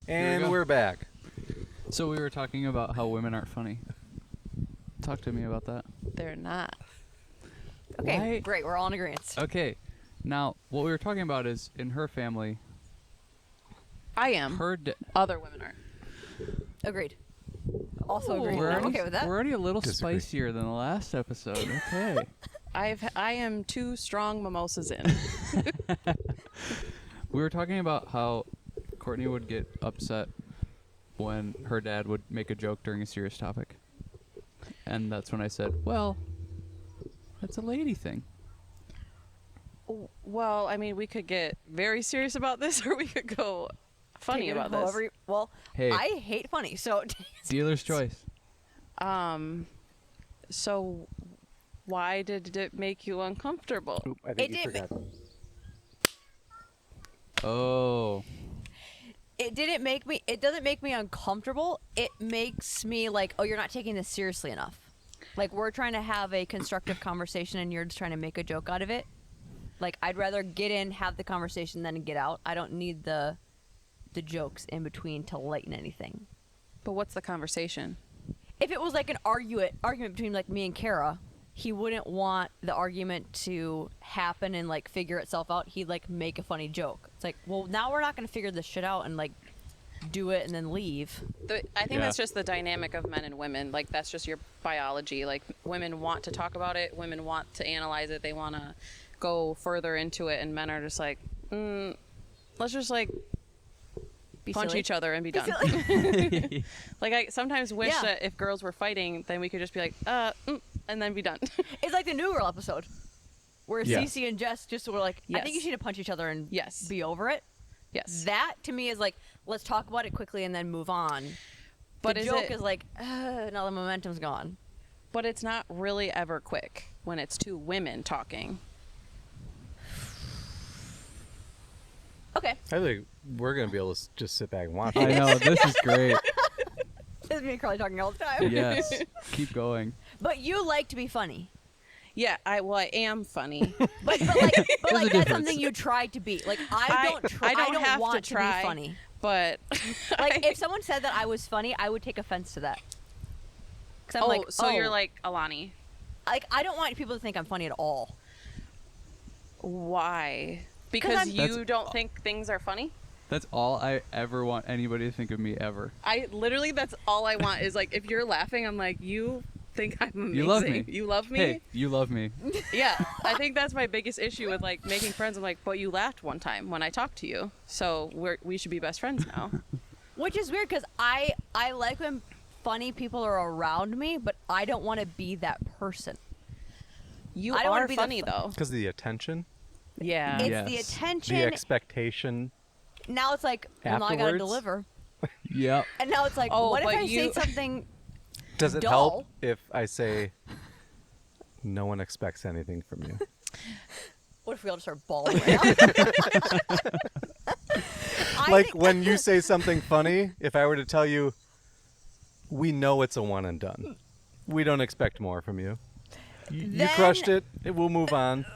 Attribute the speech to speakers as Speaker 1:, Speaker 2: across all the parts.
Speaker 1: And we're back.
Speaker 2: So we were talking about how women aren't funny. Talk to me about that.
Speaker 3: They're not.
Speaker 4: Okay,
Speaker 2: Why?
Speaker 4: great. We're all in agreement.
Speaker 2: Okay. Now, what we were talking about is in her family,
Speaker 3: I am. Other women aren't.
Speaker 4: Agreed. Also agreed.
Speaker 2: We're
Speaker 4: I'm
Speaker 2: already,
Speaker 4: okay with that.
Speaker 2: we're already a little
Speaker 1: Disagree.
Speaker 2: spicier than the last episode. Okay.
Speaker 3: I am 2 strong mimosas in.
Speaker 2: We were talking about how Courtney would get upset when her dad would make a joke during a serious topic. And that's when I said, well, that's a lady thing.
Speaker 3: Well, I mean, we could get very serious about this, or we could go funny
Speaker 4: Take it
Speaker 3: about this.
Speaker 4: however well,
Speaker 2: Hey.
Speaker 4: I hate funny, so
Speaker 2: Dealer's choice.
Speaker 3: So why did it make you uncomfortable?
Speaker 1: I think
Speaker 4: It
Speaker 1: you
Speaker 4: did-
Speaker 1: forgot.
Speaker 2: Oh.
Speaker 4: it doesn't make me uncomfortable. It makes me like, oh, you're not taking this seriously enough. Like, we're trying to have a constructive conversation and you're just trying to make a joke out of it. Like, I'd rather get in, have the conversation, than get out. I don't need the jokes in between to lighten anything.
Speaker 3: But what's the conversation?
Speaker 4: If it was like an argument between like me and Kara, he wouldn't want the argument to happen and like figure itself out. He'd like make a funny joke. It's like, well, now we're not going to figure this shit out and like do it and then leave.
Speaker 3: I think
Speaker 2: Yeah.
Speaker 3: that's just the dynamic of men and women. Like, that's just your biology. Like, women want to talk about it. Women want to analyze it. They want to go further into it. And men are just like, let's just like
Speaker 4: Be
Speaker 3: punch
Speaker 4: silly.
Speaker 3: each other and be
Speaker 4: Be
Speaker 3: done.
Speaker 4: silly.
Speaker 3: Like, I sometimes wish
Speaker 4: Yeah.
Speaker 3: that if girls were fighting, then we could just be like, and then be done.
Speaker 4: It's like the New Girl episode where
Speaker 1: Yeah.
Speaker 4: Cece and Jess just were like, I think you
Speaker 3: Yes.
Speaker 4: should to punch each other and
Speaker 3: Yes.
Speaker 4: be over it.
Speaker 3: Yes.
Speaker 4: That to me is like, let's talk about it quickly and then move on.
Speaker 3: But
Speaker 4: the
Speaker 3: is
Speaker 4: joke
Speaker 3: it-
Speaker 4: is like, now the momentum's gone.
Speaker 3: But it's not really ever quick when it's 2 women talking.
Speaker 4: Okay.
Speaker 1: I think we're going to be able to just sit back and watch
Speaker 2: I
Speaker 1: it.
Speaker 2: know. This is great.
Speaker 4: This is me and Carly talking all the time.
Speaker 2: Yes. Keep going.
Speaker 4: But you like to be funny.
Speaker 3: Yeah, I am funny.
Speaker 4: But like
Speaker 2: There's a
Speaker 4: that's
Speaker 2: difference.
Speaker 4: something you try to be. Like I don't
Speaker 3: have
Speaker 4: want
Speaker 3: to try,
Speaker 4: be funny.
Speaker 3: but
Speaker 4: Like if someone said that I was funny, I would take offense to that. 'Cause I'm like,
Speaker 3: so you're like Alani.
Speaker 4: like I don't want people to think I'm funny at all.
Speaker 3: Why? Because you
Speaker 2: That's-
Speaker 3: don't think things are funny?
Speaker 2: That's all I ever want anybody to think of me ever.
Speaker 3: I literally, that's all I want is like, if you're laughing, I'm like, you think I'm amazing.
Speaker 2: You love me.
Speaker 3: You love me?
Speaker 2: Hey, you love me.
Speaker 3: Yeah. I think that's my biggest issue with like making friends. I'm like, but you laughed one time when I talked to you. So we should be best friends now.
Speaker 4: Which is weird because I like when funny people are around me, but I don't want to be that person.
Speaker 3: You
Speaker 4: I don't wanna
Speaker 3: are
Speaker 4: be the
Speaker 3: funny though.
Speaker 1: Because of the attention,
Speaker 3: Yeah.
Speaker 4: It's
Speaker 2: Yes.
Speaker 4: the attention.
Speaker 1: the expectation.
Speaker 4: Now it's like, well, now I gotta
Speaker 1: Afterwards?
Speaker 4: deliver.
Speaker 2: Yep.
Speaker 4: And now it's like,
Speaker 3: Oh,
Speaker 4: what if
Speaker 3: but
Speaker 4: I say
Speaker 3: you-
Speaker 4: something?
Speaker 1: Does it
Speaker 4: Dull.
Speaker 1: help if I say, no one expects anything from you?
Speaker 4: What if we all just start bawling right now? I
Speaker 1: Like
Speaker 4: think-
Speaker 1: when you say something funny, if I were to tell you, we know it's a one and done. We don't expect more from you. You
Speaker 4: Then-
Speaker 1: crushed it. We'll move on.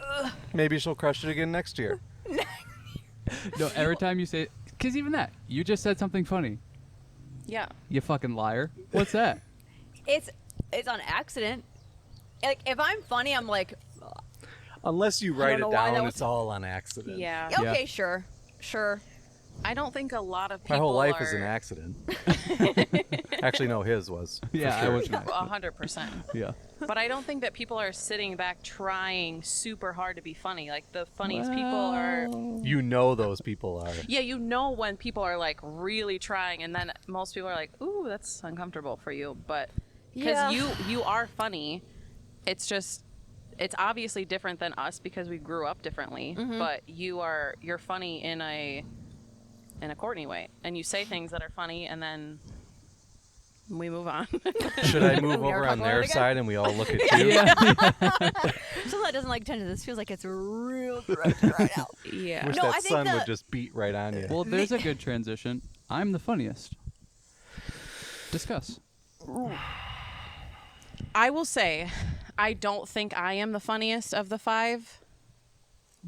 Speaker 1: Maybe she'll crush it again next year.
Speaker 2: No, every time you say, because even that, you just said something funny.
Speaker 3: Yeah.
Speaker 2: You fucking liar. What's that?
Speaker 4: it's on accident. Like if I'm funny, I'm like,
Speaker 1: Unless you write
Speaker 4: know
Speaker 1: it
Speaker 4: why that
Speaker 1: down,
Speaker 4: was-
Speaker 1: it's all on accident.
Speaker 3: Yeah.
Speaker 4: okay, sure.
Speaker 3: I don't think a lot of
Speaker 1: My
Speaker 3: people
Speaker 1: whole life
Speaker 3: are
Speaker 1: is an accident. Actually, no, his was. for
Speaker 2: Yeah, I
Speaker 1: sure.
Speaker 2: was not.
Speaker 3: 100%.
Speaker 2: Yeah.
Speaker 3: But I don't think that people are sitting back trying super hard to be funny. Like the funniest people are.
Speaker 1: You know those people are.
Speaker 3: Yeah, you know when people are like really trying, and then most people are like, "Ooh, that's uncomfortable for you." But because
Speaker 4: Yeah.
Speaker 3: you are funny, it's just it's obviously different than us because we grew up differently. But you're funny in a Courtney way, and you say things that are funny, and then we move on.
Speaker 1: Should I move
Speaker 4: We never
Speaker 1: over
Speaker 4: talk
Speaker 1: on
Speaker 4: about
Speaker 1: their
Speaker 4: it again?
Speaker 1: side and we all look at you?
Speaker 2: Yeah.
Speaker 4: Someone that doesn't like attention, this feels like it's real direct right now.
Speaker 3: Yeah.
Speaker 1: Wish
Speaker 4: No,
Speaker 1: that
Speaker 4: I think
Speaker 1: sun
Speaker 4: the-
Speaker 1: would just beat right on you.
Speaker 2: Well, there's a good transition. I'm the funniest. Discuss.
Speaker 3: I will say, I don't think I am the funniest of the 5,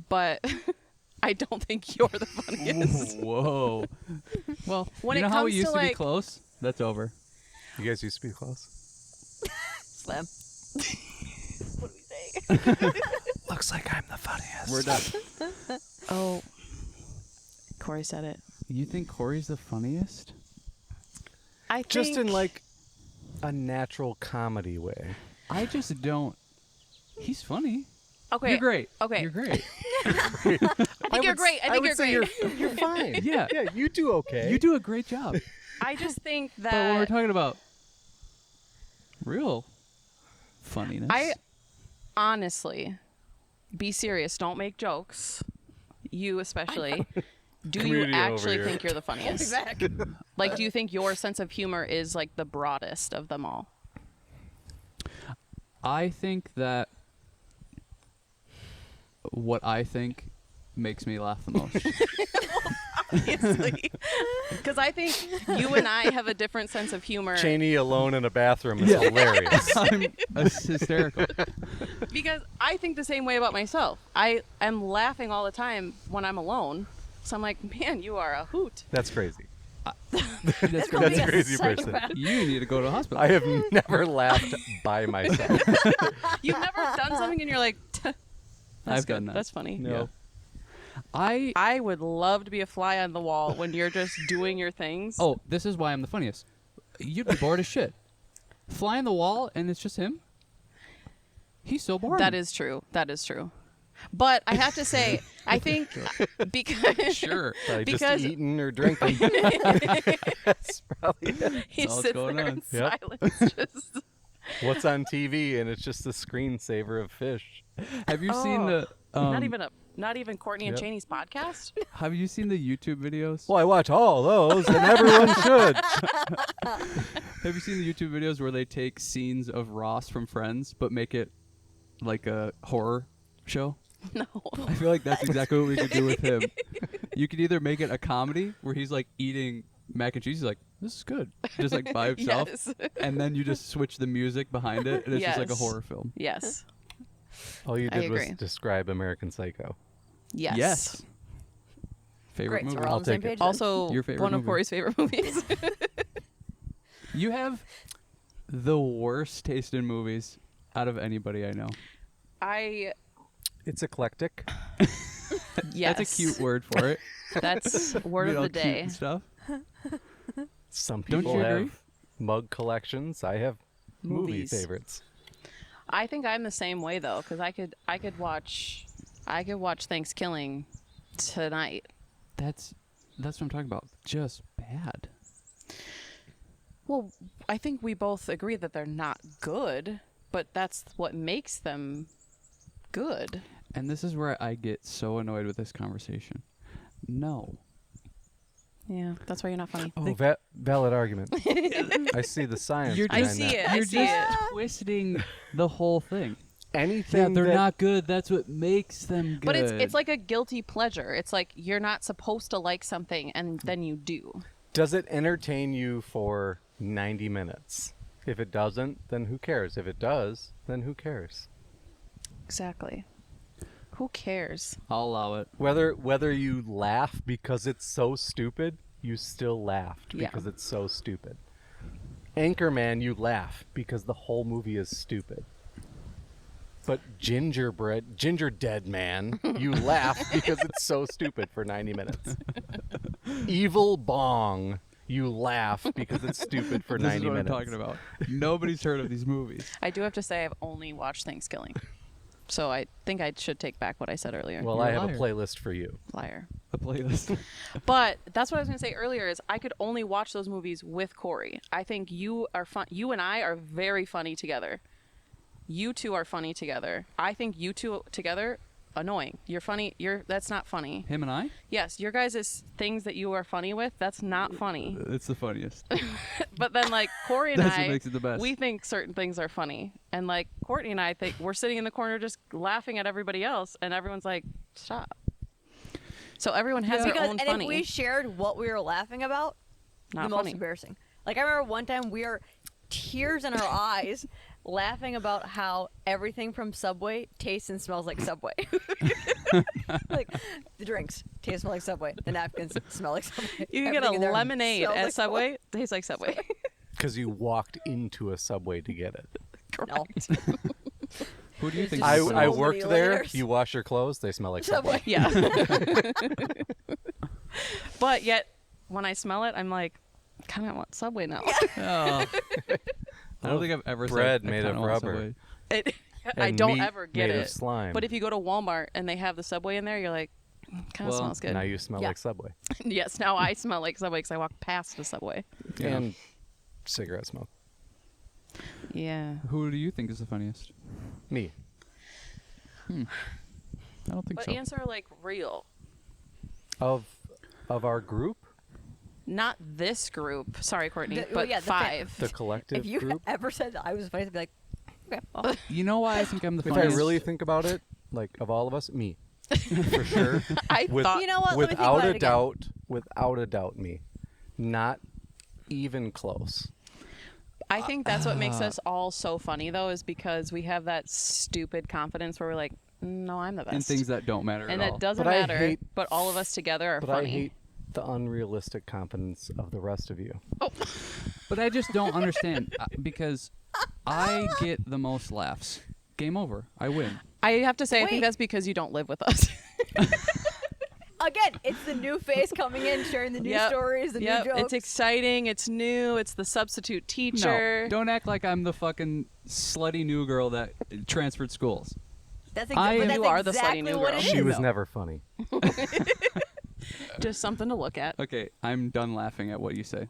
Speaker 3: but I don't think you're the funniest.
Speaker 2: Whoa. Well,
Speaker 3: When
Speaker 2: you
Speaker 3: it
Speaker 2: know how we
Speaker 3: comes
Speaker 2: used
Speaker 3: to,
Speaker 2: to be
Speaker 3: like-
Speaker 2: close? That's over.
Speaker 1: You guys used to be close.
Speaker 4: Slam.
Speaker 3: What do we say?
Speaker 1: Looks like I'm the funniest.
Speaker 2: We're done.
Speaker 3: Oh, Corey said it.
Speaker 2: You think Corey's the funniest?
Speaker 3: I think
Speaker 1: Just in like a natural comedy way.
Speaker 2: I just don't. He's funny.
Speaker 3: Okay.
Speaker 2: You're great.
Speaker 3: Okay.
Speaker 2: You're great.
Speaker 3: I think you're great. I think you're great.
Speaker 1: You're fine.
Speaker 2: Yeah.
Speaker 1: Yeah, you do okay.
Speaker 2: You do a great job.
Speaker 3: I just think
Speaker 2: But when we're
Speaker 3: that
Speaker 2: talking about real funniness,
Speaker 3: I honestly, be serious. Don't make jokes. You especially. Do you
Speaker 1: Comedian over
Speaker 3: actually
Speaker 1: here.
Speaker 3: think you're the funniest? Like, do you think your sense of humor is like the broadest of them all?
Speaker 2: I think that what I think makes me laugh the most.
Speaker 3: Obviously. Because I think you and I have a different sense of humor.
Speaker 1: Cheney alone in a bathroom is hilarious.
Speaker 2: I'm hysterical.
Speaker 3: Because I think the same way about myself. I am laughing all the time when I'm alone. So I'm like, man, you are a hoot.
Speaker 1: That's crazy.
Speaker 2: That's
Speaker 4: Call me
Speaker 1: That's a
Speaker 4: a
Speaker 1: crazy person.
Speaker 4: psychopath.
Speaker 2: You need to go to the hospital.
Speaker 1: I have never laughed by myself.
Speaker 3: You've never done something and you're like, that's
Speaker 2: I've
Speaker 3: good.
Speaker 2: done that.
Speaker 3: That's funny.
Speaker 1: No.
Speaker 3: I would love to be a fly on the wall when you're just doing your things.
Speaker 2: Oh, this is why I'm the funniest. You'd be bored as shit. Fly on the wall and it's just him. He's so boring.
Speaker 3: That is true. That is true. But I have to say, I think because
Speaker 2: sure.
Speaker 1: Probably
Speaker 3: Because-
Speaker 1: just eating or drinking. That's probably it.
Speaker 3: he
Speaker 2: That's all
Speaker 3: sits
Speaker 2: going
Speaker 3: there
Speaker 2: on.
Speaker 3: in
Speaker 1: Yep.
Speaker 3: silence. Just
Speaker 1: What's on TV and it's just the screensaver of fish.
Speaker 2: Have you seen the?
Speaker 3: not even Courtney and
Speaker 1: Yep.
Speaker 3: Cheney's podcast.
Speaker 2: Have you seen the YouTube videos?
Speaker 1: Well, I watch all those, and everyone should.
Speaker 2: Have you seen the YouTube videos where they take scenes of Ross from Friends but make it like a horror show?
Speaker 3: No.
Speaker 2: I feel like that's exactly what we could do with him. You could either make it a comedy where he's like eating mac and cheese. He's like, this is good. Just like by himself.
Speaker 3: Yes.
Speaker 2: And then you just switch the music behind it and it's just like a
Speaker 3: Yes.
Speaker 2: horror film.
Speaker 3: Yes.
Speaker 1: All you
Speaker 3: I
Speaker 1: did was
Speaker 3: agree.
Speaker 1: describe American Psycho.
Speaker 3: Yes.
Speaker 2: Yes. Favorite
Speaker 4: Great, so
Speaker 2: movie.
Speaker 4: we're all
Speaker 1: I'll
Speaker 4: on the same
Speaker 1: take it.
Speaker 4: page then.
Speaker 3: Also,
Speaker 2: Your favorite
Speaker 3: one of
Speaker 2: movie.
Speaker 3: Corey's favorite movies.
Speaker 2: You have the worst taste in movies out of anybody I know.
Speaker 1: It's eclectic.
Speaker 3: Yes.
Speaker 2: That's a cute word for it.
Speaker 3: That's word
Speaker 2: You know,
Speaker 3: of the
Speaker 2: cute
Speaker 3: day.
Speaker 2: and stuff.
Speaker 1: Some
Speaker 2: Don't
Speaker 1: people
Speaker 2: you agree?
Speaker 1: have mug collections. I have movie
Speaker 3: Movies.
Speaker 1: favorites.
Speaker 3: I think I'm the same way though, because I could watch Thanksgiving tonight.
Speaker 2: That's what I'm talking about. Just bad.
Speaker 3: Well, I think we both agree that they're not good, but that's what makes them good.
Speaker 2: And this is where I get so annoyed with this conversation. No.
Speaker 3: Yeah, that's why you're not funny.
Speaker 1: Oh, valid argument. I see the science
Speaker 2: You're
Speaker 1: behind
Speaker 3: I see
Speaker 1: that.
Speaker 3: it. I
Speaker 2: You're
Speaker 3: see
Speaker 2: just
Speaker 3: it.
Speaker 2: twisting the whole thing.
Speaker 1: Anything
Speaker 2: Yeah, they're
Speaker 1: that-
Speaker 2: not good. That's what makes them good.
Speaker 3: But it's like a guilty pleasure. It's like you're not supposed to like something and then you do.
Speaker 1: Does it entertain you for 90 minutes? If it doesn't, then who cares? If it does, then who cares?
Speaker 3: Exactly. Who cares?
Speaker 2: I'll allow it.
Speaker 1: Whether you laugh because it's so stupid, you still laughed
Speaker 3: Yeah.
Speaker 1: because it's so stupid. Anchorman, you laugh because the whole movie is stupid. But Ginger Dead Man, you laugh because it's so stupid for 90 minutes. Evil Bong, you laugh because it's stupid for
Speaker 2: This
Speaker 1: 90
Speaker 2: is what
Speaker 1: minutes.
Speaker 2: I'm talking about. Nobody's heard of these movies.
Speaker 3: I do have to say I've only watched Thanksgiving. So I think I should take back what I said earlier.
Speaker 1: Well,
Speaker 2: You're
Speaker 1: I
Speaker 2: a
Speaker 1: have a
Speaker 2: liar.
Speaker 1: playlist for you.
Speaker 3: Liar.
Speaker 2: A playlist.
Speaker 3: But that's what I was going to say earlier is I could only watch those movies with Corey. I think you are fun. You and I are very funny together. You two are funny together. I think you two together annoying. You're funny. That's not funny.
Speaker 2: Him and I?
Speaker 3: Yes, your guys' things that you are funny with, that's not funny.
Speaker 2: It's the funniest.
Speaker 3: But then like Corey and
Speaker 2: That's
Speaker 3: I
Speaker 2: what makes it the best.
Speaker 3: we think certain things are funny. And like Courtney and I think we're sitting in the corner just laughing at everybody else and everyone's like, stop. So everyone has their
Speaker 4: Because
Speaker 3: own
Speaker 4: and
Speaker 3: funny.
Speaker 4: if we shared what we were laughing about,
Speaker 3: Not
Speaker 4: the most
Speaker 3: funny.
Speaker 4: embarrassing. Like I remember one time we were tears in our eyes laughing about how everything from Subway tastes and smells like Subway. Like the drinks taste and smell like Subway. The napkins smell like Subway.
Speaker 3: You can get a
Speaker 4: Everything in there
Speaker 3: lemonade
Speaker 4: smells
Speaker 3: at
Speaker 4: like
Speaker 3: Subway. Tastes like Subway.
Speaker 1: Because you walked into a Subway to get it.
Speaker 4: No.
Speaker 2: Who do you think?
Speaker 1: I
Speaker 2: is the
Speaker 1: I
Speaker 2: funniest?
Speaker 1: worked
Speaker 4: many
Speaker 1: there.
Speaker 4: layers.
Speaker 1: You wash your clothes, they smell like Subway.
Speaker 4: Subway.
Speaker 3: Yeah. But yet, when I smell it, I'm like, kind of want Subway now.
Speaker 2: Oh. I don't think I've ever
Speaker 1: Bread
Speaker 2: said I
Speaker 1: made of
Speaker 2: kinda want
Speaker 1: rubber.
Speaker 2: Subway.
Speaker 3: I
Speaker 1: And
Speaker 3: don't
Speaker 1: meat
Speaker 3: ever get
Speaker 1: made
Speaker 3: it.
Speaker 1: of slime.
Speaker 3: But if you go to Walmart and they have the Subway in there, you're like, kind of
Speaker 2: Well,
Speaker 3: smells good.
Speaker 1: Now you smell
Speaker 4: Yeah.
Speaker 1: like Subway.
Speaker 3: Yes, now I smell like Subway because I walk past the Subway.
Speaker 2: Yeah.
Speaker 1: And cigarette smoke.
Speaker 3: Yeah.
Speaker 2: Who do you think is the funniest?
Speaker 1: Me.
Speaker 2: I don't think
Speaker 3: But
Speaker 2: so.
Speaker 3: answer like real.
Speaker 1: Of our group,
Speaker 3: Not this group. Sorry, Courtney.
Speaker 4: The-
Speaker 3: but
Speaker 4: yeah, the
Speaker 3: 5.
Speaker 1: the collective
Speaker 4: If you
Speaker 1: group.
Speaker 4: ever said that I was funny, I'd be like, okay. Well,
Speaker 2: You know why I think I'm the
Speaker 1: If I
Speaker 2: funniest?
Speaker 1: really think about it, like of all of us, me. For sure.
Speaker 3: I
Speaker 1: With-
Speaker 3: thought
Speaker 4: you know what? Let me think
Speaker 1: Without
Speaker 4: about
Speaker 1: a
Speaker 4: it again.
Speaker 1: doubt, without a doubt, me. Not even close.
Speaker 3: I think that's what makes us all so funny, though, is because we have that stupid confidence where we're like, no, I'm the best.
Speaker 2: in things that don't matter
Speaker 3: and
Speaker 2: at
Speaker 3: that
Speaker 2: all.
Speaker 3: doesn't
Speaker 1: But I
Speaker 3: matter.
Speaker 1: hate-
Speaker 3: But all of us together are
Speaker 1: But
Speaker 3: funny.
Speaker 1: I hate the unrealistic confidence of the rest of you.
Speaker 2: But I just don't understand because I get the most laughs. Game over. I win.
Speaker 3: I have to say, I
Speaker 4: Wait.
Speaker 3: think that's because you don't live with us.
Speaker 4: again, it's the new face coming in, sharing the new
Speaker 3: Yep.
Speaker 4: stories, the
Speaker 3: Yep,
Speaker 4: new jokes.
Speaker 3: it's exciting. It's new. It's the substitute teacher.
Speaker 2: No, don't act like I'm the fucking slutty new girl that transferred schools.
Speaker 4: That's
Speaker 2: I am-
Speaker 4: that's
Speaker 3: You are the slutty
Speaker 4: exactly
Speaker 3: new
Speaker 4: what
Speaker 3: girl.
Speaker 4: it
Speaker 1: She
Speaker 4: is.
Speaker 1: was
Speaker 2: No.
Speaker 1: never funny.
Speaker 3: Just something to look at.
Speaker 2: Okay, I'm done laughing at what you say.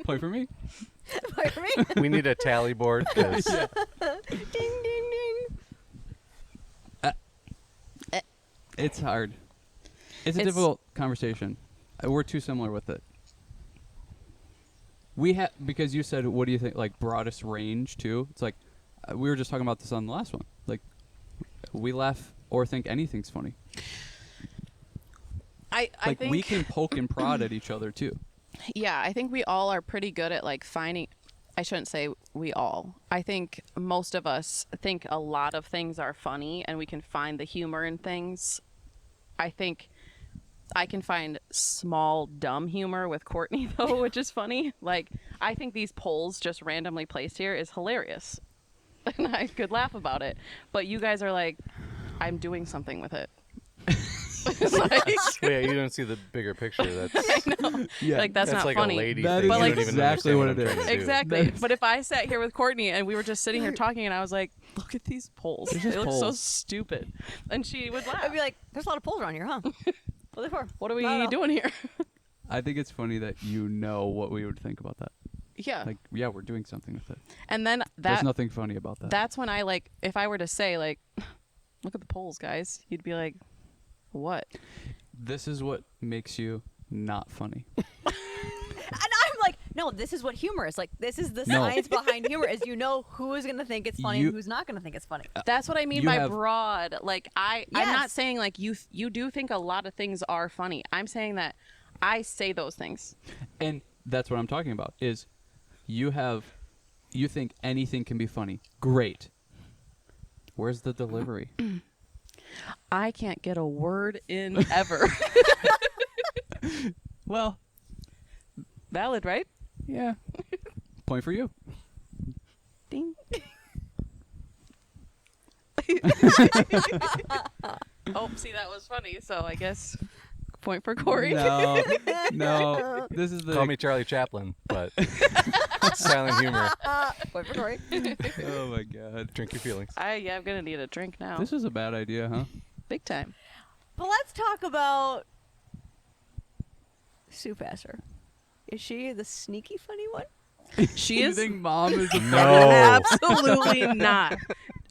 Speaker 2: Play for me?
Speaker 4: For me?
Speaker 1: We need a tally board 'cause
Speaker 4: Ding, ding, ding.
Speaker 2: It's hard. It's a
Speaker 3: It's-
Speaker 2: difficult conversation. We're too similar with it. We have because you said, "What do you think?" Like broadest range too. It's like we were just talking about this on the last one. Like we laugh or think anything's funny.
Speaker 3: I
Speaker 2: Like
Speaker 3: think
Speaker 2: we can poke and prod at each other too.
Speaker 3: Yeah, I think we all are pretty good at like finding. I shouldn't say we all. I think most of us think a lot of things are funny and we can find the humor in things. I think I can find small, dumb humor with Courtney, though, which is funny. Like, I think these polls just randomly placed here is hilarious. And I could laugh about it. But you guys are like, I'm doing something with it. Like,
Speaker 1: Wait, you don't see the bigger picture. That's
Speaker 2: Yeah,
Speaker 3: like that's not
Speaker 1: like
Speaker 3: funny.
Speaker 1: a lady
Speaker 2: That
Speaker 1: thing.
Speaker 2: is
Speaker 3: But,
Speaker 1: You
Speaker 3: like,
Speaker 1: don't even
Speaker 2: exactly
Speaker 1: understand
Speaker 2: what
Speaker 1: I'm
Speaker 2: it
Speaker 1: trying
Speaker 2: is.
Speaker 1: to do.
Speaker 3: Exactly.
Speaker 2: That's-
Speaker 3: But if I sat here with Courtney and we were just sitting here talking and I was like, look at these polls. They
Speaker 2: just
Speaker 3: look so
Speaker 2: polls.
Speaker 3: stupid. And she would laugh.
Speaker 4: I'd be like, there's a lot of polls around here, huh? What are they for?
Speaker 3: what are we
Speaker 4: I don't know.
Speaker 3: doing here?
Speaker 2: I think it's funny that you know what we would think about that.
Speaker 3: Yeah.
Speaker 2: Like, yeah, we're doing something with it.
Speaker 3: And then
Speaker 2: There's
Speaker 3: that
Speaker 2: nothing funny about that.
Speaker 3: that's when I like, if I were to say like, look at the polls, guys, you'd be like, what?
Speaker 2: This is what makes you not funny.
Speaker 4: And I'm like, no, this is what humor is. Like, this is the
Speaker 2: No.
Speaker 4: science behind humor. Is you know who is going to think it's funny
Speaker 2: You-
Speaker 4: and who's not going to think it's funny.
Speaker 3: That's what I mean
Speaker 2: you
Speaker 3: by
Speaker 2: have-
Speaker 3: broad. Like I'm not
Speaker 4: Yes.
Speaker 3: saying like you do think a lot of things are funny. I'm saying that I say those things.
Speaker 2: And that's what I'm talking about is you think anything can be funny. Great. Where's the delivery?
Speaker 3: I can't get a word in ever.
Speaker 2: Well,
Speaker 3: Valid, right?
Speaker 2: yeah. Point for you.
Speaker 3: Ding. Oh, see, that was funny. So I guess point for Corey.
Speaker 2: No. No. This is the
Speaker 1: Call me Charlie Chaplin, but silent humor.
Speaker 4: Point for Corey.
Speaker 2: Oh my god.
Speaker 1: Drink your feelings.
Speaker 3: I'm gonna need a drink now.
Speaker 2: This is a bad idea, huh?
Speaker 3: Big time.
Speaker 4: But let's talk about Sue Passer. Is she the sneaky funny one?
Speaker 3: She
Speaker 2: You
Speaker 3: is
Speaker 2: think mom is the
Speaker 1: No.
Speaker 3: absolutely not.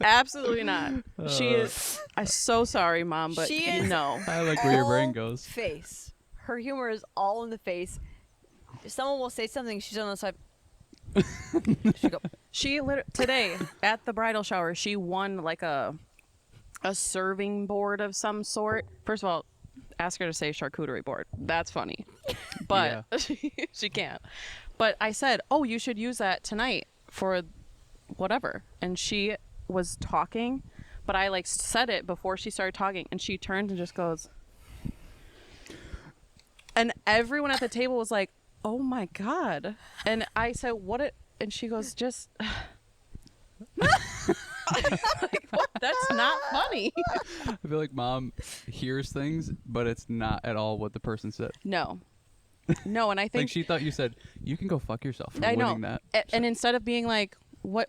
Speaker 3: Absolutely not. She is. I'm so sorry, Mom, but
Speaker 4: She is-
Speaker 3: no.
Speaker 2: I like where your brain
Speaker 4: All
Speaker 2: goes.
Speaker 4: Face. Her humor is all in the face. If someone will say something, she's on the side. She go.
Speaker 3: She today at the bridal shower, she won like a serving board of some sort. First of all, ask her to say charcuterie board. That's funny, but she can't. But I said, oh, you should use that tonight for whatever. And she was talking, but I like said it before she started talking, and she turned and just goes, and everyone at the table was like, oh my God. And I said, and she goes, just like, what? That's not funny.
Speaker 2: I feel like mom hears things, but it's not at all what the person said.
Speaker 3: No, and I think
Speaker 2: Like she thought you said, you can go fuck yourself for
Speaker 3: I know.
Speaker 2: winning that.
Speaker 3: And instead of being like, what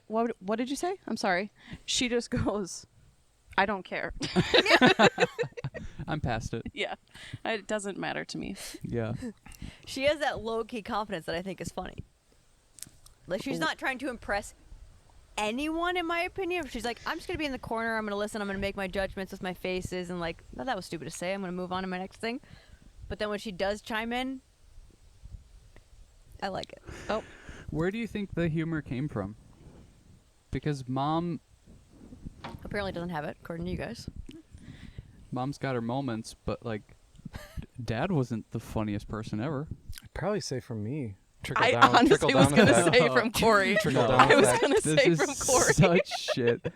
Speaker 3: did you say? I'm sorry. She just goes, I don't care.
Speaker 2: I'm past it.
Speaker 3: Yeah. It doesn't matter to me.
Speaker 2: Yeah.
Speaker 4: She has that low-key confidence that I think is funny. Like, she's not trying to impress anyone, in my opinion. She's like, I'm just going to be in the corner. I'm going to listen. I'm going to make my judgments with my faces. And like, oh, that was stupid to say. I'm going to move on to my next thing. But then when she does chime in, I like it.
Speaker 3: Oh,
Speaker 2: Where do you think the humor came from? Because mom's
Speaker 4: Apparently doesn't have it, according to you guys.
Speaker 2: got her moments, but like dad wasn't the funniest person ever.
Speaker 1: I'd probably say from me. Trickle
Speaker 3: I
Speaker 1: down,
Speaker 3: honestly
Speaker 1: trickle
Speaker 3: was
Speaker 1: down
Speaker 3: going to
Speaker 1: effect.
Speaker 3: say from Corey.
Speaker 1: Trickle
Speaker 2: No.
Speaker 1: down
Speaker 3: I was
Speaker 1: effect.
Speaker 3: going to
Speaker 2: This
Speaker 3: say
Speaker 2: is
Speaker 3: from Corey.
Speaker 2: such shit.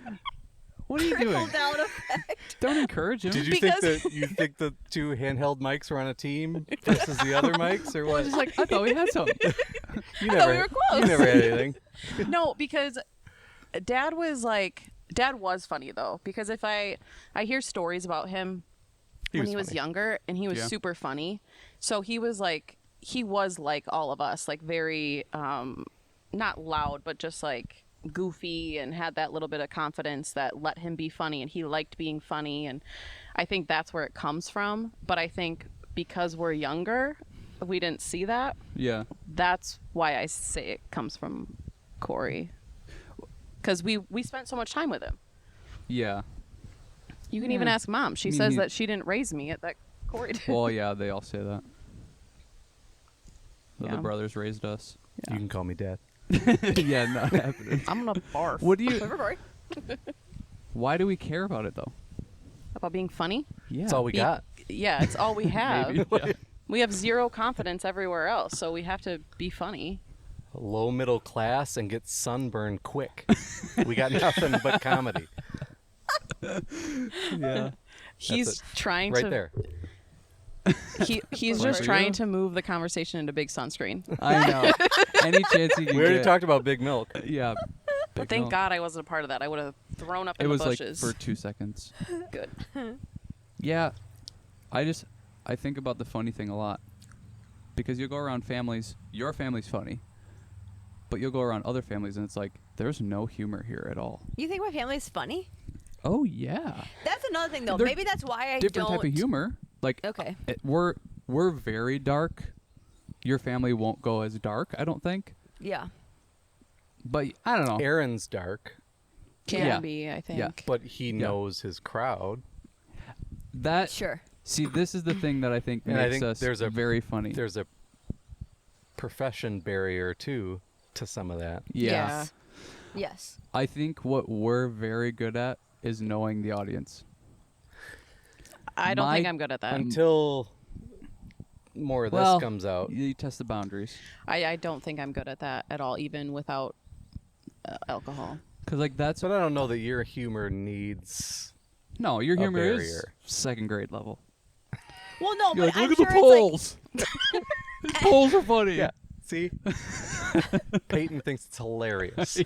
Speaker 2: What are you
Speaker 4: Trickle
Speaker 2: doing?
Speaker 4: down effect.
Speaker 2: Don't encourage him.
Speaker 1: Did you
Speaker 3: Because-
Speaker 1: think the two handheld mics were on a team versus the other mics, or
Speaker 2: I
Speaker 1: what?
Speaker 2: was just like, I thought we had some.
Speaker 1: You
Speaker 3: I thought we were close.
Speaker 1: You never had anything.
Speaker 3: No, because Dad was funny though, because if I hear stories about him when he was
Speaker 1: funny.
Speaker 3: younger, and he was
Speaker 2: Yeah.
Speaker 3: super funny. So he was like all of us, like very not loud, but just like goofy, and had that little bit of confidence that let him be funny, and he liked being funny, and I think that's where it comes from. But I think because we're younger, we didn't see that.
Speaker 2: Yeah.
Speaker 3: That's why I say it comes from Corey, because we spent so much time with him.
Speaker 2: Yeah.
Speaker 3: You can even
Speaker 2: Yeah.
Speaker 3: ask Mom. She
Speaker 2: I mean,
Speaker 3: says
Speaker 2: he-
Speaker 3: that she didn't raise me, that Corey did.
Speaker 2: Well, yeah, they all say that. The
Speaker 3: Yeah.
Speaker 2: other brothers raised us.
Speaker 1: You can call me Dad.
Speaker 2: Yeah, not happening.
Speaker 3: I'm gonna barf.
Speaker 2: What do you?
Speaker 4: Wait for Corey.
Speaker 2: Why do we care about it though?
Speaker 3: About being funny?
Speaker 2: Yeah.
Speaker 1: That's all we
Speaker 3: Be-
Speaker 1: got.
Speaker 3: Yeah, it's all we have.
Speaker 2: Maybe. Yeah.
Speaker 3: We have zero confidence everywhere else, so we have to be funny.
Speaker 1: Low middle class and get sunburned quick. We got nothing but comedy.
Speaker 2: Yeah.
Speaker 3: He's trying
Speaker 1: Right
Speaker 3: to
Speaker 1: there.
Speaker 3: He's
Speaker 2: Funny
Speaker 3: just
Speaker 2: for
Speaker 3: trying
Speaker 2: you.
Speaker 3: to move the conversation into big sunscreen.
Speaker 2: I know. Any chance you can
Speaker 1: We already
Speaker 2: get.
Speaker 1: talked about Big Milk.
Speaker 2: Yeah.
Speaker 3: But
Speaker 2: Big
Speaker 3: thank
Speaker 2: milk.
Speaker 3: God I wasn't a part of that. I would have thrown up
Speaker 2: It
Speaker 3: in
Speaker 2: was
Speaker 3: the
Speaker 2: like
Speaker 3: bushes.
Speaker 2: for 2 seconds.
Speaker 3: Good.
Speaker 2: Yeah. I think about the funny thing a lot. Because you'll go around families, your family's funny. But you'll go around other families and it's like, there's no humor here at all.
Speaker 4: You think my family's funny?
Speaker 2: Oh, yeah.
Speaker 4: That's another thing, though.
Speaker 2: They're
Speaker 4: Maybe that's why I
Speaker 2: Different
Speaker 4: don't.
Speaker 2: type of humor. Like,
Speaker 4: Okay.
Speaker 2: we're very dark. Your family won't go as dark, I don't think.
Speaker 4: Yeah.
Speaker 2: But I don't know.
Speaker 1: Aaron's dark,
Speaker 3: Can
Speaker 2: Yeah.
Speaker 3: be, I think.
Speaker 2: Yeah.
Speaker 1: but he knows his crowd.
Speaker 2: That
Speaker 4: Sure.
Speaker 2: See, this is the thing that I think
Speaker 1: And
Speaker 2: makes
Speaker 1: I think
Speaker 2: us
Speaker 1: there's a-
Speaker 2: very funny.
Speaker 1: There's a profession barrier too to some of that.
Speaker 2: Yeah.
Speaker 4: Yes.
Speaker 2: I think what we're very good at is knowing the audience.
Speaker 3: I don't
Speaker 2: My-
Speaker 3: think I'm good at that.
Speaker 1: Until more of
Speaker 2: Well,
Speaker 1: this comes out.
Speaker 2: You test the boundaries.
Speaker 3: I don't think I'm good at that at all, even without alcohol.
Speaker 2: Because, like, that's...
Speaker 1: But I don't know that your humor needs.
Speaker 2: No, your humor is
Speaker 1: barrier.
Speaker 2: second grade level.
Speaker 4: Well, no,
Speaker 2: You're
Speaker 4: but
Speaker 2: like,
Speaker 4: I'm
Speaker 2: look
Speaker 4: sure
Speaker 2: at the
Speaker 4: it's like
Speaker 2: polls. These polls are funny.
Speaker 1: Yeah. See? Peyton thinks it's hilarious.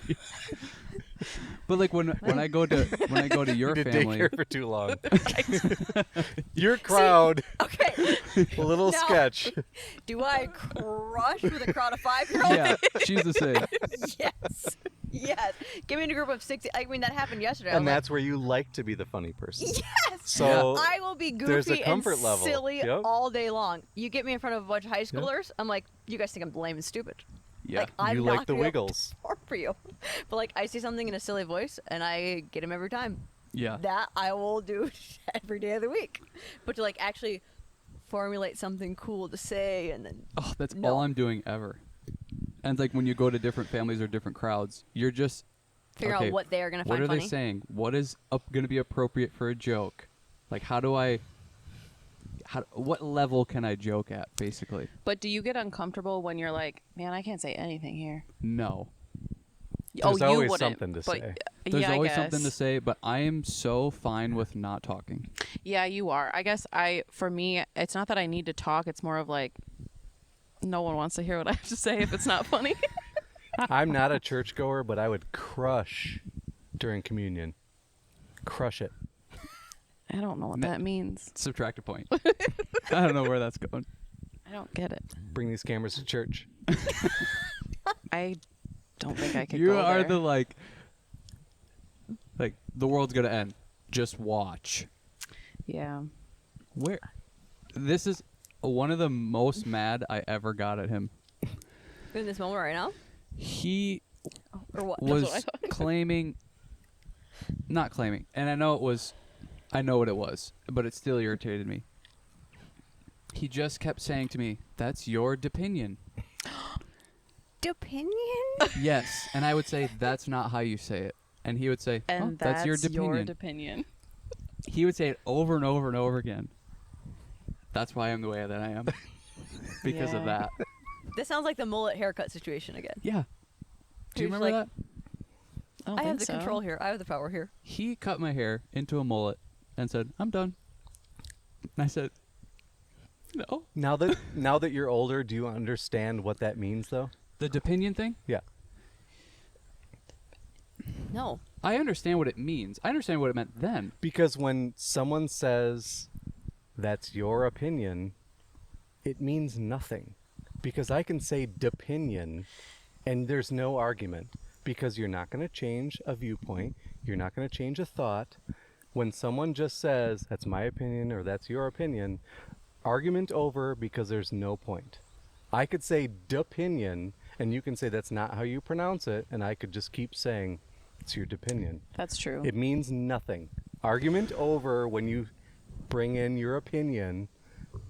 Speaker 2: But like when I go to your
Speaker 1: You did
Speaker 2: family,
Speaker 1: daycare for too long. Your crowd,
Speaker 4: okay.
Speaker 1: a little
Speaker 4: No.
Speaker 1: sketch.
Speaker 4: Do I crush with a crowd of 5-year-olds?
Speaker 2: yeah, she's the same.
Speaker 4: Yes. Yes. Give me in a group of 60. I mean, that happened yesterday. I
Speaker 1: And
Speaker 4: was
Speaker 1: that's where you like to be the funny person.
Speaker 4: like, yes.
Speaker 1: So
Speaker 4: I will be
Speaker 1: there's a
Speaker 4: goofy
Speaker 1: comfort
Speaker 4: and
Speaker 1: level.
Speaker 4: silly
Speaker 1: Yep.
Speaker 4: all day long. You get me in front of a bunch of high schoolers, I'm like, you guys think I'm lame and stupid.
Speaker 2: Yeah.
Speaker 4: Like, I'm
Speaker 1: you
Speaker 4: not
Speaker 1: like the
Speaker 4: gonna
Speaker 1: wiggles.
Speaker 4: perform for you. But like, I see something in a silly voice, and I get him every time.
Speaker 2: Yeah.
Speaker 4: That I will do every day of the week. But to like actually formulate something cool to say, and then
Speaker 2: Oh, that's
Speaker 4: No.
Speaker 2: all I'm doing ever. And like when you go to different families or different crowds, you're just
Speaker 4: figure
Speaker 2: okay,
Speaker 4: out what they are gonna
Speaker 2: what
Speaker 4: find
Speaker 2: are
Speaker 4: funny.
Speaker 2: they saying? What is going to be appropriate for a joke? Like how do I what level can I joke at, basically?
Speaker 3: But do you get uncomfortable when you're like, man, I can't say anything here?
Speaker 2: No.
Speaker 1: There's
Speaker 3: you
Speaker 1: always
Speaker 3: wouldn't,
Speaker 1: something to
Speaker 3: but,
Speaker 1: say.
Speaker 2: There's
Speaker 3: yeah, I
Speaker 2: always something to
Speaker 3: guess.
Speaker 2: say, but I am so fine with not talking.
Speaker 3: Yeah, you are. I guess for me, it's not that I need to talk. It's more of like, no one wants to hear what I have to say if it's not funny.
Speaker 1: I'm not a churchgoer, but I would crush during communion. Crush it.
Speaker 3: I don't know what that means.
Speaker 2: Subtract a point. I don't know where that's going.
Speaker 3: I don't get it.
Speaker 1: Bring these cameras to church.
Speaker 3: I don't think I could
Speaker 2: You
Speaker 3: go
Speaker 2: are
Speaker 3: there.
Speaker 2: the like the world's gonna end. Just watch.
Speaker 3: Yeah.
Speaker 2: Where? This is one of the most mad I ever got at him.
Speaker 4: In this moment right now?
Speaker 2: He
Speaker 4: Or what?
Speaker 2: was
Speaker 3: what I thought.
Speaker 2: not claiming, and I know what it was, but it still irritated me. He just kept saying to me, "That's your opinion."
Speaker 4: Opinion?
Speaker 2: Yes, and I would say, "That's not how you say it," and he would say,
Speaker 3: And
Speaker 2: "Oh, that's your opinion."
Speaker 3: opinion.
Speaker 2: He would say it over and over and over again. That's why I'm the way that I am, because of
Speaker 3: Yeah.
Speaker 2: that.
Speaker 4: This sounds like the mullet haircut situation again.
Speaker 2: Yeah. Do you
Speaker 4: Who's
Speaker 2: remember
Speaker 4: like-
Speaker 2: that?
Speaker 3: I, don't
Speaker 4: I have
Speaker 3: think
Speaker 4: the
Speaker 3: so.
Speaker 4: control here. I have the power here.
Speaker 2: He cut my hair into a mullet and said, "I'm done." And I said, "No."
Speaker 1: Now that you're older, do you understand what that means, though?
Speaker 2: The opinion thing?
Speaker 1: Yeah.
Speaker 4: No.
Speaker 2: I understand what it means. I understand what it meant then.
Speaker 1: Because when someone says, that's your opinion, it means nothing. Because I can say d'opinion, and there's no argument. Because you're not going to change a viewpoint. You're not going to change a thought. When someone just says, that's my opinion or that's your opinion, argument over because there's no point. I could say d'opinion, and you can say that's not how you pronounce it, and I could just keep saying, it's your d'opinion.
Speaker 3: That's true.
Speaker 1: It means nothing. Argument over when you bring in your opinion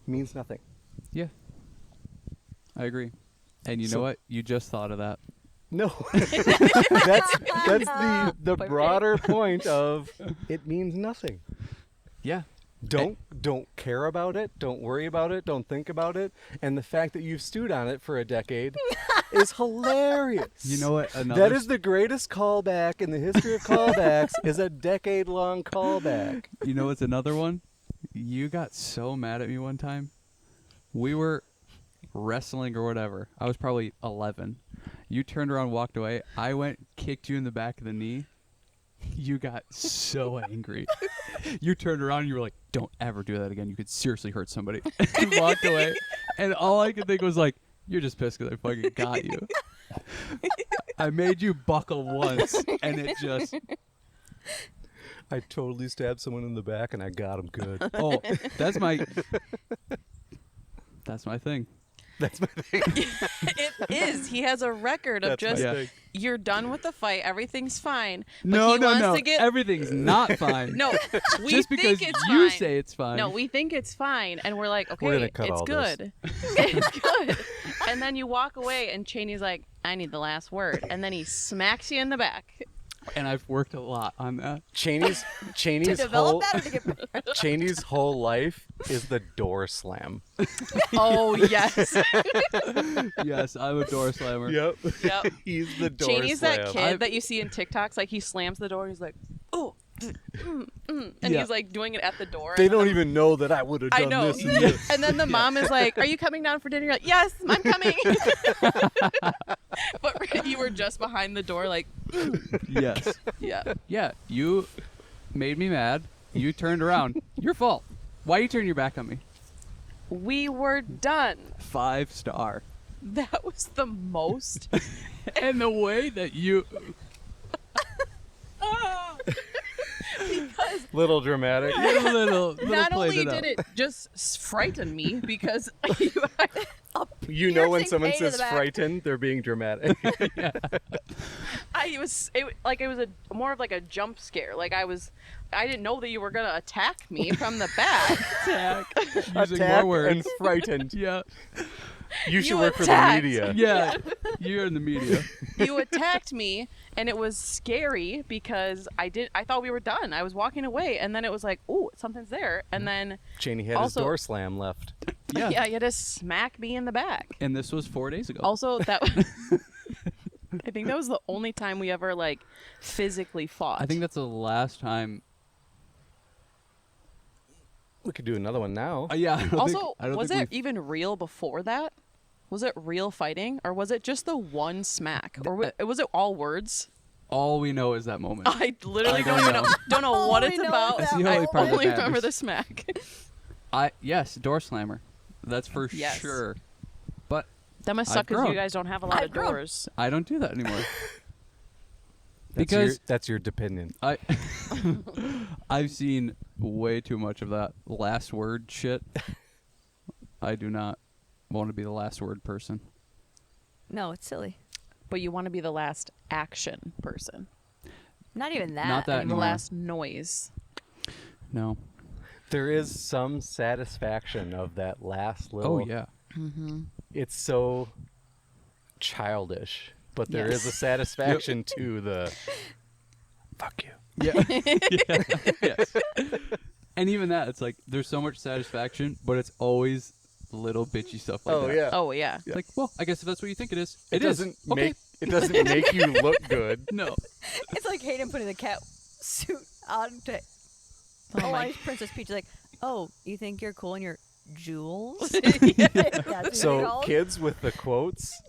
Speaker 1: means nothing.
Speaker 2: Yeah. I agree. And you
Speaker 1: So-
Speaker 2: know what? You just thought of that.
Speaker 1: No. that's the
Speaker 4: Okay.
Speaker 1: broader point of it means nothing.
Speaker 2: Yeah.
Speaker 1: Don't care about it. Don't worry about it. Don't think about it. And the fact that you've stewed on it for a decade is hilarious.
Speaker 2: You know what?
Speaker 1: That is the greatest callback in the history of callbacks. Is a decade-long callback.
Speaker 2: You know what's another one? You got so mad at me one time. We were wrestling or whatever. I was probably 11. You turned around and walked away. I went, kicked you in the back of the knee. You got so angry. You turned around and you were like, "Don't ever do that again. You could seriously hurt somebody." And walked away. And all I could think was like, "You're just pissed because I fucking got you." I made you buckle once, and it just...
Speaker 1: I totally stabbed someone in the back and I got him good.
Speaker 2: Oh, that's my thing.
Speaker 1: That's my thing.
Speaker 3: It is. He has a record of
Speaker 1: That's my
Speaker 3: just,
Speaker 2: Yeah.
Speaker 1: thing.
Speaker 3: you're done with the fight. Everything's fine. But
Speaker 2: No,
Speaker 3: he
Speaker 2: no,
Speaker 3: wants
Speaker 2: no.
Speaker 3: to get,
Speaker 2: Everything's not fine.
Speaker 3: No, we
Speaker 2: Just because
Speaker 3: think it's
Speaker 2: you
Speaker 3: fine.
Speaker 2: say it's fine.
Speaker 3: No, we think it's fine, and we're like, okay,
Speaker 1: We're gonna cut
Speaker 3: it's
Speaker 1: all this.
Speaker 3: good. It's good. And then you walk away, and Cheney's like, I need the last word. And then he smacks you in the back.
Speaker 2: And I've worked a lot on that.
Speaker 1: Cheney's
Speaker 4: To develop that or to get
Speaker 1: Cheney's whole life is the door slam.
Speaker 3: Oh, yes.
Speaker 2: Yes, I'm a door slammer.
Speaker 1: Yep.
Speaker 3: Yep.
Speaker 1: He's the door
Speaker 3: Cheney's
Speaker 1: slam.
Speaker 3: that kid that you see in TikToks. Like, he slams the door, he's like, oh, and
Speaker 2: Yeah.
Speaker 3: he's like doing it at the door.
Speaker 1: They
Speaker 3: and then
Speaker 1: don't even know that I would have
Speaker 3: I
Speaker 1: done
Speaker 3: know.
Speaker 1: this. And this.
Speaker 3: And then the mom is like, "Are you coming down for dinner?" You're like, "Yes, I'm coming." But you were just behind the door, like,
Speaker 2: Yes.
Speaker 3: yeah.
Speaker 2: Yeah, you made me mad. You turned around. Your fault. Why you turn your back on me?
Speaker 3: We were done.
Speaker 2: 5-star.
Speaker 3: That was the most.
Speaker 2: And the way that you...
Speaker 1: Little dramatic.
Speaker 2: little
Speaker 3: Not
Speaker 2: played
Speaker 3: only
Speaker 2: it
Speaker 3: did
Speaker 2: up.
Speaker 3: it just frighten me because
Speaker 1: You know when
Speaker 4: Piercing
Speaker 1: someone
Speaker 4: pain in
Speaker 1: says
Speaker 4: the back.
Speaker 1: frightened, they're being dramatic.
Speaker 3: it was a more of like a jump scare. Like I didn't know that you were gonna attack me from the back.
Speaker 2: Attack. Using
Speaker 1: Attack
Speaker 2: more words.
Speaker 1: and frightened.
Speaker 2: Yeah.
Speaker 1: You should
Speaker 3: You
Speaker 1: work for the
Speaker 3: attacked.
Speaker 1: media.
Speaker 2: Yeah, you're in the media.
Speaker 3: You attacked me, and it was scary because I thought we were done. I was walking away, and then it was like, ooh, something's there, and then
Speaker 1: Cheney had
Speaker 3: Also-
Speaker 1: his door slam left.
Speaker 2: Yeah.
Speaker 3: yeah, you had to smack me in the back.
Speaker 2: And this was 4 days ago.
Speaker 3: Also, that I think that was the only time we ever like physically fought.
Speaker 2: I think that's the last time.
Speaker 1: We could do another one now.
Speaker 2: Yeah.
Speaker 3: also,
Speaker 2: I don't
Speaker 3: was
Speaker 2: think
Speaker 3: it
Speaker 2: we've-
Speaker 3: even real before that? Was it real fighting, or was it just the one smack, or was it all words?
Speaker 2: all we know is that moment.
Speaker 3: I literally
Speaker 2: I
Speaker 3: don't
Speaker 2: don't
Speaker 3: even
Speaker 2: know.
Speaker 3: don't know
Speaker 4: All
Speaker 3: what
Speaker 4: we
Speaker 3: it's
Speaker 4: know is
Speaker 3: about.
Speaker 2: That's
Speaker 4: that
Speaker 2: the only part that
Speaker 3: only
Speaker 2: matters.
Speaker 3: remember the smack.
Speaker 2: Yes, door slammer. That's for
Speaker 3: Yes.
Speaker 2: sure. But
Speaker 3: That must
Speaker 2: I've
Speaker 3: suck because you
Speaker 2: grown.
Speaker 3: guys don't have a lot
Speaker 4: I've
Speaker 3: of
Speaker 4: grown.
Speaker 3: doors.
Speaker 2: I don't do that anymore.
Speaker 1: Because
Speaker 2: because
Speaker 1: that's your dependent.
Speaker 2: I've seen way too much of that last word shit. I do not want to be the last word person.
Speaker 4: No, it's silly.
Speaker 3: But you want to be the last action person.
Speaker 4: Not even that.
Speaker 2: Not that
Speaker 3: The
Speaker 2: anymore.
Speaker 3: last noise.
Speaker 2: No.
Speaker 1: There is some satisfaction of that last little.
Speaker 2: Oh yeah.
Speaker 1: It's so childish, but there is a
Speaker 3: Yes.
Speaker 1: satisfaction to the. Fuck you.
Speaker 2: Yeah. Yes. And even that, it's like there's so much satisfaction, but it's always little bitchy stuff like that.
Speaker 1: yeah.
Speaker 3: Oh yeah.
Speaker 2: It's like, well, I guess if that's what you think it is,
Speaker 1: It
Speaker 2: is.
Speaker 1: doesn't
Speaker 2: Okay.
Speaker 1: make it doesn't make you look good.
Speaker 2: No.
Speaker 4: It's like Hayden putting the cat suit on to.
Speaker 3: Oh my-
Speaker 4: Princess Peach is like, oh, you think you're cool in your jewels?
Speaker 1: So kids with the quotes,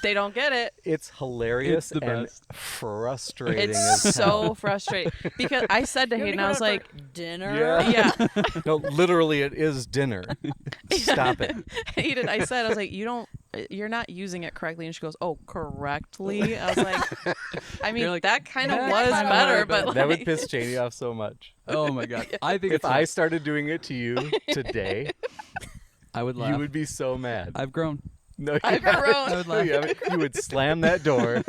Speaker 3: They don't get it.
Speaker 1: it's hilarious
Speaker 2: It's the
Speaker 1: and
Speaker 2: best.
Speaker 1: frustrating.
Speaker 3: It's
Speaker 1: as
Speaker 3: so
Speaker 1: hell.
Speaker 3: frustrating because I said to Hayden, I was like,
Speaker 4: dinner.
Speaker 1: Yeah.
Speaker 3: yeah,
Speaker 1: No, literally, it is dinner. Stop it.
Speaker 3: Hayden, I said, I was like, you're not using it correctly. And she goes, oh, correctly? I was like, I mean,
Speaker 2: You're like,
Speaker 3: that kind of
Speaker 2: "That
Speaker 3: was
Speaker 2: kinda
Speaker 3: better,
Speaker 2: was
Speaker 3: but
Speaker 2: better."
Speaker 3: like,
Speaker 1: That would piss Cheney off so much.
Speaker 2: Oh my god. I think
Speaker 1: If
Speaker 2: it's
Speaker 1: I started doing it to you today,
Speaker 2: I would laugh.
Speaker 1: you would be so mad.
Speaker 2: I've grown.
Speaker 1: No, you
Speaker 3: I've
Speaker 1: haven't.
Speaker 3: grown.
Speaker 2: I would
Speaker 1: No,
Speaker 2: laugh.
Speaker 1: you haven't. You would slam that door.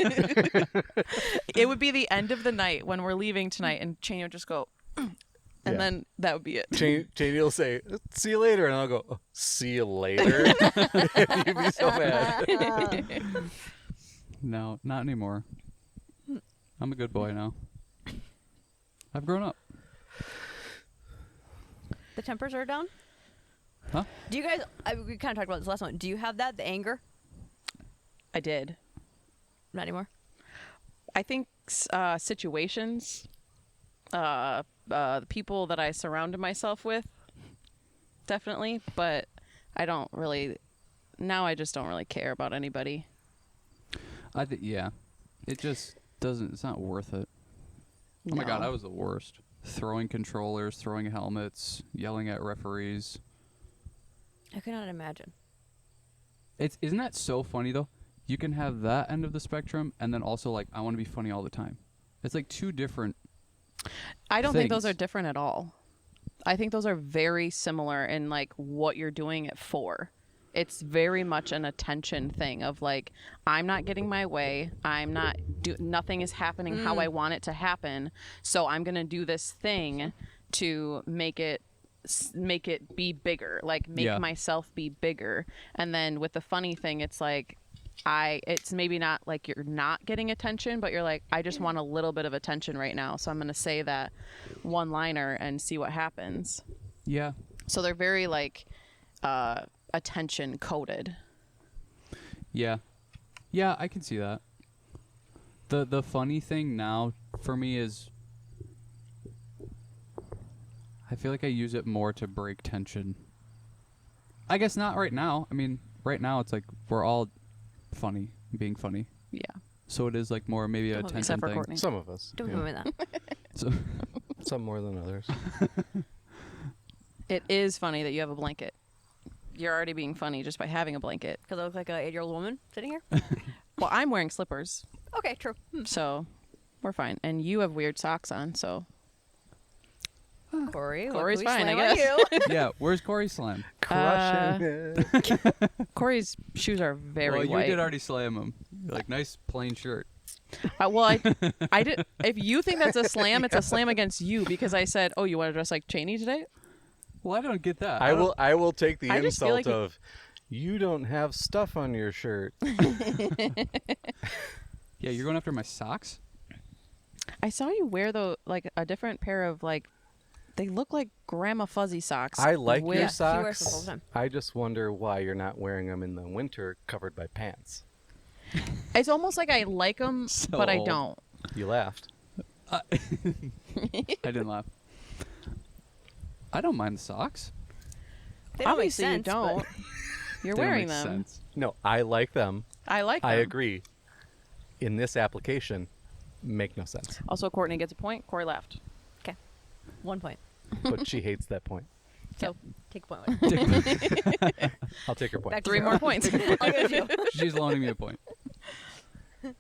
Speaker 3: It would be the end of the night when we're leaving tonight, and Cheney would just go, and
Speaker 1: Yeah.
Speaker 3: then that would be it.
Speaker 1: Cheney will say, "See you later," and I'll go, "Oh, "See you later." You'd be so mad.
Speaker 2: No, not anymore. I'm a good boy now. I've grown up.
Speaker 4: The tempers are down.
Speaker 2: Huh?
Speaker 4: Do you guys? We kind of talked about this last one. Do you have that? The anger?
Speaker 3: I did.
Speaker 4: Not anymore.
Speaker 3: I think situations, the people that I surrounded myself with, definitely. But I don't really. Now I just don't really care about anybody.
Speaker 2: I think yeah. It just doesn't. It's not worth it. Oh my god,
Speaker 3: No.
Speaker 2: I was the worst. Throwing controllers, throwing helmets, yelling at referees.
Speaker 4: I cannot imagine.
Speaker 2: Isn't that so funny though? You can have that end of the spectrum, and then also like I want to be funny all the time. It's like two different.
Speaker 3: I don't think those
Speaker 2: things.
Speaker 3: are different at all. I think those are very similar in like what you're doing it for. It's very much an attention thing of like, I'm not getting my way. I'm not nothing is happening how I want it to happen. So I'm going to do this thing to make it be bigger, like make
Speaker 2: Yeah.
Speaker 3: myself be bigger. And then with the funny thing, it's like, it's maybe not like you're not getting attention, but you're like, I just want a little bit of attention right now. So I'm going to say that one liner and see what happens.
Speaker 2: Yeah.
Speaker 3: So they're very like, attention coded.
Speaker 2: Yeah. Yeah, I can see that. The funny thing now for me is I feel like I use it more to break tension. I guess not right now. I mean, right now it's like we're all funny, being funny.
Speaker 3: Yeah.
Speaker 2: So it is like more maybe a
Speaker 4: Some of us.
Speaker 2: tension
Speaker 3: Except for
Speaker 2: thing.
Speaker 3: Courtney.
Speaker 1: Some of us.
Speaker 4: Don't
Speaker 1: yeah.
Speaker 4: tell me that.
Speaker 2: So
Speaker 1: Some more than others.
Speaker 3: It is funny that you have a blanket. You're already being funny just by having a blanket.
Speaker 4: Because I look like a 8-year-old woman sitting here.
Speaker 3: Well, I'm wearing slippers,
Speaker 4: Okay, true.
Speaker 3: so we're fine. And you have weird socks on, so
Speaker 4: Corey,
Speaker 3: Corey's
Speaker 4: what can we
Speaker 3: fine, I
Speaker 4: slam on
Speaker 3: guess.
Speaker 4: you?
Speaker 2: yeah, where's Corey Slam?
Speaker 1: Crushing it.
Speaker 3: Corey's shoes are very
Speaker 2: well, you
Speaker 3: white.
Speaker 2: did already slam him. Like nice plain shirt.
Speaker 3: Well, I did. If you think that's a slam, it's a slam against you because I said, "Oh, you want to dress like Cheney today?"
Speaker 2: Well, I don't get that.
Speaker 1: I will take the
Speaker 3: I just feel
Speaker 1: insult
Speaker 3: like
Speaker 1: of You don't have stuff on your shirt.
Speaker 2: Yeah, you're going after my socks?
Speaker 3: I saw you wear a different pair of they look like Grandma Fuzzy socks.
Speaker 1: I like
Speaker 3: with-
Speaker 1: your
Speaker 4: Yeah, she wears them all
Speaker 1: socks.
Speaker 4: the time.
Speaker 1: I just wonder why you're not wearing them in the winter covered by pants.
Speaker 3: It's almost like I like them,
Speaker 2: So
Speaker 3: but I
Speaker 2: old.
Speaker 3: don't.
Speaker 1: You laughed.
Speaker 2: I didn't laugh. I don't mind the socks.
Speaker 4: They don't make
Speaker 3: Obviously,
Speaker 4: sense,
Speaker 3: you
Speaker 4: but-
Speaker 3: don't. You're
Speaker 2: They don't
Speaker 3: wearing
Speaker 2: make
Speaker 3: them.
Speaker 2: sense.
Speaker 1: No, I like them.
Speaker 3: I like them.
Speaker 1: I agree. In this application, make no sense.
Speaker 3: Also, Courtney gets a point. Corey left.
Speaker 4: 1 point.
Speaker 1: But she hates that point.
Speaker 4: So take a point. With it.
Speaker 1: I'll take her point.
Speaker 4: Back to
Speaker 3: 3
Speaker 4: zero.
Speaker 3: more points.
Speaker 4: I'll give it to you.
Speaker 2: She's loaning me a point.
Speaker 1: going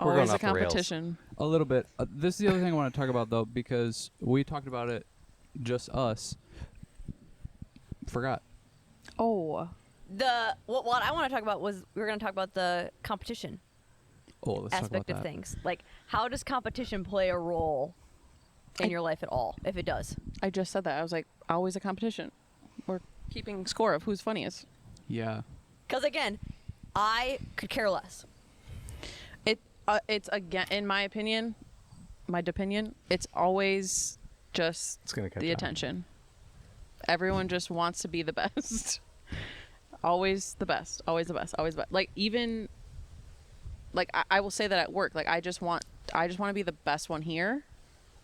Speaker 3: Always a
Speaker 1: off the rails.
Speaker 3: competition.
Speaker 2: A little bit. This is the other thing I want to talk about, though, because we talked about it, just us. Forgot.
Speaker 3: Oh.
Speaker 4: What I want to talk about was we were going to talk about the competition
Speaker 2: Oh, let's talk about
Speaker 4: aspect of
Speaker 2: that.
Speaker 4: things. Like, how does competition play a role in your life at all, if it does?
Speaker 3: I just said that. I was like, always a competition. We're keeping score of who's funniest.
Speaker 2: Yeah.
Speaker 4: Because again, I could care less.
Speaker 3: It's again, in my opinion, it's always just
Speaker 1: It's gonna catch
Speaker 3: the
Speaker 1: on.
Speaker 3: attention. Everyone just wants to be the best. Always the best. Always the best. Always the best. Like even, like I will say that at work. Like I just want to be the best one here,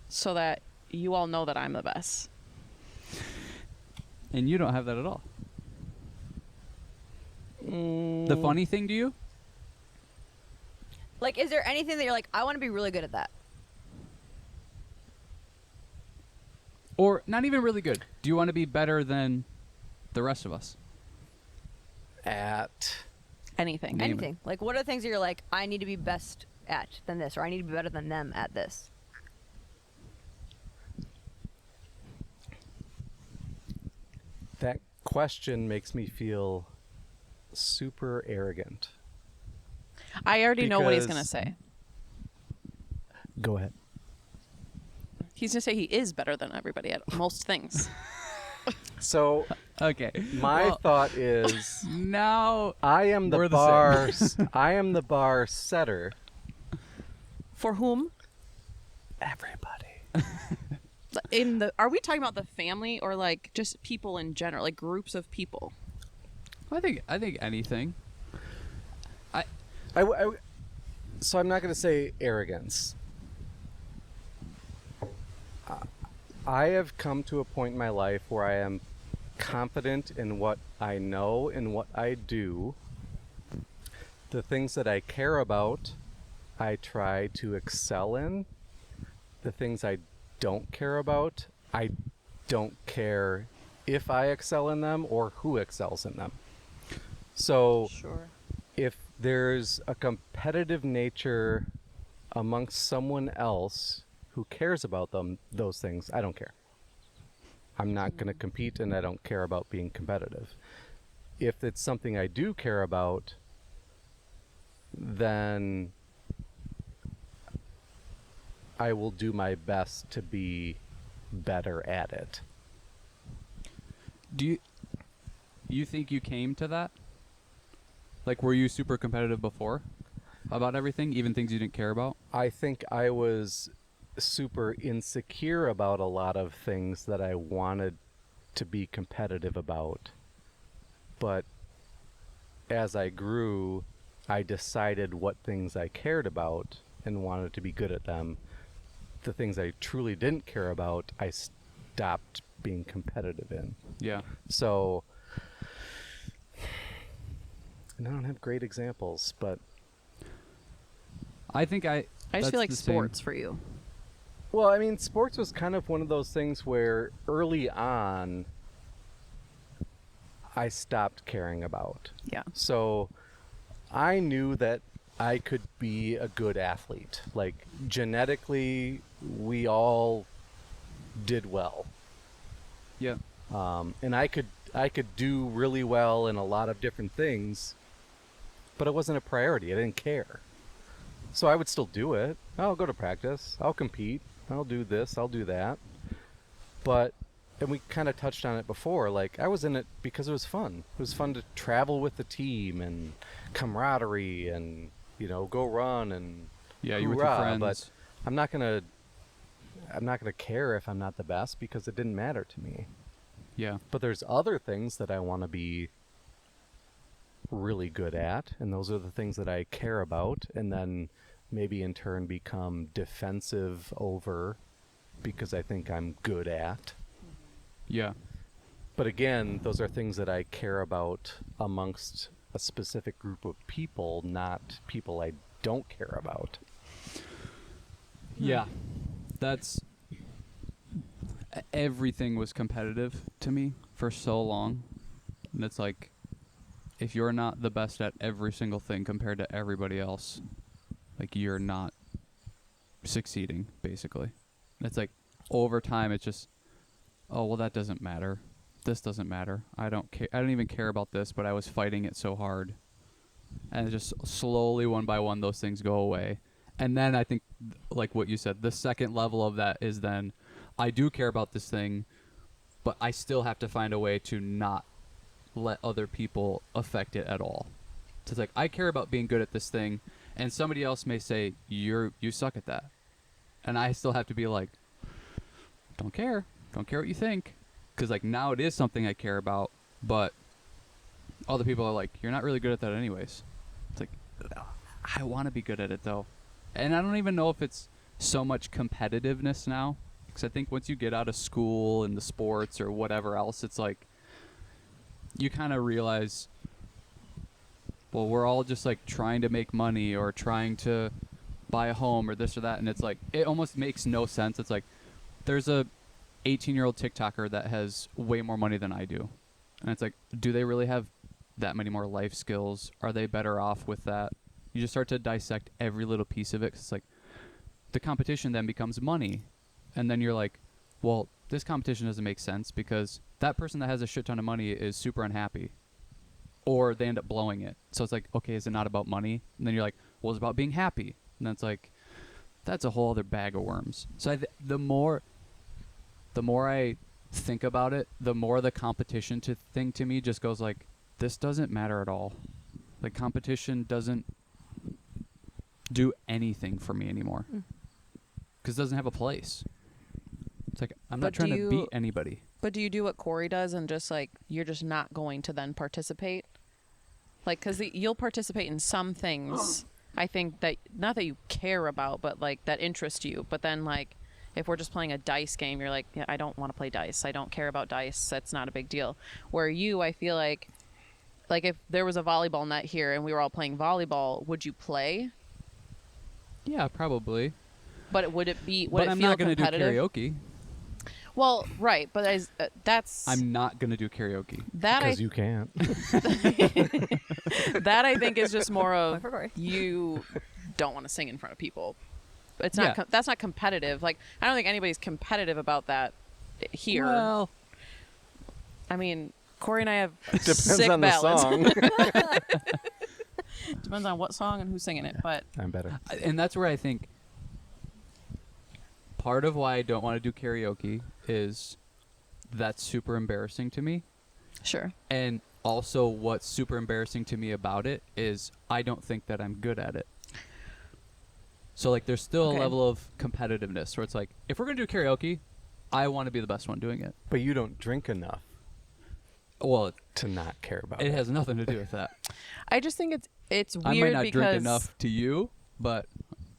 Speaker 3: so that you all know that I'm the best.
Speaker 2: And you don't have that at all. The funny thing to you?
Speaker 4: Like, is there anything that you're like, I want to be really good at that?
Speaker 2: Or not even really good. Do you want to be better than the rest of us?
Speaker 1: At
Speaker 3: Anything.
Speaker 2: Name it.
Speaker 4: Anything. Like, what are the things that you're like, I need to be best at than this, or I need to be better than them at this?
Speaker 1: that question makes me feel super arrogant.
Speaker 3: I already know what he's
Speaker 1: Because-
Speaker 3: gonna say.
Speaker 1: Go ahead.
Speaker 3: He's gonna say he is better than everybody at most things.
Speaker 1: So
Speaker 2: Okay.
Speaker 1: my
Speaker 2: Well,
Speaker 1: thought is,
Speaker 2: now
Speaker 1: I am the
Speaker 2: We're the
Speaker 1: bar. I am the bar setter.
Speaker 3: For whom?
Speaker 1: Everybody.
Speaker 3: Are we talking about the family or like just people in general, like groups of people?
Speaker 2: I think anything.
Speaker 1: So I'm not going to say arrogance. I have come to a point in my life where I am confident in what I know and what I do. The things that I care about, I try to excel in. The things I don't care about, I don't care if I excel in them or who excels in them. So
Speaker 3: Sure.
Speaker 1: if there's a competitive nature amongst someone else who cares about those things, I don't care. I'm not going to compete, and I don't care about being competitive. If it's something I do care about, then I will do my best to be better at it.
Speaker 2: Do you think you came to that? Like, were you super competitive before about everything, even things you didn't care about?
Speaker 1: I think I was super insecure about a lot of things that I wanted to be competitive about. But as I grew, I decided what things I cared about and wanted to be good at them. The things I truly didn't care about, I stopped being competitive in.
Speaker 2: Yeah.
Speaker 1: So, and I don't have great examples, but
Speaker 2: I think
Speaker 3: I just
Speaker 2: that's
Speaker 3: feel like
Speaker 2: the same.
Speaker 3: sports for you.
Speaker 1: well, I mean, sports was kind of one of those things where early on I stopped caring about.
Speaker 3: Yeah.
Speaker 1: So I knew that I could be a good athlete. Like genetically, we all did well.
Speaker 2: Yeah.
Speaker 1: And I could do really well in a lot of different things, but it wasn't a priority. I didn't care. So I would still do it. I'll go to practice. I'll compete. I'll do this. I'll do that. But and we kind of touched on it before, like I was in it because it was fun. It was fun to travel with the team and camaraderie and, go run and
Speaker 2: Yeah, you with your
Speaker 1: hoorah,
Speaker 2: friends.
Speaker 1: But I'm not gonna care if I'm not the best because it didn't matter to me.
Speaker 2: Yeah.
Speaker 1: But there's other things that I want to be really good at, and those are the things that I care about, and then maybe in turn become defensive over because I think I'm good at.
Speaker 2: Yeah.
Speaker 1: But again, those are things that I care about amongst a specific group of people, not people I don't care about.
Speaker 2: Yeah. That's everything was competitive to me for so long. And it's like if you're not the best at every single thing compared to everybody else, like you're not succeeding basically. And it's like over time it's just that doesn't matter. This doesn't matter. I don't care. I don't even care about this, but I was fighting it so hard. And just slowly one by one those things go away. And then I think like what you said, the second level of that is then I do care about this thing, but I still have to find a way to not let other people affect it at all. So it's like I care about being good at this thing, and somebody else may say you suck at that, and I still have to be like, don't care what you think, because like now it is something I care about, but other people are like, you're not really good at that anyways. It's like I want to be good at it though, and I don't even know if it's so much competitiveness now, because I think once you get out of school and the sports or whatever else, it's like you kind of realize, well, we're all just like trying to make money or trying to buy a home or this or that, and it's like it almost makes no sense. It's like there's a 18-year-old TikToker that has way more money than I do, and it's like, do they really have that many more life skills? Are they better off with that? You just start to dissect every little piece of it, 'cause it's like the competition then becomes money, and then you're like, well, this competition doesn't make sense because that person that has a shit ton of money is super unhappy, or they end up blowing it. So it's like, okay, is it not about money? And then you're like, well, it's about being happy. And then it's like, that's a whole other bag of worms. So the more I think about it, the more the competition thing to me just goes like, this doesn't matter at all. Like competition doesn't do anything for me anymore because it doesn't have a place. It's like I'm not trying to beat anybody.
Speaker 3: But do you do what Corey does and just like you're just not going to then participate? Like, because you'll participate in some things, I think, that not that you care about, but like that interest you. But then like if we're just playing a dice game, you're like, yeah, I don't want to play dice. I don't care about dice. That's not a big deal. Where you, I feel like if there was a volleyball net here and we were all playing volleyball, would you play?
Speaker 2: Yeah, probably.
Speaker 3: But would it be?
Speaker 2: But I'm not going to do karaoke.
Speaker 3: Well, right, but that's.
Speaker 2: I'm not going to do karaoke.
Speaker 1: Because you can't.
Speaker 3: That I think is just more of you don't want to sing in front of people. It's not. That's not competitive. Like I don't think anybody's competitive about that here.
Speaker 2: Well,
Speaker 3: I mean, Corey and I have
Speaker 1: Depends
Speaker 3: sick
Speaker 1: on
Speaker 3: ballads.
Speaker 1: the song.
Speaker 3: Depends on what song and who's singing it. But
Speaker 1: I'm better.
Speaker 2: and that's where I think part of why I don't want to do karaoke is that's super embarrassing to me.
Speaker 3: sure.
Speaker 2: And also what's super embarrassing to me about it is I don't think that I'm good at it. So like there's still
Speaker 3: Okay.
Speaker 2: a level of competitiveness where it's like, if we're going to do karaoke, I want to be the best one doing it.
Speaker 1: But you don't drink enough
Speaker 2: Well,
Speaker 1: to not care about
Speaker 2: it
Speaker 1: it.
Speaker 2: has nothing to do with that.
Speaker 3: I just think it's weird
Speaker 2: I might not
Speaker 3: because
Speaker 2: drink enough to you, but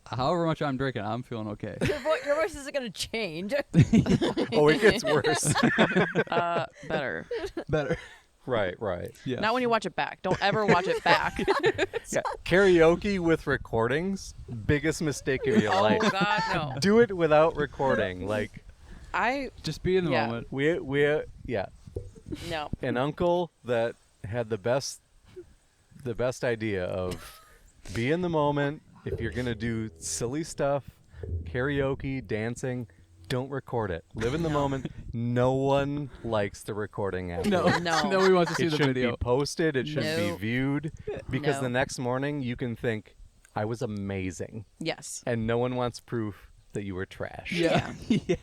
Speaker 2: however much I'm drinking, I'm feeling okay.
Speaker 4: Your voice isn't going to change.
Speaker 1: Oh, it gets worse.
Speaker 3: better.
Speaker 2: Better.
Speaker 1: Right.
Speaker 2: Yeah.
Speaker 3: Not when you watch it back. Don't ever watch it back.
Speaker 1: Yeah. Karaoke with recordings, biggest mistake of your
Speaker 3: Oh
Speaker 1: life.
Speaker 3: God, no.
Speaker 1: Do it without recording. Like
Speaker 2: Just be in the
Speaker 3: Yeah.
Speaker 2: moment.
Speaker 1: we
Speaker 3: No.
Speaker 1: an uncle that had the best idea of be in the moment. If you're gonna do silly stuff, karaoke, dancing, don't record it. Live in the moment. No one likes the recording after.
Speaker 2: No.
Speaker 3: No.
Speaker 2: Nobody wants to see
Speaker 1: It
Speaker 2: the
Speaker 1: shouldn't
Speaker 2: video.
Speaker 1: be posted. It shouldn't
Speaker 3: No.
Speaker 1: be viewed because
Speaker 3: No.
Speaker 1: the next morning you can think I was amazing,
Speaker 3: Yes.
Speaker 1: and no one wants proof that you were trash.
Speaker 2: Yeah. Yeah.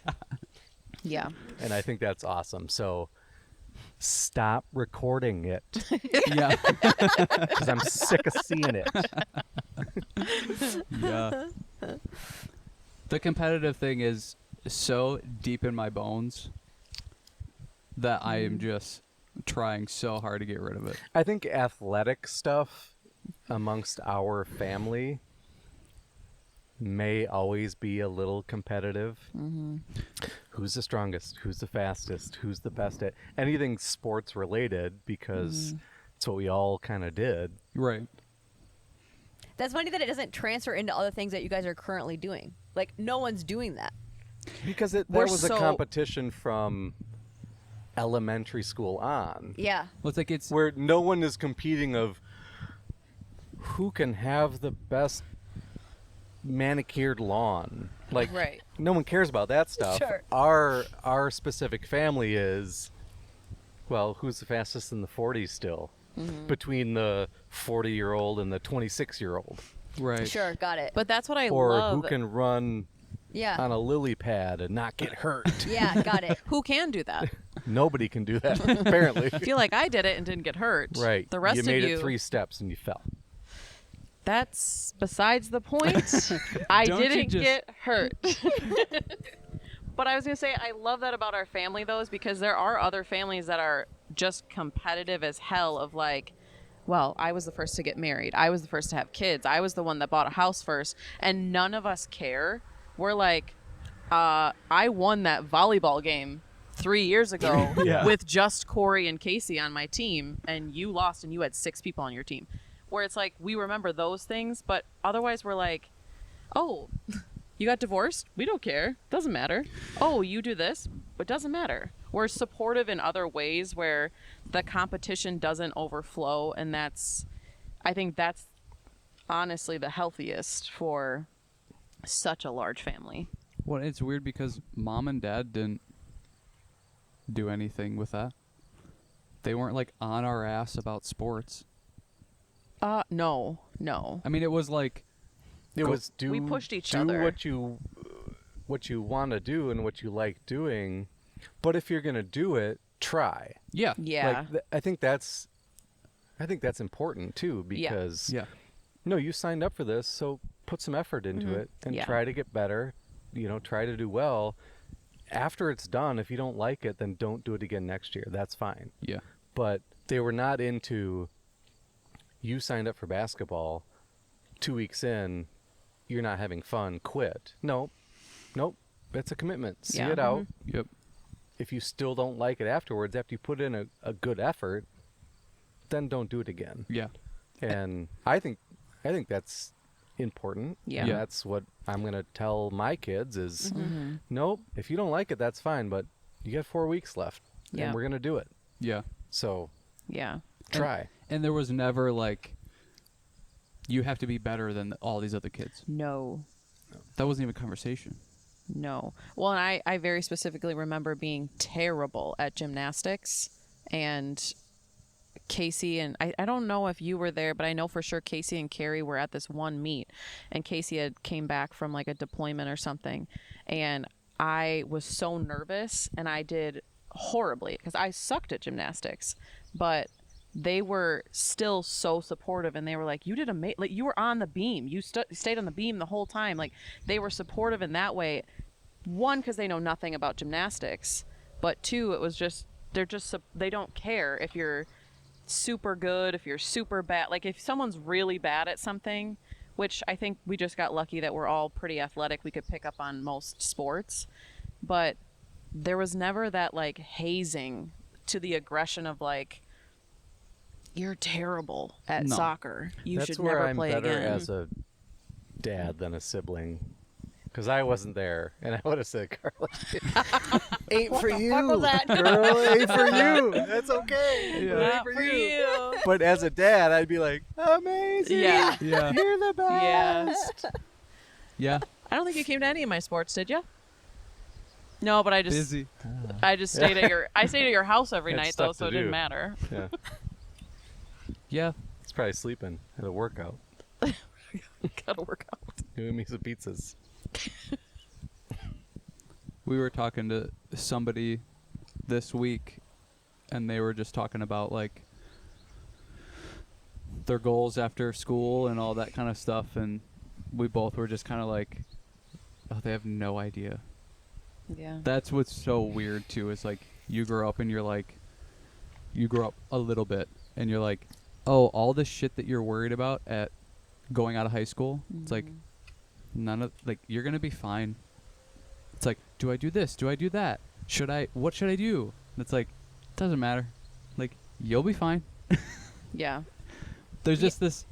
Speaker 3: Yeah.
Speaker 1: And I think that's awesome. So stop recording it
Speaker 2: Yeah.
Speaker 1: because I'm sick of seeing it.
Speaker 2: Yeah. The competitive thing is so deep in my bones that I am just trying so hard to get rid of it.
Speaker 1: I think athletic stuff amongst our family may always be a little competitive. Who's the strongest? Who's the fastest? Who's the best at anything sports related? Because it's what we all kind of did.
Speaker 2: Right.
Speaker 4: That's funny that it doesn't transfer into other things that you guys are currently doing. Like, no one's doing that.
Speaker 1: Because that
Speaker 3: We're
Speaker 1: was a
Speaker 3: so-
Speaker 1: competition from elementary school on,
Speaker 4: Yeah.
Speaker 2: Well, it's like it's
Speaker 1: where no one is competing of who can have the best manicured lawn. Like,
Speaker 3: Right.
Speaker 1: no one cares about that stuff.
Speaker 4: Sure.
Speaker 1: Our specific family is, well, who's the fastest in the 40s still? Between the 40-year-old and the 26-year-old.
Speaker 2: right.
Speaker 4: Sure, got it.
Speaker 3: But that's what I
Speaker 1: Or
Speaker 3: love.
Speaker 1: who can run
Speaker 4: yeah.
Speaker 1: on a lily pad and not get hurt.
Speaker 4: Yeah, got it.
Speaker 3: Who can do that?
Speaker 1: Nobody can do that, apparently.
Speaker 3: I feel like I did it and didn't get hurt.
Speaker 1: Right.
Speaker 3: The rest
Speaker 1: you made
Speaker 3: of you.
Speaker 1: it 3 steps and you fell.
Speaker 3: That's besides the point. I
Speaker 2: Don't you
Speaker 3: didn't
Speaker 2: just-
Speaker 3: get hurt. But I was going to say, I love that about our family, though, is because there are other families that are just competitive as hell of like, well, I was the first to get married. I was the first to have kids. I was the one that bought a house first. And none of us care. We're like, I won that volleyball game 3 years ago
Speaker 1: Yeah.
Speaker 3: with just Corey and Casey on my team. And you lost and you had 6 people on your team. Where it's like, we remember those things. But otherwise, we're like, oh, you got divorced? We don't care. Doesn't matter. Oh, you do this? It doesn't matter. We're supportive in other ways where the competition doesn't overflow. And I think that's honestly the healthiest for such a large family.
Speaker 2: Well, it's weird because mom and dad didn't do anything with that. They weren't like on our ass about sports.
Speaker 3: No.
Speaker 2: I mean, it was like
Speaker 1: It was
Speaker 3: We pushed each
Speaker 1: do
Speaker 3: other.
Speaker 1: what you want to do and what you like doing, but if you're gonna do it, try.
Speaker 2: yeah.
Speaker 3: Yeah.
Speaker 1: Like, I think that's important too,
Speaker 3: Yeah.
Speaker 1: because
Speaker 2: Yeah.
Speaker 1: no, you signed up for this, so put some effort into it and
Speaker 3: Yeah.
Speaker 1: try to get better. Try to do well. After it's done, if you don't like it, then don't do it again next year. That's fine.
Speaker 2: Yeah.
Speaker 1: But they were not into, you signed up for basketball, 2 weeks in, you're not having fun, quit. Nope. It's a commitment. See
Speaker 3: Yeah.
Speaker 1: it out.
Speaker 2: Yep.
Speaker 1: If you still don't like it afterwards, after you put in a good effort, then don't do it again.
Speaker 2: Yeah.
Speaker 1: And I think that's important.
Speaker 3: Yeah.
Speaker 1: And
Speaker 2: Yeah.
Speaker 1: that's what I'm going to tell my kids is,
Speaker 3: Mm-hmm.
Speaker 1: nope, if you don't like it, that's fine, but you got 4 weeks left.
Speaker 3: Yeah.
Speaker 1: And we're going to do it.
Speaker 2: Yeah.
Speaker 1: So
Speaker 3: Yeah.
Speaker 1: try.
Speaker 2: And there was never like, you have to be better than all these other kids.
Speaker 3: No.
Speaker 2: That wasn't even a conversation.
Speaker 3: No. Well, and I very specifically remember being terrible at gymnastics, and Casey and I don't know if you were there, but I know for sure Casey and Carrie were at this one meet, and Casey had came back from like a deployment or something, and I was so nervous and I did horribly because I sucked at gymnastics, but they were still so supportive, and they were like, you did amazing. Like, you were on the beam. You stayed on the beam the whole time. Like, they were supportive in that way. One, because they know nothing about gymnastics, but two, it was just, they don't care if you're super good, if you're super bad. Like, if someone's really bad at something, which I think we just got lucky that we're all pretty athletic, we could pick up on most sports, but there was never that like hazing to the aggression of like, you're terrible at
Speaker 2: No.
Speaker 3: soccer. You
Speaker 1: That's
Speaker 3: should
Speaker 1: where
Speaker 3: never
Speaker 1: I'm
Speaker 3: play
Speaker 1: better
Speaker 3: again.
Speaker 1: as a dad than a sibling. Because I wasn't there, and I would have said, Carly, ain't for you,
Speaker 4: fuck was that?
Speaker 1: girl, ain't for you. That's okay. It ain't
Speaker 3: Not
Speaker 1: for
Speaker 3: for
Speaker 1: you.
Speaker 3: you.
Speaker 1: But as a dad, I'd be like, amazing.
Speaker 3: Yeah.
Speaker 2: Yeah.
Speaker 1: You're the
Speaker 3: Yeah.
Speaker 1: best.
Speaker 2: Yeah.
Speaker 3: I don't think you came to any of my sports, did you? No, but I just
Speaker 2: Busy.
Speaker 3: stayed at your house every
Speaker 1: Had
Speaker 3: night
Speaker 1: stuff
Speaker 3: though, so
Speaker 1: to
Speaker 3: it didn't
Speaker 1: do.
Speaker 3: matter.
Speaker 1: Yeah.
Speaker 2: Yeah.
Speaker 1: It's probably sleeping at a workout.
Speaker 3: Gotta work out.
Speaker 1: Doing me some pizzas.
Speaker 2: we were talking to somebody this week, and they were just talking about like their goals after school and all that kind of stuff, and we both were just kind of like, oh, they have no idea.
Speaker 3: Yeah.
Speaker 2: That's what's so weird too, is like you grow up and you're like, you grow up a little bit and you're like, oh, all the shit that you're worried about at going out of high school, it's like none of, like, you're gonna be fine. It's like, do I do this? Do I do that? What should I do? And it's like, doesn't matter. Like, you'll be fine.
Speaker 3: Yeah.
Speaker 2: There's just this,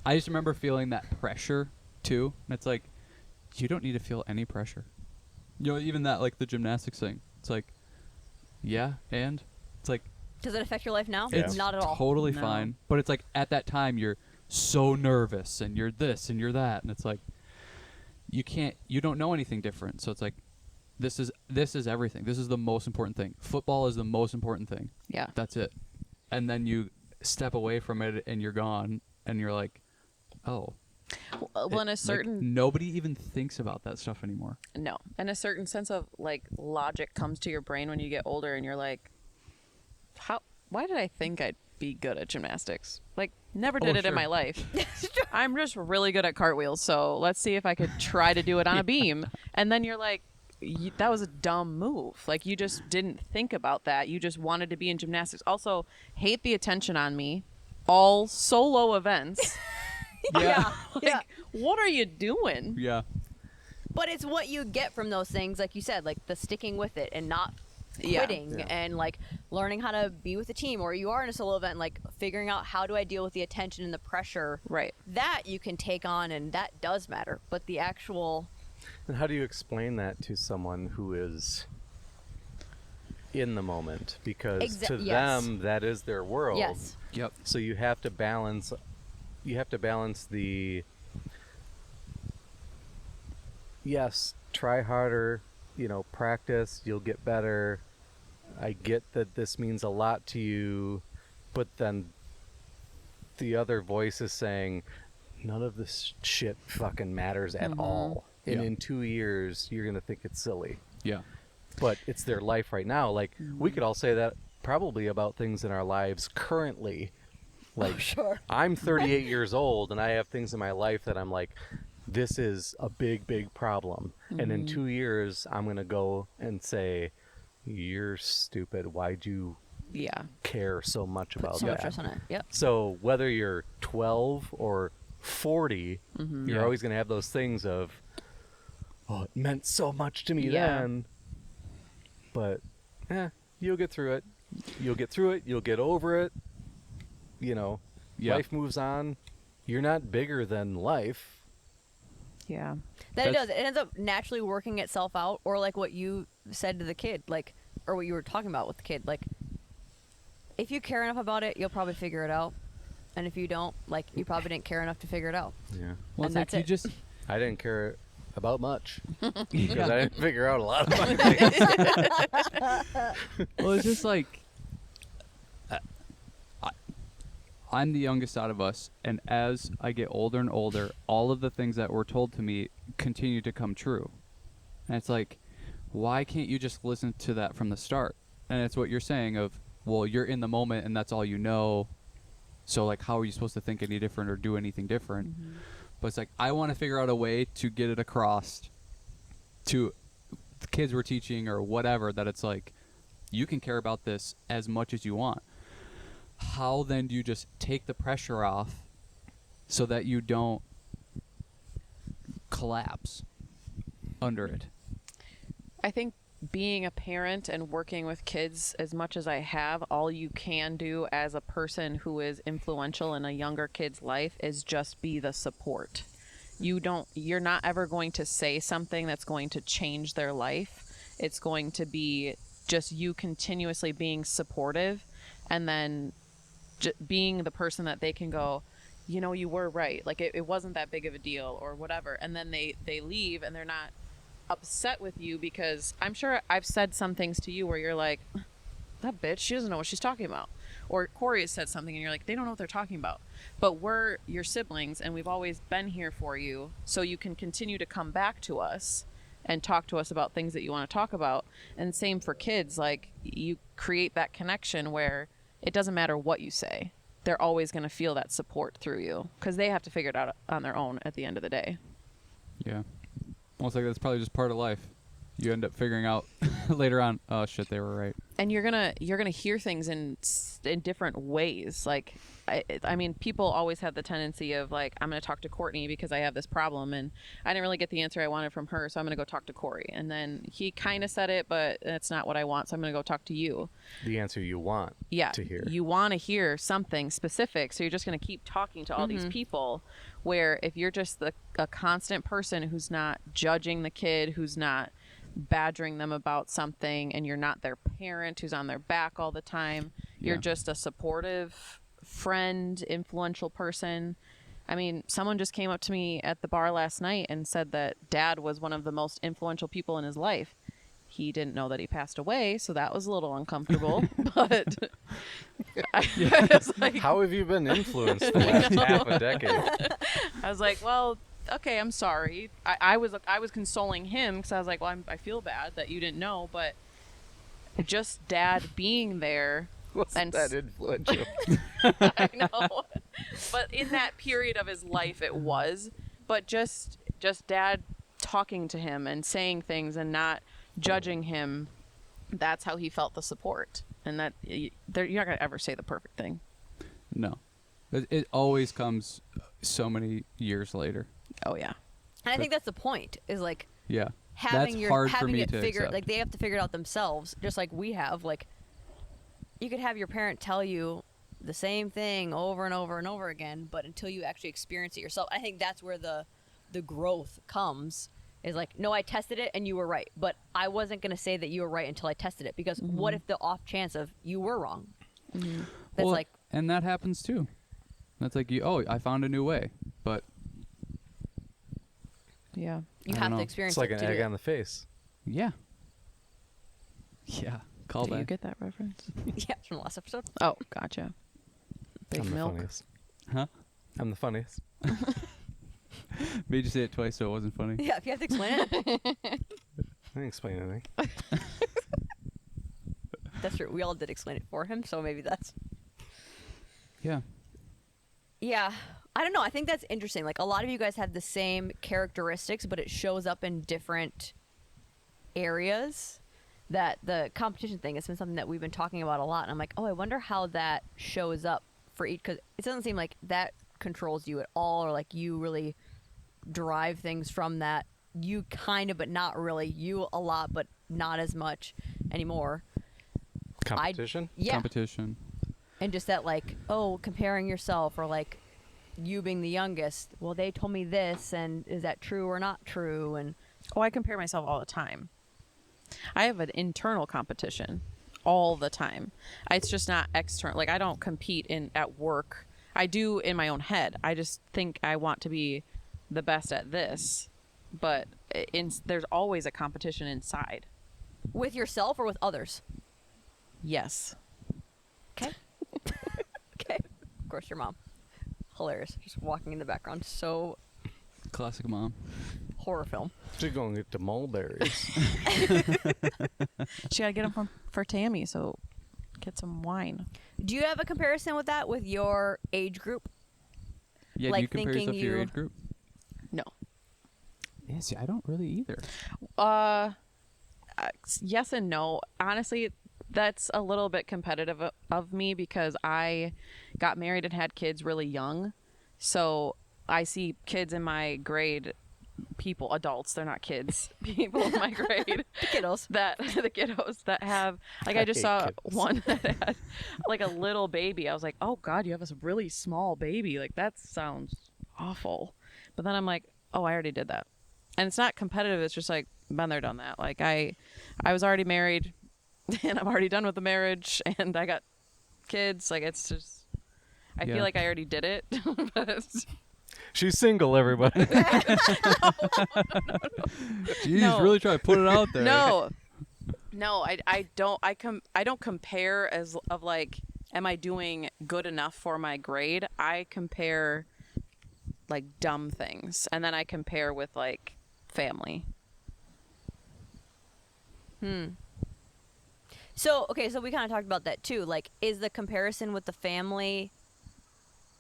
Speaker 2: I just remember feeling that pressure too. And it's like, you don't need to feel any pressure. You know, even that, like the gymnastics thing. It's like, yeah, and it's like,
Speaker 4: Does it affect your life now?
Speaker 1: Yeah.
Speaker 2: it's
Speaker 4: Not at all.
Speaker 2: totally
Speaker 3: No.
Speaker 2: fine. But it's like at that time you're so nervous and you're this and you're that, and it's like you don't know anything different. So it's like this is everything. This is the most important thing. Football is the most important thing.
Speaker 3: Yeah.
Speaker 2: That's it. And then you step away from it and you're gone and you're like, oh.
Speaker 3: Well, in a
Speaker 2: Like,
Speaker 3: certain
Speaker 2: nobody even thinks about that stuff anymore.
Speaker 3: no, and a certain sense of like logic comes to your brain when you get older, and you're like, why did I think I'd be good at gymnastics? Like, never did it in
Speaker 2: sure.
Speaker 3: my life. I'm just really good at cartwheels, so let's see if I could try to do it on a beam. And then you're like, that was a dumb move. Like, you just didn't think about that. You just wanted to be in gymnastics. Also, hate the attention on me. All solo events.
Speaker 4: Yeah.
Speaker 3: Like, what are you doing?
Speaker 2: Yeah.
Speaker 4: But it's what you get from those things, like you said, like the sticking with it and not
Speaker 3: Yeah.
Speaker 4: quitting
Speaker 1: Yeah.
Speaker 4: and like learning how to be with a team, or you are in a solo event, like figuring out how do I deal with the attention and the pressure.
Speaker 3: Right.
Speaker 4: That you can take on, and that does matter. But the actual
Speaker 1: And how do you explain that to someone who is in the moment? Because to
Speaker 4: yes.
Speaker 1: them, that is their world.
Speaker 4: yes,
Speaker 2: Yep.
Speaker 1: So you have to balance. You have to balance the. Yes, try harder. You know, practice. You'll get better. I get that this means a lot to you, but then the other voice is saying, none of this shit fucking matters at all. And
Speaker 2: Yeah.
Speaker 1: in 2 years, you're gonna think it's silly.
Speaker 2: Yeah.
Speaker 1: But it's their life right now. Like, we could all say that probably about things in our lives currently. Like,
Speaker 4: sure.
Speaker 1: I'm 38 years old, and I have things in my life that I'm like, this is a big, big problem. And in 2 years, I'm going to go and say, you're stupid. Why'd you
Speaker 3: Yeah.
Speaker 1: care so much
Speaker 4: Put
Speaker 1: about
Speaker 4: so much
Speaker 1: that?
Speaker 4: stress on it. Yep.
Speaker 1: So whether you're 12 or 40, you're
Speaker 2: Yeah.
Speaker 1: always going to have those things of, oh, it meant so much to me
Speaker 3: Yeah.
Speaker 1: then. But, you'll get through it. You'll get through it. You'll get over it. You know,
Speaker 2: Yeah.
Speaker 1: life moves on. You're not bigger than life.
Speaker 3: Yeah.
Speaker 4: That it
Speaker 2: That's-
Speaker 4: does. It ends up naturally working itself out, or like what you said to the kid, like, or what you were talking about with the kid. Like, if you care enough about it, you'll probably figure it out. And if you don't, like, you probably didn't care enough to figure it out.
Speaker 1: Yeah.
Speaker 2: Well,
Speaker 4: And
Speaker 2: it's like
Speaker 4: that's
Speaker 2: you
Speaker 4: it.
Speaker 2: just
Speaker 1: I didn't care about much because
Speaker 2: Yeah.
Speaker 1: I didn't figure out a lot of my things.
Speaker 2: well, it's just like I'm the youngest out of us, and as I get older and older, all of the things that were told to me continue to come true. And it's like, why can't you just listen to that from the start? And it's what you're saying of, well, you're in the moment and that's all you know. So like, how are you supposed to think any different or do anything different? But it's like, I want to figure out a way to get it across to the kids we're teaching or whatever, that it's like, you can care about this as much as you want. How then do you just take the pressure off so that you don't collapse under it?
Speaker 3: I think being a parent and working with kids as much as I have, all you can do as a person who is influential in a younger kid's life is just be the support. You're not ever going to say something that's going to change their life. It's going to be just you continuously being supportive, and then being the person that they can go, you know, you were right. Like, it wasn't that big of a deal or whatever. And then they leave and they're not upset with you, because I'm sure I've said some things to you where you're like, that bitch, she doesn't know what she's talking about. Or Corey has said something and you're like, they don't know what they're talking about. But we're your siblings and we've always been here for you, so you can continue to come back to us and talk to us about things that you want to talk about. And same for kids. Like, you create that connection where it doesn't matter what you say. They're always going to feel that support through you because they have to figure it out on their own at the end of the day.
Speaker 2: Yeah. Almost like that's probably just part of life. You end up figuring out later on, oh shit, they were right.
Speaker 3: And you're gonna hear things in different ways. Like, I mean, people always have the tendency of like, I'm gonna talk to Courtney because I have this problem, and I didn't really get the answer I wanted from her, so I'm gonna go talk to Corey. And then he kind of said it, but that's not what I want, so I'm gonna go talk to you.
Speaker 1: The answer you want to hear.
Speaker 3: You want to hear something specific, so you're just gonna keep talking to all these people. Where if you're just a constant person who's not judging the kid, who's not badgering them about something, and you're not their parent who's on their back all the time, you're just a supportive friend, influential person. I mean, someone just came up to me at the bar last night and said that Dad was one of the most influential people in his life. He didn't know that he passed away, so that was a little uncomfortable. But I was like,
Speaker 1: how have you been influenced the last half a decade?
Speaker 3: I was like, well, okay, I'm sorry. I was consoling him because I was like, well, I feel bad that you didn't know, but just Dad being there.
Speaker 1: Wasn't that influential?
Speaker 3: I know. But in that period of his life, it was. But just Dad talking to him and saying things and not judging him, that's how he felt the support. And that you're not going to ever say the perfect thing.
Speaker 2: No. It always comes so many years later.
Speaker 3: Oh, yeah.
Speaker 4: And I think that's the point, is like
Speaker 2: Yeah.
Speaker 4: having
Speaker 2: That's hard for me
Speaker 4: it
Speaker 2: to
Speaker 4: figured,
Speaker 2: accept.
Speaker 4: like they have to figure it out themselves, just like we have. Like, you could have your parent tell you the same thing over and over and over again, but until you actually experience it yourself, I think that's where the growth comes. Is like, no, I tested it and you were right, but I wasn't going to say that you were right until I tested it, because what if the off chance of you were wrong? That's like,
Speaker 2: and that happens too. That's like, I found a new way, but
Speaker 3: Yeah.
Speaker 4: you
Speaker 2: I
Speaker 4: have
Speaker 2: don't
Speaker 4: to
Speaker 2: know.
Speaker 4: experience
Speaker 1: It's like
Speaker 4: it
Speaker 1: an
Speaker 4: to
Speaker 1: egg
Speaker 4: do
Speaker 1: on the face.
Speaker 2: yeah. Yeah. Call
Speaker 3: Do you
Speaker 2: back.
Speaker 3: get that reference?
Speaker 4: it. Yeah, from the last episode.
Speaker 3: Oh, gotcha. Big
Speaker 1: I'm
Speaker 3: milk.
Speaker 1: the funniest.
Speaker 2: Huh?
Speaker 1: I'm the funniest.
Speaker 2: Made you say it twice so it wasn't funny.
Speaker 4: Yeah, if you have to explain it,
Speaker 1: I didn't explain anything.
Speaker 4: that's true. We all did explain it for him, so maybe that's.
Speaker 2: Yeah.
Speaker 4: Yeah, I don't know. I think that's interesting. Like, a lot of you guys have the same characteristics, but it shows up in different areas. That the competition thing has been something that we've been talking about a lot, and I'm like, oh, I wonder how that shows up for each, because it doesn't seem like that controls you at all, or like you really derive things from that. You kind of, but not really. You a lot, but not as much anymore.
Speaker 1: Competition?
Speaker 4: Yeah.
Speaker 2: Competition.
Speaker 4: And just that, like, oh, comparing yourself, or like you being the youngest. Well, they told me this, and is that true or not true? And
Speaker 3: Oh, I compare myself all the time. I have an internal competition all the time. It's just not external. Like, I don't compete at work. I do in my own head. I just think I want to be the best at this. But there's always a competition inside.
Speaker 4: with yourself or with others?
Speaker 3: Yes.
Speaker 4: Okay. Okay. Of course, your mom. Hilarious. Just walking in the background. So
Speaker 2: Classic mom.
Speaker 4: horror film.
Speaker 1: She's going to get the mulberries.
Speaker 3: She got to get them for Tammy, so get some wine.
Speaker 4: Do you have a comparison with that with your age group?
Speaker 2: Yeah,
Speaker 4: Like
Speaker 2: do you compare
Speaker 4: thinking
Speaker 2: yourself to your
Speaker 4: you-
Speaker 2: age group?
Speaker 3: No.
Speaker 2: Yeah, see, I don't really either.
Speaker 3: Yes and no. Honestly, that's a little bit competitive of me because I got married and had kids really young. So I see kids in my grade, people, adults, they're not kids, people in my grade,
Speaker 4: Kiddos.
Speaker 3: the kiddos that have, like, I just
Speaker 1: hate
Speaker 3: saw
Speaker 1: kids.
Speaker 3: one that had like a little baby. I was like, oh God, you have a really small baby. Like, that sounds awful. But then I'm like, oh, I already did that. And it's not competitive. It's just like, been there, done that. Like, I was already married and I'm already done with the marriage and I got kids. Like, it's just, I
Speaker 2: Yeah.
Speaker 3: feel like I already did it. But
Speaker 1: She's single, everybody.
Speaker 2: Jeez,
Speaker 3: No.
Speaker 2: really try to put it out there.
Speaker 3: no, I don't compare as of like, am I doing good enough for my grade? I compare like dumb things, and then I compare with like family.
Speaker 4: So, okay, so we kind of talked about that too. Like, is the comparison with the family,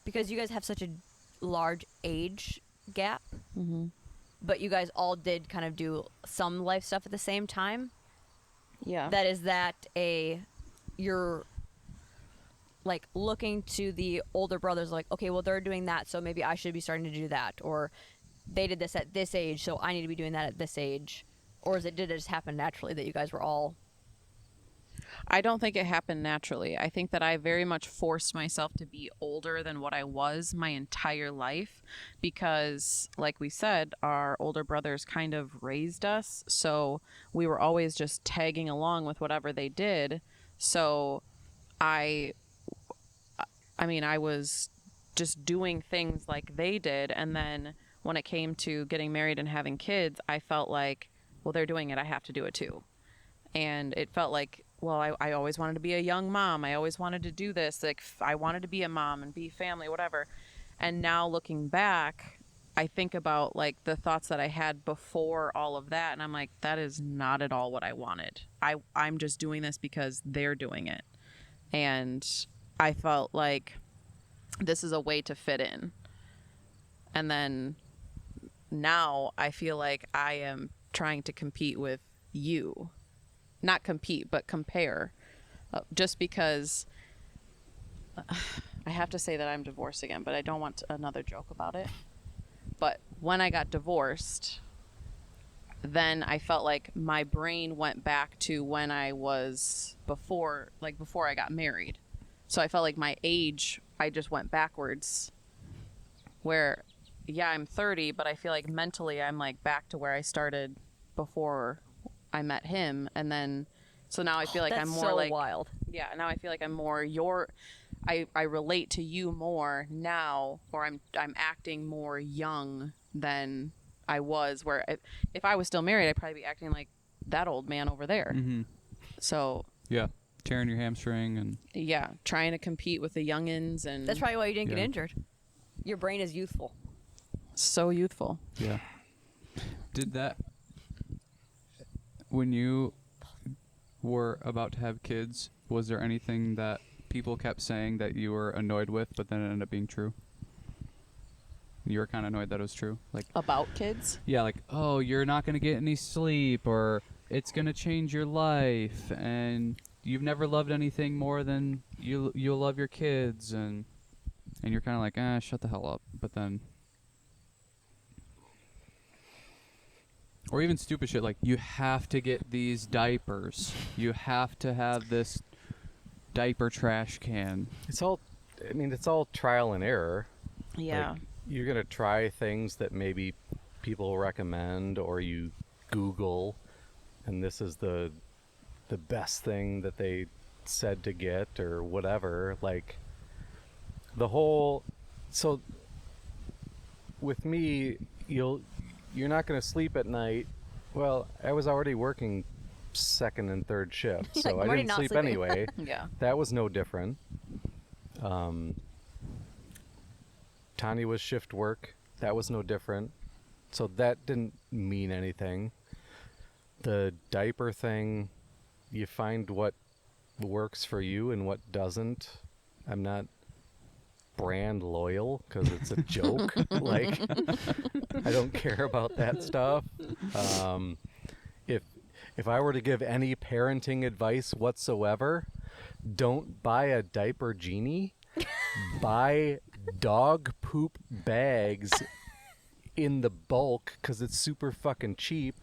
Speaker 4: because you guys have such a large age gap, but you guys all did kind of do some life stuff at the same time?
Speaker 3: Yeah.
Speaker 4: You're like looking to the older brothers like, okay, well, they're doing that, so maybe I should be starting to do that, or they did this at this age, so I need to be doing that at this age? Or did it just happen naturally that you guys were all...
Speaker 3: I don't think it happened naturally. I think that I very much forced myself to be older than what I was my entire life because, like we said, our older brothers kind of raised us. So we were always just tagging along with whatever they did. So I was just doing things like they did. And then when it came to getting married and having kids, I felt like, well, they're doing it, I have to do it too. And it felt like, well, I always wanted to be a young mom. I always wanted to do this. Like, I wanted to be a mom and be family, whatever. And now looking back, I think about like the thoughts that I had before all of that. And I'm like, that is not at all what I wanted. I'm just doing this because they're doing it. And I felt like this is a way to fit in. And then now I feel like I am trying to compete with you. Not compete, but compare. Just because I have to say that I'm divorced again, but I don't want another joke about it. But when I got divorced, then I felt like my brain went back to when I was before I got married. So I felt like my age, I just went backwards. Where, yeah, I'm 30, but I feel like mentally I'm like back to where I started before I met him. And then so now I feel like I'm more
Speaker 4: so
Speaker 3: like
Speaker 4: wild.
Speaker 3: Yeah, now I feel like I'm more I relate to you more now, or I'm acting more young than I was, where if I was still married I'd probably be acting like that old man over there. So
Speaker 2: Yeah, tearing your hamstring and
Speaker 3: yeah, trying to compete with the youngins. And
Speaker 4: That's probably why you didn't get
Speaker 2: Yeah.
Speaker 4: injured. Your brain is youthful.
Speaker 3: so youthful.
Speaker 2: yeah. Did that when you were about to have kids? Was there anything that people kept saying that you were annoyed with, but then it ended up being true? You were kind of annoyed that it was true, like
Speaker 3: About kids?
Speaker 2: yeah, like oh, you're not gonna get any sleep, or it's gonna change your life, and you've never loved anything more than you'll love your kids, and you're kind of like shut the hell up. But then, or even stupid shit like you have to get these diapers, you have to have this diaper trash can.
Speaker 1: It's all trial and error.
Speaker 3: Yeah.
Speaker 1: Like, you're going to try things that maybe people recommend or you Google, and this is the best thing that they said to get or whatever. Like, so with me, you're not going to sleep at night. Well, I was already working second and third shift,
Speaker 4: Like,
Speaker 1: so
Speaker 4: I'm
Speaker 1: I
Speaker 4: already
Speaker 1: didn't
Speaker 4: not
Speaker 1: sleep
Speaker 4: sleeping.
Speaker 1: anyway.
Speaker 3: Yeah.
Speaker 1: That was no different. Tanya was shift work. That was no different. So that didn't mean anything. The diaper thing, you find what works for you and what doesn't. I'm not brand loyal because it's a joke. Like, I don't care about that stuff. If I were to give any parenting advice whatsoever, don't buy a diaper genie. Buy dog poop bags in the bulk because it's super fucking cheap,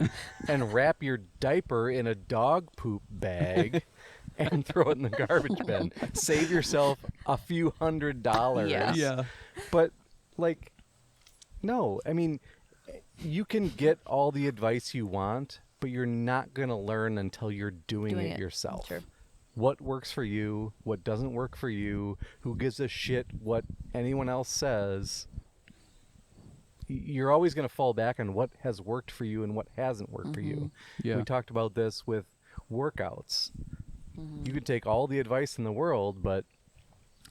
Speaker 1: and wrap your diaper in a dog poop bag and throw it in the garbage bin. Save yourself a few $100s.
Speaker 3: Yeah.
Speaker 1: But like, no, I mean, you can get all the advice you want, but you're not going to learn until you're doing it yourself.
Speaker 4: Sure.
Speaker 1: What works for you, what doesn't work for you, who gives a shit what anyone else says. You're always going to fall back on what has worked for you and what hasn't worked for you.
Speaker 2: Yeah.
Speaker 1: We talked about this with workouts. You can take all the advice in the world, but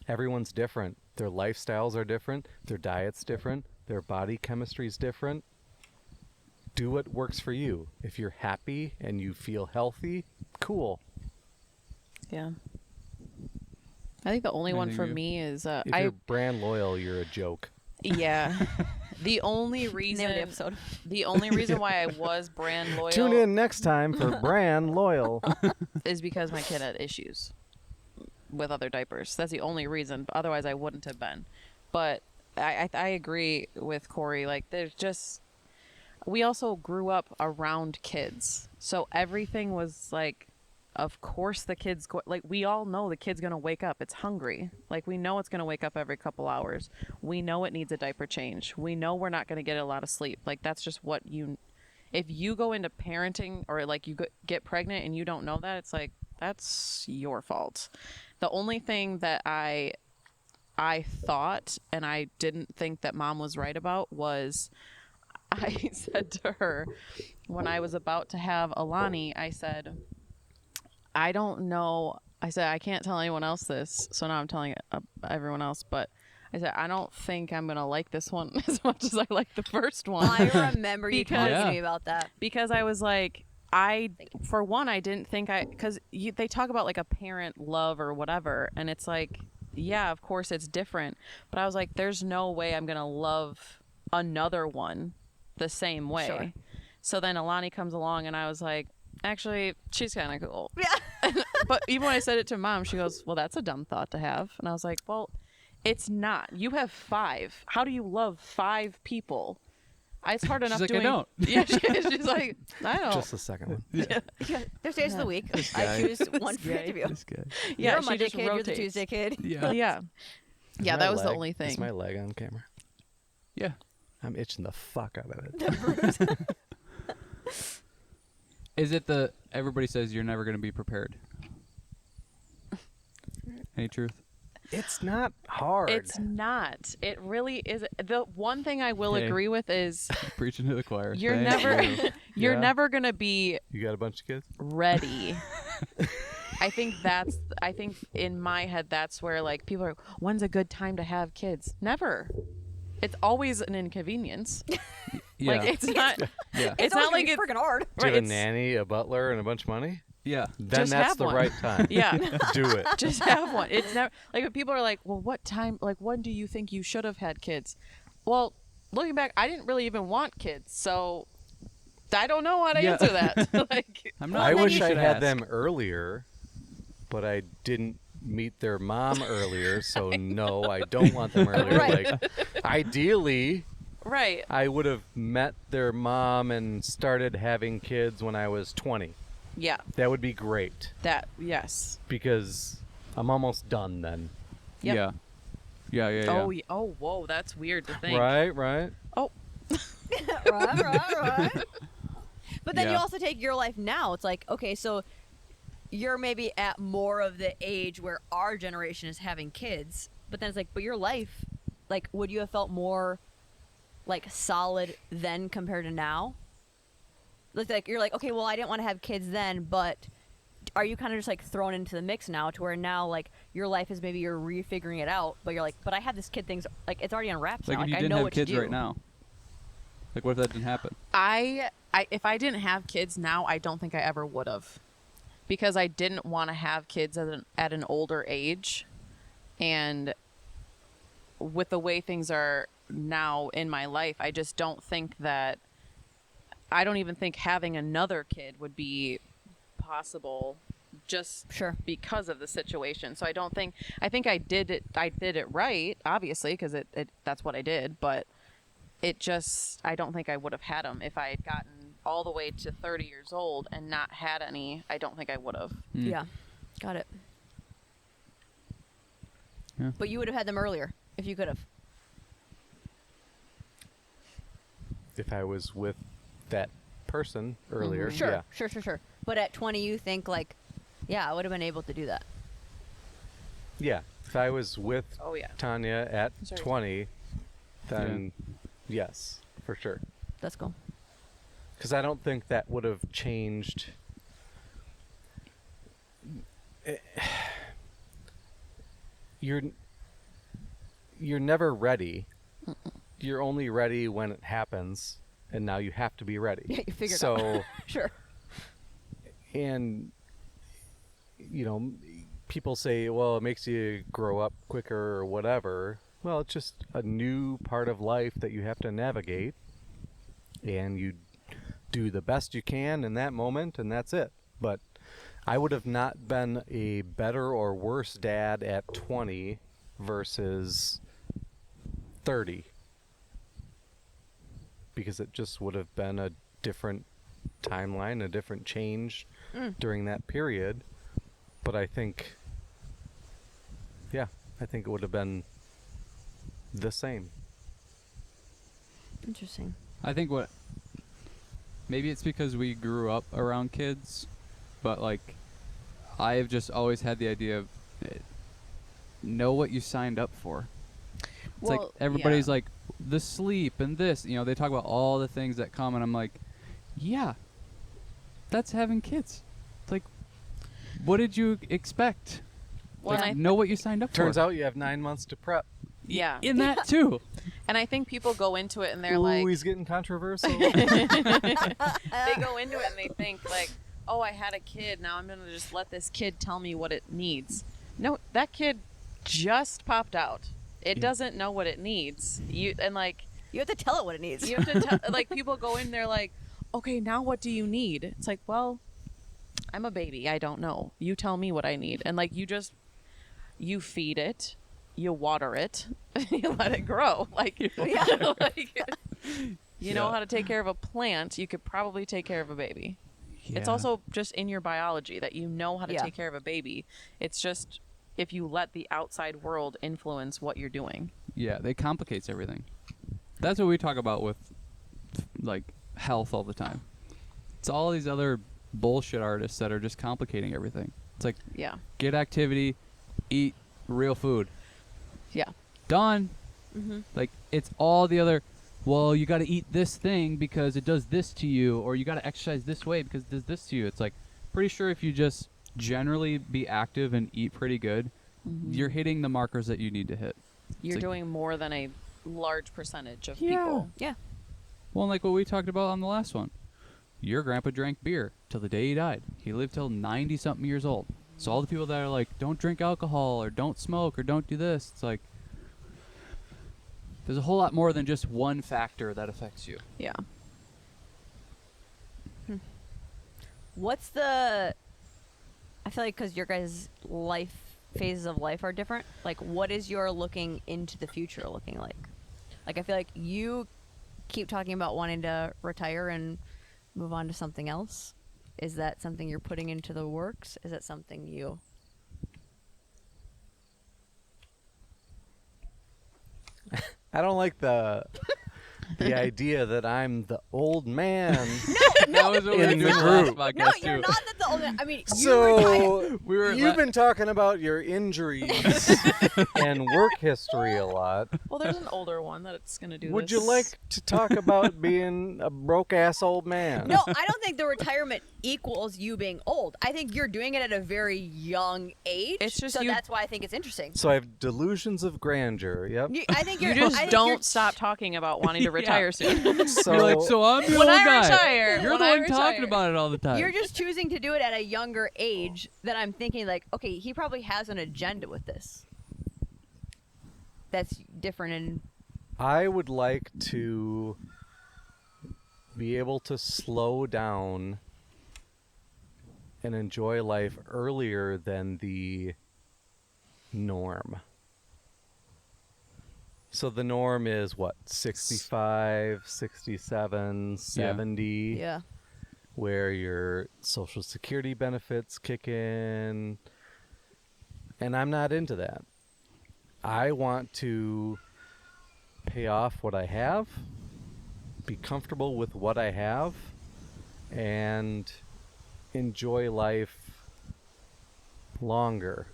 Speaker 1: everyone's different. Their lifestyles are different, their diet's different, their body chemistry's different. do what works for you. If you're happy and you feel healthy, cool.
Speaker 3: Yeah. I think the only one
Speaker 2: Anything
Speaker 3: for
Speaker 2: you-
Speaker 3: me is
Speaker 1: If you're brand loyal, you're a joke.
Speaker 3: yeah. The only
Speaker 4: Name of
Speaker 3: reason
Speaker 4: the episode.
Speaker 3: the only reason why I was brand loyal
Speaker 1: Tune in next time for brand loyal.
Speaker 3: is because my kid had issues with other diapers. That's the only reason. Otherwise, I wouldn't have been. But I agree with Corey. Like, there's just we also grew up around kids, so everything was like, of course the kid's like we all know the kid's gonna wake up. It's hungry. Like we know it's gonna wake up every couple hours. We know it needs a diaper change. We know we're not gonna get a lot of sleep. Like that's just what you. If you go into parenting or like you get pregnant and you don't know that, it's like that's your fault. The only thing that I thought and I didn't think that Mom was right about was I said to her when I was about to have Alani, I said, I don't know. I said, I can't tell anyone else this. So now I'm telling everyone else. But I said, I don't think I'm going to like this one as much as I like the first one.
Speaker 4: I remember you
Speaker 3: Because-
Speaker 4: talking
Speaker 2: Yeah.
Speaker 4: to me about that.
Speaker 3: Because I was like, for one, I didn't think because they talk about like a parent love or whatever. And it's like, yeah, of course it's different. But I was like, there's no way I'm going to love another one the same way.
Speaker 4: Sure.
Speaker 3: So then Alani comes along and I was like, actually, she's kind of cool.
Speaker 4: Yeah.
Speaker 3: But even when I said it to Mom, she goes, well, that's a dumb thought to have. And I was like, well, it's not. You have 5. How do you love 5 people? It's hard enough
Speaker 2: like, I
Speaker 3: doing.
Speaker 2: don't.
Speaker 3: Yeah, she's like, I don't.
Speaker 1: Just the second one.
Speaker 4: Yeah, there's days of the week. I
Speaker 2: guy.
Speaker 4: choose one for each of you.
Speaker 2: This guy.
Speaker 3: Yeah,
Speaker 4: You're a
Speaker 3: she
Speaker 4: Monday
Speaker 3: just
Speaker 4: kid, you're the
Speaker 3: rotates.
Speaker 4: Tuesday kid.
Speaker 2: Yeah.
Speaker 3: Yeah.
Speaker 1: Is
Speaker 3: Yeah,
Speaker 1: my
Speaker 3: that was the
Speaker 1: leg-
Speaker 3: only
Speaker 1: Is
Speaker 3: thing.
Speaker 1: my leg on camera?
Speaker 2: Yeah.
Speaker 1: I'm itching the fuck out of it.
Speaker 2: Is it everybody says you're never going to be prepared? Any truth?
Speaker 1: It's not hard.
Speaker 3: It's not. It really is. The one thing I will
Speaker 2: Hey.
Speaker 3: agree with is
Speaker 2: Preaching to the choir.
Speaker 3: you're
Speaker 2: Thank
Speaker 3: never
Speaker 2: you.
Speaker 3: you're
Speaker 1: Yeah.
Speaker 3: never going to be
Speaker 1: You got a bunch of kids?
Speaker 3: ready. I think in my head that's where like people are, when's a good time to have kids? Never. It's always an inconvenience.
Speaker 2: Yeah.
Speaker 3: Like it's not
Speaker 2: yeah.
Speaker 3: it's not like
Speaker 4: it's
Speaker 3: it's
Speaker 4: freaking hard.
Speaker 1: Do you
Speaker 3: right,
Speaker 1: have a
Speaker 3: it's-
Speaker 1: nanny, a butler, and a bunch of money?
Speaker 2: Yeah.
Speaker 1: Then
Speaker 3: Just
Speaker 1: that's
Speaker 3: have
Speaker 1: the
Speaker 3: one.
Speaker 1: right time.
Speaker 3: Yeah.
Speaker 1: Do it.
Speaker 3: Just have one. It's never like when people are like, well, what time, like when do you think you should have had kids? Well, looking back, I didn't really even want kids, so I don't know how to
Speaker 2: Yeah.
Speaker 3: answer that. Like,
Speaker 2: I'm not.
Speaker 1: I
Speaker 4: then
Speaker 1: wish
Speaker 4: you
Speaker 1: I
Speaker 2: should
Speaker 1: had
Speaker 2: ask.
Speaker 1: them earlier, but I didn't meet their mom earlier, so no, I don't want them earlier.
Speaker 4: Right.
Speaker 1: Like, ideally,
Speaker 3: right.
Speaker 1: I would have met their mom and started having kids when I was 20.
Speaker 3: Yeah.
Speaker 1: That would be great
Speaker 3: That. Yes.
Speaker 1: because I'm almost done then.
Speaker 3: Yep.
Speaker 2: Yeah. Yeah. Yeah. Yeah.
Speaker 3: Oh. Oh. Whoa. That's weird to think.
Speaker 1: Right, right.
Speaker 3: Oh.
Speaker 4: right. But then you
Speaker 2: Yeah.
Speaker 4: also take your life now. It's like, okay, so you're maybe at more of the age where our generation is having kids, but then it's like, but your life, like, would you have felt more like solid then compared to now? Like you're like, okay, well, I didn't want to have kids then, but are you kind of just like thrown into the mix now to where now like your life is maybe you're refiguring it out, but you're like, but I have this kid thing's like it's already on wraps
Speaker 2: Like
Speaker 4: now.
Speaker 2: if you
Speaker 4: Like I
Speaker 2: didn't
Speaker 4: know
Speaker 2: have
Speaker 4: what
Speaker 2: kids
Speaker 4: to do.
Speaker 2: right now. Like what if that didn't happen?
Speaker 3: If I didn't have kids now, I don't think I ever would have, because I didn't want to have kids at an older age, and with the way things are now in my life, I just don't think that. I don't even think having another kid would be possible, just
Speaker 4: Sure.
Speaker 3: because of the situation. So I think I did it right, obviously, because it that's what I did, but it just, I don't think I would have had them if I had gotten all the way to 30 years old and not had any. I don't think I would have.
Speaker 4: Yeah, got it.
Speaker 2: Yeah.
Speaker 4: But you would have had them earlier if you could have.
Speaker 1: If I was with that person earlier,
Speaker 4: Sure,
Speaker 1: yeah.
Speaker 4: sure. But at 20, you think like, yeah, I would have been able to do that.
Speaker 1: Yeah. If I was with
Speaker 3: Oh yeah.
Speaker 1: Tanya at
Speaker 3: Sorry.
Speaker 1: 20, then yes, for sure.
Speaker 4: That's cool.
Speaker 1: Because I don't think that would have changed. You're never ready. You're only ready when it happens, and now you have to be ready.
Speaker 4: Yeah, you figured
Speaker 1: so,
Speaker 4: out. Sure.
Speaker 1: and people say, well, it makes you grow up quicker or whatever. Well, it's just a new part of life that you have to navigate, and you do the best you can in that moment, and that's it. But I would have not been a better or worse dad at 20 versus 30, because it just would have been a different timeline, a different change during that period. But I think it would have been the same.
Speaker 4: Interesting.
Speaker 2: I think maybe it's because we grew up around kids, but like I've just always had the idea of know what you signed up for. It's like everybody's like the sleep and this, they talk about all the things that come, and I'm like, yeah, that's having kids. It's like, what did you expect?
Speaker 3: Well,
Speaker 2: Like,
Speaker 3: and
Speaker 2: know what you signed up
Speaker 1: Turns
Speaker 2: for.
Speaker 1: out you have 9 months to prep.
Speaker 3: Yeah.
Speaker 2: In that too.
Speaker 3: And I think people go into it and they're
Speaker 1: Ooh,
Speaker 3: like,
Speaker 1: he's getting controversial.
Speaker 3: they go into it and they think like, oh, I had a kid. Now I'm going to just let this kid tell me what it needs. No, that kid just popped out. It doesn't know what it needs. You
Speaker 4: You have to tell it what it needs.
Speaker 3: have to tell, like, people go in there like, okay, now what do you need? It's like, well, I'm a baby. I don't know. You tell me what I need. And like, you feed it, you water it, you let it grow. Like, like, you know how to take care of a plant, you could probably take care of a baby. It's also just in your biology that you know how to take care of a baby. It's just if you let the outside world influence what you're doing.
Speaker 2: Yeah, it complicates everything. That's what we talk about with like health all the time. It's all these other bullshit artists that are just complicating everything. It's like,
Speaker 3: Yeah.
Speaker 2: get activity, eat real food.
Speaker 3: Yeah.
Speaker 2: Done. Like, it's all the other, well, you got to eat this thing because it does this to you, or you got to exercise this way because it does this to you. It's like, pretty sure if you just generally be active and eat pretty good, you're hitting the markers that you need to hit.
Speaker 3: You're
Speaker 2: like-
Speaker 3: doing more than a large percentage of
Speaker 2: Yeah.
Speaker 3: people.
Speaker 4: Yeah.
Speaker 2: Well, like what we talked about on the last one. Your grandpa drank beer till the day he died. He lived till 90-something years old. So all the people that are like, don't drink alcohol, or don't smoke, or don't do this, it's like, there's a whole lot more than just one factor that affects you.
Speaker 3: Yeah.
Speaker 4: What's I feel like because your guys' phases of life are different. Like, what is your looking into the future looking like? Like, I feel like you keep talking about wanting to retire and move on to something else. Is that something you're putting into the works? Is that something you...
Speaker 1: I don't like the idea that I'm the old man.
Speaker 2: That was what we were
Speaker 1: In
Speaker 2: doing
Speaker 1: the
Speaker 2: last
Speaker 1: group.
Speaker 2: podcast,
Speaker 4: No,
Speaker 2: too.
Speaker 4: you're not the old man. I mean, you
Speaker 1: So
Speaker 2: We were
Speaker 1: you've been talking about your injuries and work history a lot.
Speaker 3: Well, there's an older one that's going to do
Speaker 1: Would
Speaker 3: this.
Speaker 1: you like to talk about being a broke ass old man?
Speaker 4: No, I don't think the retirement equals you being old. I think you're doing it at a very young age.
Speaker 3: It's just
Speaker 4: so
Speaker 3: you-
Speaker 4: that's why I think it's interesting.
Speaker 1: So I have delusions of grandeur. Yep.
Speaker 4: I think
Speaker 3: You
Speaker 4: you're
Speaker 3: just
Speaker 4: I think
Speaker 3: don't
Speaker 4: you're-
Speaker 3: stop talking about wanting to
Speaker 2: Yeah.
Speaker 3: retire soon.
Speaker 1: So,
Speaker 2: You're like, so I'm the
Speaker 3: When
Speaker 2: old
Speaker 3: I
Speaker 2: guy.
Speaker 3: retire,
Speaker 2: You're
Speaker 3: when
Speaker 2: the
Speaker 3: I
Speaker 2: one talking
Speaker 3: retire.
Speaker 2: about it all the time.
Speaker 4: You're just choosing to do it at a younger age that I'm thinking like, okay, he probably has an agenda with this. That's different and
Speaker 1: I would like to be able to slow down and enjoy life earlier than the norm. So the norm is what? 65, 67, 70,
Speaker 4: yeah.
Speaker 1: where your social security benefits kick in. And I'm not into that. I want to pay off what I have, be comfortable with what I have, and enjoy life longer.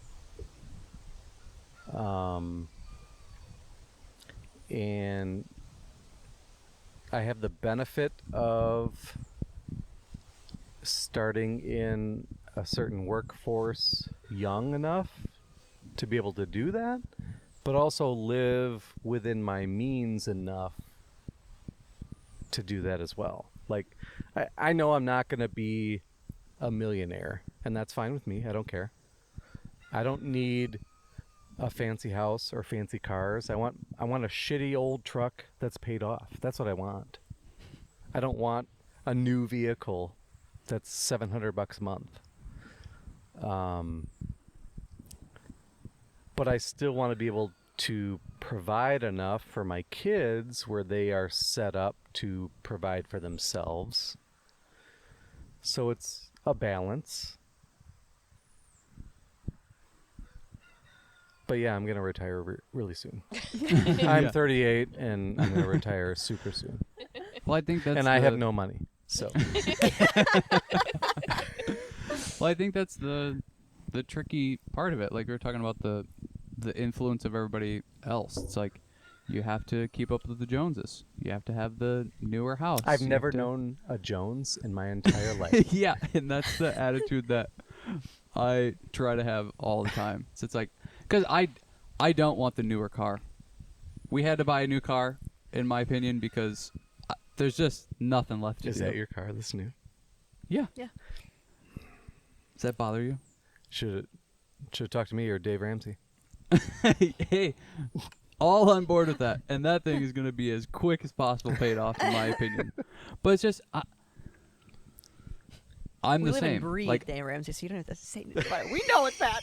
Speaker 1: And I have the benefit of starting in a certain workforce young enough to be able to do that, but also live within my means enough to do that as well. Like, I know I'm not going to be a millionaire, and that's fine with me. I don't care. I don't need a fancy house or fancy cars. I want a shitty old truck that's paid off. That's what I want. I don't want a new vehicle that's $700 a month. But I still want to be able to provide enough for my kids where they are set up to provide for themselves. So it's a balance. But yeah, I'm going to retire really soon. I'm 38 and I'm going to retire super soon.
Speaker 2: Well, I think that's
Speaker 1: And I have no money. So
Speaker 2: well, I think that's the tricky part of it. Like we were talking about the influence of everybody else. It's like you have to keep up with the Joneses. You have to have the newer house.
Speaker 1: I've
Speaker 2: You
Speaker 1: never
Speaker 2: have to-
Speaker 1: known a Jones in my entire life.
Speaker 2: Yeah, and that's the attitude that I try to have all the time. So it's like, because I don't want the newer car. We had to buy a new car, in my opinion, because there's just nothing left to
Speaker 1: Is
Speaker 2: do.
Speaker 1: that your car that's new?
Speaker 2: Yeah.
Speaker 4: Yeah.
Speaker 2: Does that bother you?
Speaker 1: Should have talked to me or Dave Ramsey.
Speaker 2: Hey, all on board with that, and that thing is going to be as quick as possible paid off, in my opinion. But it's just, I'm
Speaker 4: We
Speaker 2: the
Speaker 4: live
Speaker 2: same.
Speaker 4: and breathe
Speaker 2: Like,
Speaker 4: Dave Ramsey, so you don't have to say anything about it. We know it's bad.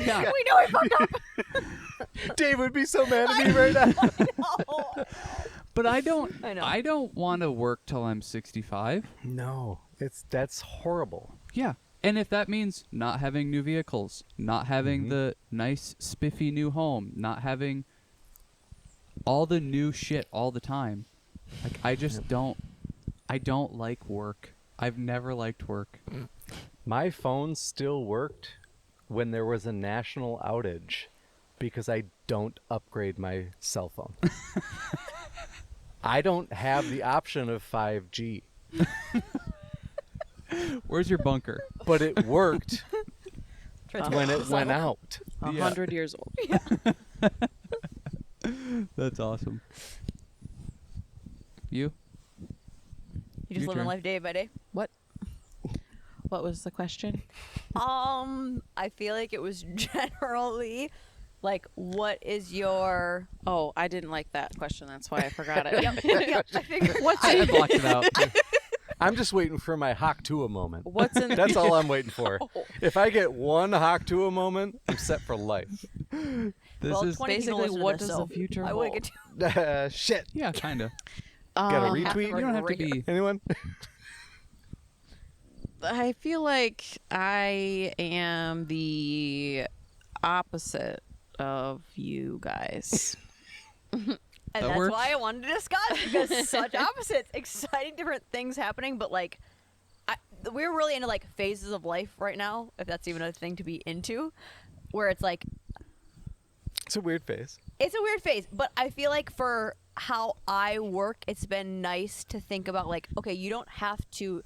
Speaker 2: yeah.
Speaker 4: We know he fucked up.
Speaker 1: Dave would be so mad at me right now.
Speaker 4: Oh.
Speaker 2: But I don't.
Speaker 4: I know.
Speaker 2: I don't want to work till I'm 65.
Speaker 1: No, that's horrible.
Speaker 2: Yeah. And if that means not having new vehicles, not having the nice spiffy new home, not having all the new shit all the time, like I just don't like work. I've never liked work.
Speaker 1: My phone still worked when there was a national outage because I don't upgrade my cell phone. I don't have the option of 5G,
Speaker 2: Where's your bunker?
Speaker 1: but it worked when it went out.
Speaker 3: 100 years old.
Speaker 2: That's awesome. You?
Speaker 4: You just
Speaker 2: Your
Speaker 4: living
Speaker 2: turn.
Speaker 4: life day by day.
Speaker 3: What was the question?
Speaker 4: I feel like it was generally like, what is your?
Speaker 3: Oh, I didn't like that question. That's why I forgot it.
Speaker 4: Yep, I figured.
Speaker 2: I blocked it out.
Speaker 1: I'm just waiting for my Haktua moment.
Speaker 3: What's in
Speaker 1: That's all I'm waiting for. If I get one Haktua moment, I'm set for life.
Speaker 2: This
Speaker 4: Well,
Speaker 2: is
Speaker 4: 20 people
Speaker 3: basically
Speaker 4: listen to
Speaker 3: what
Speaker 4: this,
Speaker 3: does
Speaker 4: so
Speaker 3: the future
Speaker 4: I
Speaker 3: hold?
Speaker 4: would get
Speaker 1: Shit.
Speaker 2: yeah, kind of.
Speaker 1: Got a
Speaker 3: Um,
Speaker 1: retweet?
Speaker 2: You don't have to be.
Speaker 1: Anyone?
Speaker 3: I feel like I am the opposite of you guys.
Speaker 4: And
Speaker 2: That
Speaker 4: that's
Speaker 2: works.
Speaker 4: why I wanted to discuss, because such opposites, exciting different things happening, but like we're really into like phases of life right now, if that's even a thing to be into, where it's like
Speaker 1: It's a weird phase.
Speaker 4: it's a weird phase, but I feel like for how I work, it's been nice to think about like, okay, you don't have to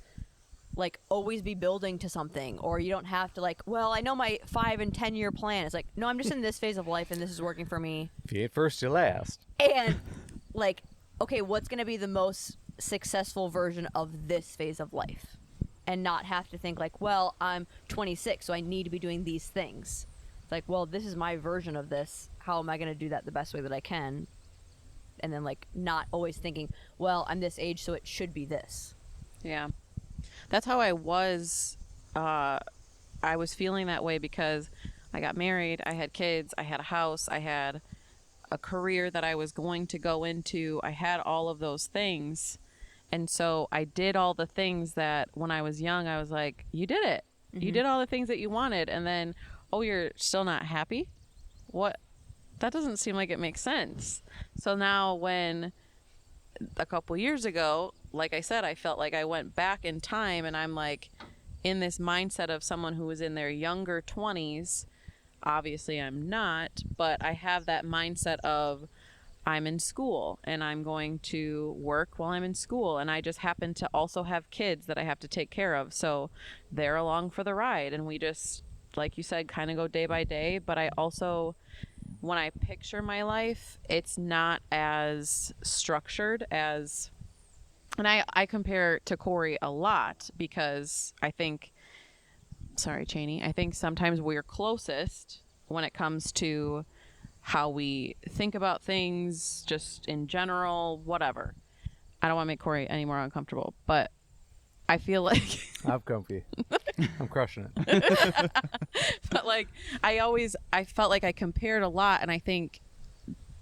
Speaker 4: like always be building to something, or you don't have to like, well, I know my 5 and 10 year plan. It's like, no, I'm just in this phase of life and this is working for me.
Speaker 1: If you ain't first, you last.
Speaker 4: And like, okay, what's going to be the most successful version of this phase of life? And not have to think like, well, I'm 26, so I need to be doing these things. It's like, well, this is my version of this. How am I going to do that the best way that I can? And then like not always thinking, well, I'm this age, so it should be this.
Speaker 3: Yeah. That's how I was. I was feeling that way because I got married, I had kids, I had a house, I had a career that I was going to go into. I had all of those things. And so I did all the things that when I was young, I was like, you did it. You did all the things that you wanted. And then, oh, you're still not happy? What? That doesn't seem like it makes sense. So now when a couple years ago, like I said, I felt like I went back in time and I'm like in this mindset of someone who was in their younger 20s. Obviously I'm not, but I have that mindset of I'm in school and I'm going to work while I'm in school, and I just happen to also have kids that I have to take care of, so they're along for the ride, and we just, like you said, kind of go day by day. But I also, when I picture my life, it's not as structured as And I compare to Corey a lot because I think, sorry, Cheney, I think sometimes we're closest when it comes to how we think about things, just in general, whatever. I don't want to make Corey any more uncomfortable, but I feel like
Speaker 1: I'm comfy. I'm crushing it.
Speaker 3: but like I felt like I compared a lot, and I think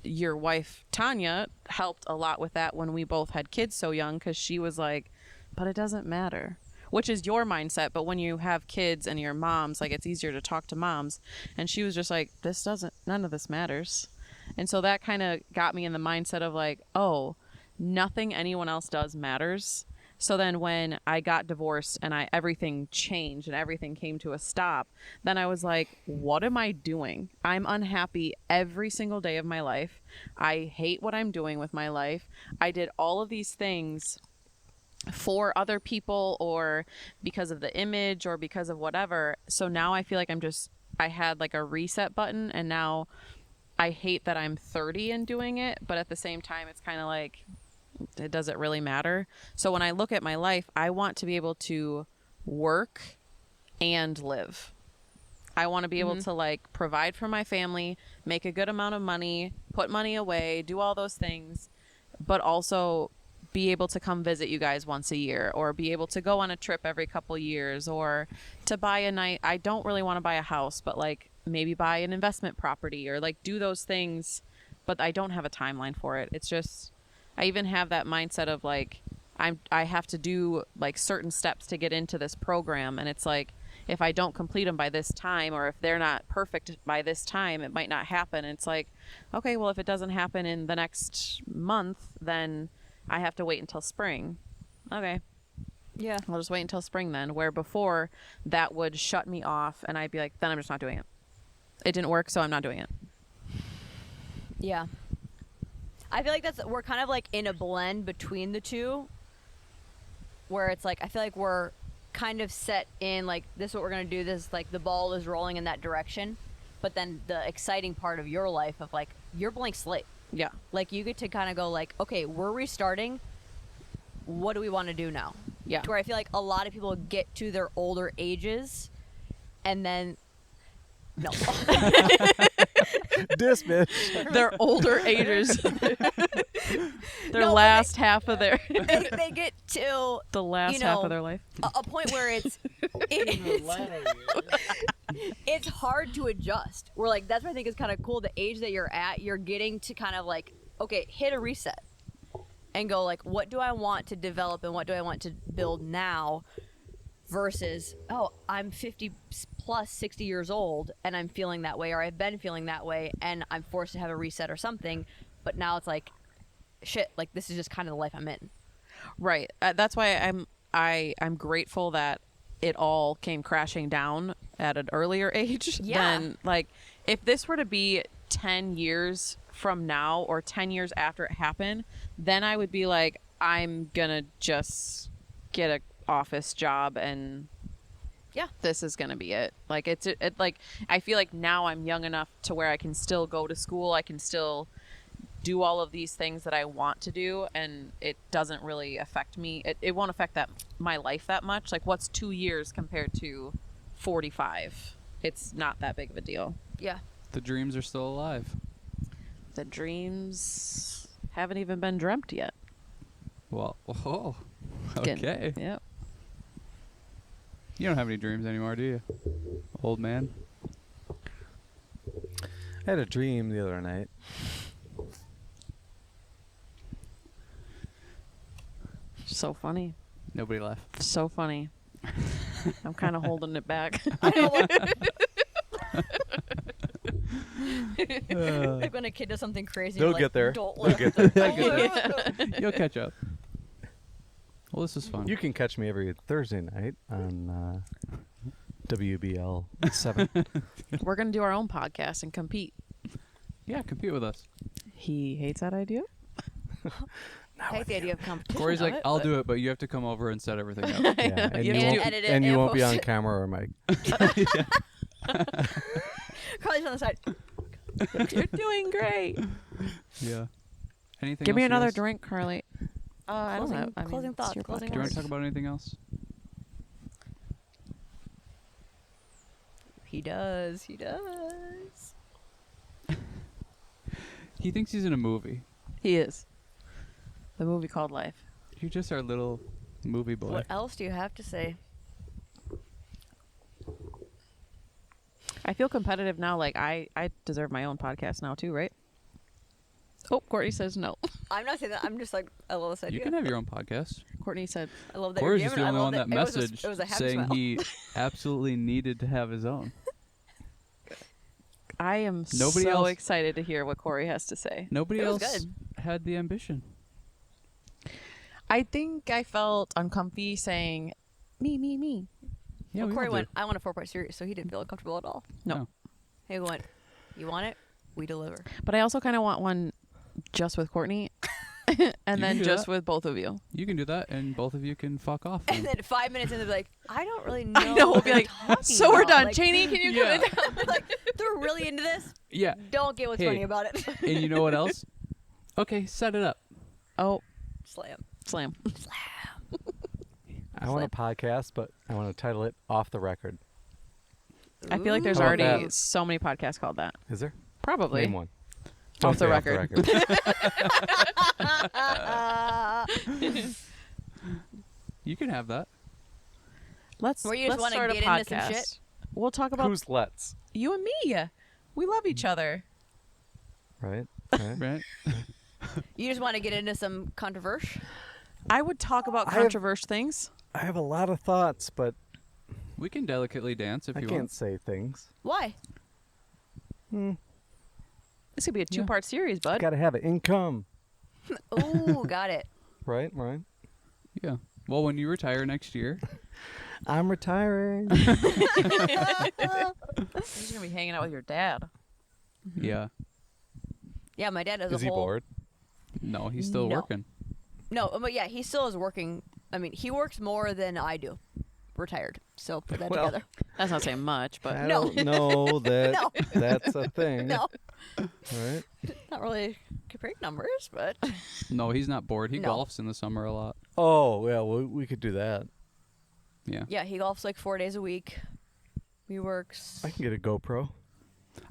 Speaker 3: your wife Tanya helped a lot with that when we both had kids so young, because she was like, but it doesn't matter, which is your mindset. But when you have kids and your moms, like, it's easier to talk to moms, and she was just like, none of this matters. And so that kind of got me in the mindset of like, oh, nothing anyone else does matters. So then when I got divorced and everything changed and everything came to a stop, then I was like, what am I doing? I'm unhappy every single day of my life. I hate what I'm doing with my life. I did all of these things for other people or because of the image or because of whatever. So now I feel like I had like a reset button, and now I hate that I'm 30 and doing it, but at the same time, it's kind of like, does it really matter? So when I look at my life, I want to be able to work and live. I want to be able to like provide for my family, make a good amount of money, put money away, do all those things, but also be able to come visit you guys once a year, or be able to go on a trip every couple years, or to buy a night. I don't really want to buy a house, but like maybe buy an investment property or like do those things, but I don't have a timeline for it. It's just, I even have that mindset of like, I have to do like certain steps to get into this program. And it's like, if I don't complete them by this time, or if they're not perfect by this time, it might not happen. And it's like, okay, well, if it doesn't happen in the next month, then I have to wait until spring. Okay.
Speaker 4: Yeah.
Speaker 3: I'll just wait until spring then, where before that would shut me off and I'd be like, then I'm just not doing it. It didn't work, so I'm not doing it.
Speaker 4: Yeah. I feel like we're kind of like in a blend between the two, where it's like, I feel like we're kind of set in like, this is what we're going to do. This, like, the ball is rolling in that direction. But then the exciting part of your life of like, you're blank slate.
Speaker 3: Yeah.
Speaker 4: Like, you get to kind of go like, okay, we're restarting. What do we want to do now?
Speaker 3: Yeah.
Speaker 4: To where I feel like a lot of people get to their older ages and then no.
Speaker 1: Dismiss.
Speaker 3: Their older ages. Their last half of their
Speaker 4: they get to
Speaker 3: the last half of their life.
Speaker 4: A point where it's hard to adjust. We're like, that's what I think is kind of cool. The age that you're at, you're getting to kind of like, okay, hit a reset and go like, what do I want to develop and what do I want to build now? Versus, oh, I'm 50 plus 60 years old and I'm feeling that way, or I've been feeling that way and I'm forced to have a reset or something. But now it's like, shit, like this is just kind of the life I'm in.
Speaker 3: Right. That's why I'm grateful that it all came crashing down at an earlier age.
Speaker 4: Yeah.
Speaker 3: Than like, if this were to be 10 years from now or 10 years after it happened, then I would be like, I'm gonna just get a office job and
Speaker 4: Yeah.
Speaker 3: this is gonna be it. Like it like, I feel like now I'm young enough to where I can still go to school, I can still do all of these things that I want to do, and it doesn't really affect me. It won't affect my life that much. Like, what's 2 years compared to 45? It's not that big of a deal.
Speaker 4: Yeah.
Speaker 2: The dreams are still alive.
Speaker 3: The dreams haven't even been dreamt yet.
Speaker 2: Well, oh,
Speaker 3: Good.
Speaker 2: okay.
Speaker 3: Yep.
Speaker 2: You don't have any dreams anymore, do you, old man?
Speaker 1: I had a dream the other night.
Speaker 3: So funny.
Speaker 2: Nobody left.
Speaker 3: So funny. I'm kind of holding it back.
Speaker 4: Like when a kid does something crazy,
Speaker 1: They'll
Speaker 4: you're like,
Speaker 1: get there.
Speaker 4: Don't
Speaker 1: They'll
Speaker 4: look.
Speaker 1: get there.
Speaker 4: Don't look.
Speaker 2: You'll catch up. Well, this is fun.
Speaker 1: You can catch me every Thursday night on WBL 7.
Speaker 3: We're going to do our own podcast and compete.
Speaker 2: Yeah, compete with us.
Speaker 3: He hates that idea.
Speaker 4: I hate the idea of competition.
Speaker 2: Corey's
Speaker 4: of
Speaker 2: like,
Speaker 4: it,
Speaker 2: I'll
Speaker 4: but-
Speaker 2: do it, but you have to come over and set everything up.
Speaker 1: Yeah, and
Speaker 3: You
Speaker 1: you
Speaker 3: have to
Speaker 1: won't,
Speaker 4: edit it
Speaker 1: and you
Speaker 4: and
Speaker 1: won't be
Speaker 4: post
Speaker 1: on
Speaker 4: it.
Speaker 1: camera or mic.
Speaker 4: Carly's on the side.
Speaker 3: You're doing great.
Speaker 2: Yeah. Anything
Speaker 3: Give me
Speaker 2: else, you
Speaker 3: another
Speaker 2: guys?
Speaker 3: drink, Carly. I don't know.
Speaker 4: Closing thoughts.
Speaker 2: Do you want to talk about anything else?
Speaker 4: He does. He does.
Speaker 2: He thinks he's in a movie.
Speaker 3: He is. The movie called Life.
Speaker 2: You're just our little movie boy.
Speaker 4: What else do you have to say?
Speaker 3: I feel competitive now. Like I deserve my own podcast now too, right? Oh, Courtney says no.
Speaker 4: I'm not saying that. I'm just like, I love this idea.
Speaker 2: You can have your own podcast.
Speaker 3: Courtney said
Speaker 4: I love that.
Speaker 2: Corey's
Speaker 4: you're
Speaker 2: just the
Speaker 4: jamming.
Speaker 2: only
Speaker 4: I
Speaker 2: one
Speaker 4: love
Speaker 2: that
Speaker 4: it.
Speaker 2: messaged
Speaker 4: It was a happy
Speaker 2: saying
Speaker 4: smile.
Speaker 2: he absolutely needed to have his own.
Speaker 3: I am
Speaker 2: Nobody
Speaker 3: so
Speaker 2: else-
Speaker 3: excited to hear what Corey has to say.
Speaker 2: Nobody
Speaker 4: It was
Speaker 2: else
Speaker 4: good.
Speaker 2: had the ambition.
Speaker 5: I think I felt uncomfy saying me.
Speaker 2: Yeah,
Speaker 4: Well,
Speaker 2: we
Speaker 4: Corey
Speaker 2: all
Speaker 4: went,
Speaker 2: did.
Speaker 4: I want a 4-part series, so he didn't feel uncomfortable at all.
Speaker 3: No.
Speaker 2: No.
Speaker 4: He went, you want it? We deliver.
Speaker 3: But I also kind of want one just with Courtney and
Speaker 2: You
Speaker 3: then
Speaker 2: can do
Speaker 3: just
Speaker 2: that.
Speaker 3: with both of you.
Speaker 2: You can do that, and both of you can fuck off.
Speaker 4: And then 5 minutes in, they'll be like, I don't really know.
Speaker 3: I know. We'll
Speaker 4: what
Speaker 3: be
Speaker 4: they're
Speaker 3: like,
Speaker 4: talking
Speaker 3: so we're
Speaker 4: about."
Speaker 3: done.
Speaker 4: Like,
Speaker 3: Cheney, can you
Speaker 2: Yeah.
Speaker 3: come in?
Speaker 4: like, they're really into this.
Speaker 2: Yeah.
Speaker 4: Don't get what's
Speaker 2: Hey.
Speaker 4: funny about it.
Speaker 2: And you know what else? Okay, set it up.
Speaker 3: Oh,
Speaker 4: Slam.
Speaker 3: slam.
Speaker 1: I want a podcast, but I want to title it Off the Record.
Speaker 3: I feel like there's
Speaker 1: How about
Speaker 3: already
Speaker 1: that?
Speaker 3: so many podcasts called that.
Speaker 1: Is there?
Speaker 3: Probably.
Speaker 1: Name one.
Speaker 3: Off
Speaker 1: Don't
Speaker 3: the
Speaker 1: say
Speaker 3: record.
Speaker 2: You can have that.
Speaker 3: Let's
Speaker 4: Where you just
Speaker 3: let's
Speaker 4: wanna
Speaker 3: start a
Speaker 4: get into some
Speaker 3: podcast.
Speaker 4: shit?
Speaker 3: We'll talk about
Speaker 1: Who's let's?
Speaker 5: You and me. We love each other.
Speaker 1: Right? Right?
Speaker 2: Right?
Speaker 4: You just want to get into some controversy?
Speaker 3: I would talk about
Speaker 1: I have-
Speaker 3: controversial things.
Speaker 1: I have a lot of thoughts, but
Speaker 2: We can delicately dance if
Speaker 1: I
Speaker 2: you
Speaker 1: can't
Speaker 2: want.
Speaker 1: say things.
Speaker 4: Why?
Speaker 3: This could be a two-part series, bud.
Speaker 1: Got to have an income.
Speaker 4: Ooh, got it.
Speaker 1: Right? Right?
Speaker 2: Yeah. Well, when you retire next year,
Speaker 1: I'm retiring.
Speaker 3: You're just gonna be hanging out with your dad.
Speaker 2: yeah.
Speaker 4: Yeah, my dad has
Speaker 1: Is
Speaker 4: a
Speaker 1: he
Speaker 4: whole.
Speaker 1: bored?
Speaker 2: No, he's still
Speaker 4: No.
Speaker 2: working.
Speaker 4: No, but yeah, he still is working. I mean, he works more than I do. Retired. So put that
Speaker 1: Well,
Speaker 4: together.
Speaker 3: That's not saying much, but
Speaker 1: I
Speaker 4: No.
Speaker 1: don't know that
Speaker 4: No.
Speaker 1: that's a thing.
Speaker 4: No,
Speaker 1: Right?
Speaker 4: not really comparing numbers, but
Speaker 2: No, he's not bored. He
Speaker 4: No.
Speaker 2: golfs in the summer a lot.
Speaker 1: Oh, yeah, we could do that.
Speaker 2: Yeah.
Speaker 4: yeah, he golfs like 4 days a week. He works.
Speaker 1: I can get a GoPro.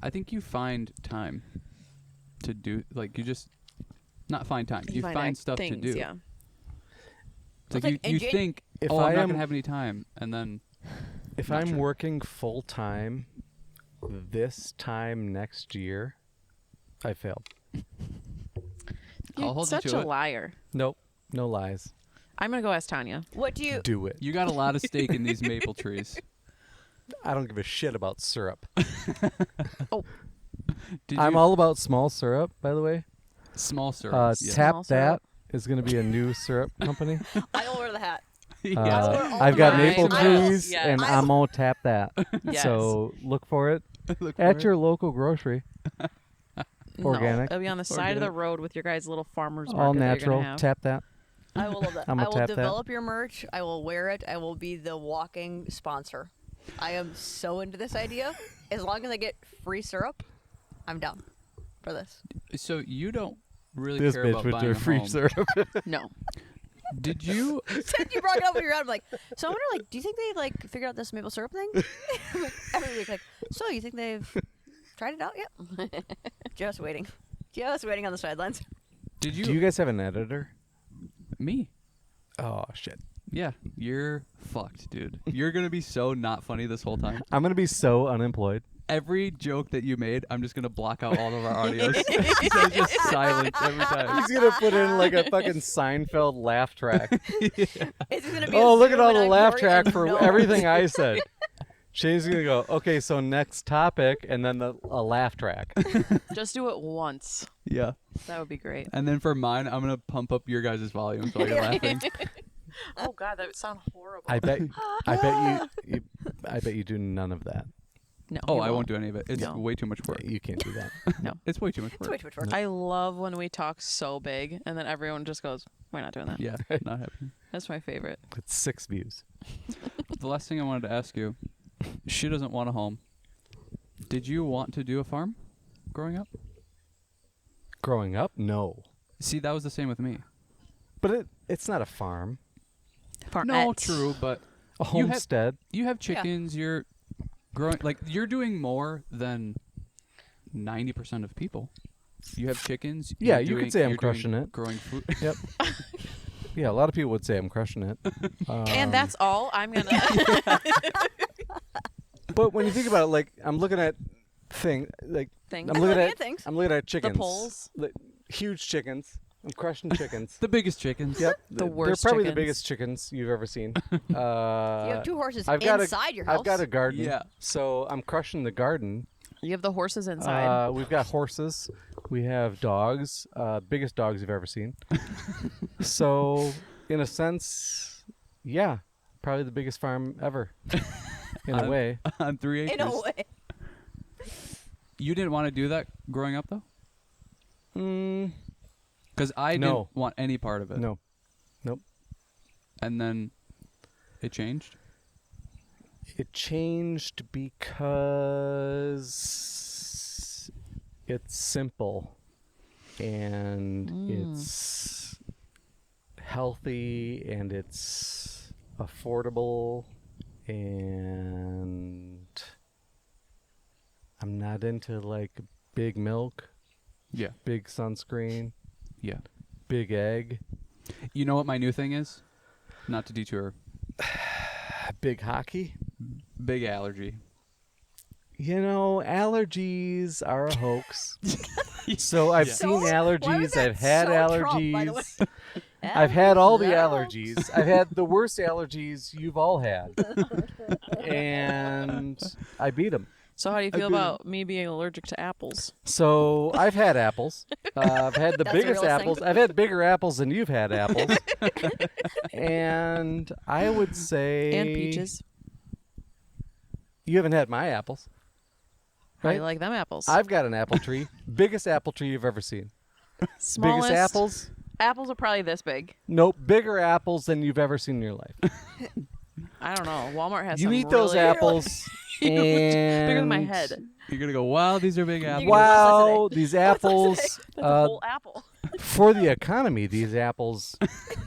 Speaker 2: I think you find time to do, like, you just, not find time. You find stuff
Speaker 3: things,
Speaker 2: to do.
Speaker 3: Yeah.
Speaker 2: It's like,
Speaker 4: Well, it's like
Speaker 2: you
Speaker 4: in
Speaker 2: think,
Speaker 1: If
Speaker 2: oh,
Speaker 1: I
Speaker 2: I'm not
Speaker 1: am-
Speaker 2: going to have any time. And then,
Speaker 1: If
Speaker 2: Not
Speaker 1: I'm
Speaker 2: true.
Speaker 1: working full time this time next year, I failed.
Speaker 3: You're
Speaker 2: I'll hold you
Speaker 3: such
Speaker 2: to
Speaker 3: a
Speaker 2: it.
Speaker 3: liar.
Speaker 1: Nope. No lies.
Speaker 3: I'm gonna go ask Tanya.
Speaker 4: What do you?
Speaker 1: Do it.
Speaker 2: You got a lot of stake in these maple trees.
Speaker 1: I don't give a shit about syrup.
Speaker 2: Did
Speaker 1: I'm
Speaker 2: you,
Speaker 1: all about small syrup, by the way.
Speaker 2: small syrup. yeah.
Speaker 1: Tap
Speaker 3: Small
Speaker 1: That
Speaker 3: syrup.
Speaker 1: is going to be a new syrup company.
Speaker 4: I will wear the hat.
Speaker 2: Yeah.
Speaker 4: we're all
Speaker 1: I've got
Speaker 3: right.
Speaker 1: maple
Speaker 3: I will-
Speaker 1: trees,
Speaker 3: yes.
Speaker 1: and
Speaker 4: I
Speaker 1: I'm going to tap that.
Speaker 3: Yes.
Speaker 1: So look for it
Speaker 2: Look
Speaker 1: at
Speaker 2: for it.
Speaker 1: your local grocery. Organic.
Speaker 3: No, it'll be on the side of the
Speaker 2: Organic.
Speaker 3: road with your guys' little farmers market
Speaker 1: All
Speaker 3: that you're
Speaker 1: natural.
Speaker 3: gonna have.
Speaker 1: Tap that.
Speaker 4: I will love that.
Speaker 1: I'm
Speaker 4: I
Speaker 1: gonna
Speaker 4: will
Speaker 1: tap that.
Speaker 4: develop your merch. I will wear it. I will be the walking sponsor. I am so into this idea. As long as I get free syrup, I'm down for this.
Speaker 2: So you don't really
Speaker 1: This
Speaker 2: care
Speaker 1: bitch
Speaker 2: about
Speaker 1: with
Speaker 2: buying
Speaker 1: their
Speaker 2: a
Speaker 1: free
Speaker 2: home.
Speaker 1: syrup.
Speaker 3: No.
Speaker 2: Did you?
Speaker 4: Since you brought it up when you're out, I'm like, so I wonder, like, do you think they like figured out this maple syrup thing? Like, every week, like, so you think they've tried it out yet? Just waiting on the sidelines.
Speaker 2: Did you?
Speaker 1: Do you guys have an editor?
Speaker 2: Me?
Speaker 1: Oh, shit.
Speaker 2: Yeah. You're fucked, dude. You're gonna be so not funny this whole time.
Speaker 1: I'm going to be so unemployed.
Speaker 2: Every joke that you made, I'm just gonna block out all of our audios. So just silence every time.
Speaker 1: He's going to put in like a fucking Seinfeld laugh track.
Speaker 4: It's gonna be
Speaker 1: Oh,
Speaker 4: a
Speaker 1: look at
Speaker 4: Zoom
Speaker 1: all
Speaker 4: and
Speaker 1: the
Speaker 4: I'm
Speaker 1: laugh
Speaker 4: Corey
Speaker 1: track
Speaker 4: and
Speaker 1: for
Speaker 4: no.
Speaker 1: everything I said. Shane's going to go, okay, so next topic, and then a laugh track.
Speaker 3: Just do it once.
Speaker 2: Yeah.
Speaker 3: That would be great.
Speaker 2: And then for mine, I'm gonna pump up your guys' volumes while you're laughing.
Speaker 3: Oh God, that would sound horrible.
Speaker 1: I bet you do none of that.
Speaker 3: No.
Speaker 2: Oh,
Speaker 3: you
Speaker 2: I won't do any of it. It's
Speaker 3: No.
Speaker 2: way too much work.
Speaker 1: You can't do that.
Speaker 2: It's way too much
Speaker 4: It's
Speaker 2: work.
Speaker 4: way too much work.
Speaker 3: I love when we talk so big and then everyone just goes, "We're not doing that."
Speaker 2: Yeah, not happening.
Speaker 3: That's my favorite.
Speaker 1: It's 6 views.
Speaker 2: The last thing I wanted to ask you, she doesn't want a home. Did you want to do a farm growing up?
Speaker 1: Growing up, no.
Speaker 2: See, that was the same with me.
Speaker 1: But It's not a farm.
Speaker 2: No, true, but
Speaker 1: A
Speaker 2: You have-
Speaker 1: homestead.
Speaker 2: you have chickens. You're growing like you're doing more than 90% of people. You have chickens.
Speaker 1: Yeah,
Speaker 2: you're
Speaker 1: you could
Speaker 2: doing-
Speaker 1: say I'm
Speaker 2: you're doing
Speaker 1: crushing it.
Speaker 2: Growing food.
Speaker 1: Yep. Yeah, a lot of people would say I'm crushing it.
Speaker 3: And that's all I'm gonna.
Speaker 1: But when you think about it, like I'm looking at
Speaker 3: Things.
Speaker 1: I'm looking
Speaker 4: looking
Speaker 1: at
Speaker 4: at things.
Speaker 1: I'm looking at chickens.
Speaker 3: polls.
Speaker 1: Like, huge chickens. I'm crushing chickens.
Speaker 2: The biggest chickens.
Speaker 1: Yep.
Speaker 3: The
Speaker 1: They're
Speaker 3: worst
Speaker 1: probably the
Speaker 3: chickens.
Speaker 1: biggest chickens you've ever seen.
Speaker 4: You have 2 horses
Speaker 1: I've got
Speaker 4: inside your house.
Speaker 1: I've got a garden.
Speaker 2: Yeah.
Speaker 1: So I'm crushing the garden.
Speaker 3: You have the horses inside.
Speaker 1: We've got horses. We have dogs. Biggest dogs you've ever seen. So, in a sense, yeah, probably the biggest farm ever. In a way.
Speaker 2: On 3 acres.
Speaker 4: In a way.
Speaker 2: You didn't want to do that growing up though,
Speaker 1: Mm,
Speaker 2: because I
Speaker 1: No.
Speaker 2: didn't want any part of it.
Speaker 1: no. Nope.
Speaker 2: And then it changed.
Speaker 1: It changed because it's simple and it's healthy and it's affordable and I'm not into like big milk,
Speaker 2: Yeah.
Speaker 1: big sunscreen,
Speaker 2: Yeah.
Speaker 1: big egg,
Speaker 2: You know what my new thing is? Not to detour.
Speaker 1: big hockey.
Speaker 2: Big allergy.
Speaker 1: You know, allergies are a hoax. So I've
Speaker 2: Yeah.
Speaker 1: seen
Speaker 4: Why was
Speaker 1: allergies.
Speaker 4: that
Speaker 1: I've had
Speaker 4: so Trump, by the way?
Speaker 1: allergies. I've had all the
Speaker 4: Hello.
Speaker 1: allergies. I've had the worst allergies you've all had. And I beat them.
Speaker 3: So how do you
Speaker 2: I
Speaker 3: feel
Speaker 2: do.
Speaker 3: about me being allergic to apples?
Speaker 1: So I've had apples. I've had the
Speaker 4: That's a
Speaker 1: biggest
Speaker 4: real thing.
Speaker 1: apples. I've had bigger apples than you've had apples. And I would say...
Speaker 3: And peaches.
Speaker 1: You haven't had my apples.
Speaker 3: How do you
Speaker 1: Right?
Speaker 3: like them apples?
Speaker 1: I've got an apple tree. Biggest apple tree you've ever seen.
Speaker 3: Smallest
Speaker 1: Biggest apples?
Speaker 3: Apples are probably this big.
Speaker 1: Nope. Bigger apples than you've ever seen in your life.
Speaker 3: I don't know. Walmart has
Speaker 1: You
Speaker 3: some
Speaker 1: eat those
Speaker 3: really
Speaker 1: apples and...
Speaker 3: bigger than my head.
Speaker 2: You're gonna go, wow, these are big apples.
Speaker 1: Wow, these apples.
Speaker 3: That's a whole apple.
Speaker 1: For the economy, these apples,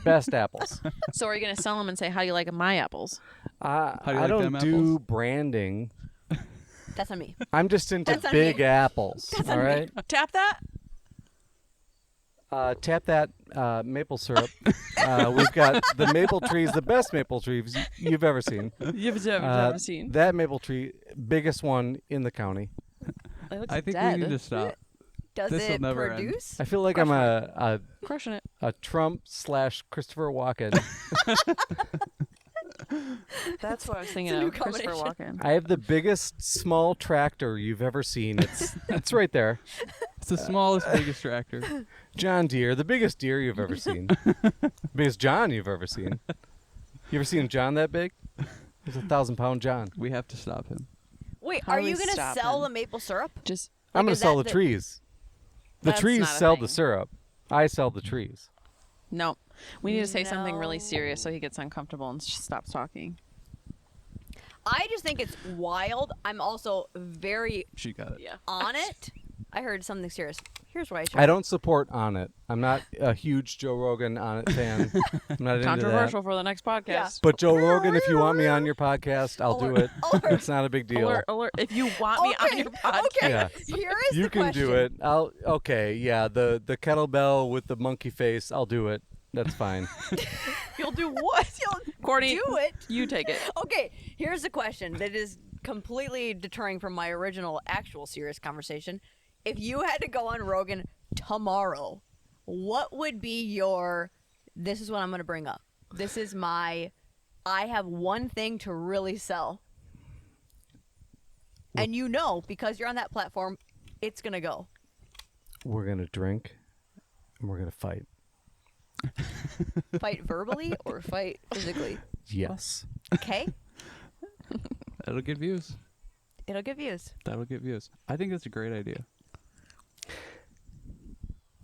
Speaker 1: best apples.
Speaker 3: So are you gonna sell them and say how do you like my apples?
Speaker 2: How do you
Speaker 1: I
Speaker 2: like
Speaker 1: don't
Speaker 2: them
Speaker 1: do
Speaker 2: apples?
Speaker 1: branding.
Speaker 4: That's on me.
Speaker 1: I'm just into
Speaker 4: That's on
Speaker 1: big
Speaker 4: me.
Speaker 1: apples. All right.
Speaker 3: Tap that.
Speaker 1: Tap that maple syrup. We've got the maple trees, the best maple trees you've ever seen.
Speaker 3: You've never seen.
Speaker 1: That maple tree, biggest one in the county.
Speaker 3: It looks
Speaker 2: I think
Speaker 3: dead.
Speaker 2: we need to stop.
Speaker 4: Does
Speaker 2: This'll
Speaker 4: it
Speaker 2: never end.
Speaker 4: produce?
Speaker 1: I feel like I'm
Speaker 3: Crushing it.
Speaker 1: a Trump / Christopher Walken.
Speaker 3: That's what I was thinking
Speaker 4: It's a new
Speaker 3: of. Christopher
Speaker 4: combination.
Speaker 3: Walken.
Speaker 1: I have the biggest small tractor you've ever seen. It's right there.
Speaker 2: It's the smallest, biggest tractor.
Speaker 1: John Deere, the biggest deer you've ever seen. Biggest John you've ever seen. You ever seen John that big? He's a 1,000-pound John.
Speaker 2: We have to stop him.
Speaker 4: Wait,
Speaker 3: How
Speaker 4: are
Speaker 3: do
Speaker 4: you
Speaker 3: we
Speaker 4: gonna
Speaker 3: stop
Speaker 4: sell
Speaker 3: him?
Speaker 4: the maple syrup?
Speaker 3: Just
Speaker 1: I'm going
Speaker 4: is
Speaker 1: to sell
Speaker 4: that
Speaker 1: the
Speaker 4: the-
Speaker 1: trees. The
Speaker 3: That's
Speaker 1: trees
Speaker 3: not a
Speaker 1: sell
Speaker 3: thing.
Speaker 1: the syrup. I sell the trees.
Speaker 3: no. We need to say something really
Speaker 4: No.
Speaker 3: serious so he gets uncomfortable and stops talking.
Speaker 4: I just think it's wild. I'm also very
Speaker 2: She got it.
Speaker 3: Yeah.
Speaker 4: on it. I heard something serious. Here's what I
Speaker 1: I
Speaker 4: tried.
Speaker 1: don't support On It. I'm not a huge Joe Rogan On It fan. I'm not into
Speaker 3: Controversial
Speaker 1: that.
Speaker 3: for the next podcast.
Speaker 4: Yeah.
Speaker 1: But Joe Rogan, if you want me on your podcast, I'll do it.
Speaker 4: Alert.
Speaker 1: It's not a big deal.
Speaker 3: Alert, alert. If you want me on
Speaker 4: Okay,
Speaker 3: your podcast.
Speaker 4: okay.
Speaker 1: Yeah.
Speaker 4: Here is
Speaker 1: You
Speaker 4: the
Speaker 1: can
Speaker 4: question.
Speaker 1: do it. Okay, the kettlebell with the monkey face, I'll do it. That's fine.
Speaker 3: You'll do what? Courtney,
Speaker 4: Do it.
Speaker 3: you take it.
Speaker 4: Okay, here's the question that is completely deterring from my original actual serious conversation. If you had to go on Rogan tomorrow, what would be your this is what I'm going to bring up. This is my I have one thing to really sell. And you know because you're on that platform, it's going to go.
Speaker 1: We're going to drink and we're going to fight.
Speaker 4: Fight verbally or fight physically?
Speaker 1: Yes.
Speaker 4: Okay?
Speaker 2: That'll get views.
Speaker 4: It'll get views.
Speaker 2: That'll get views. I think that's a great idea.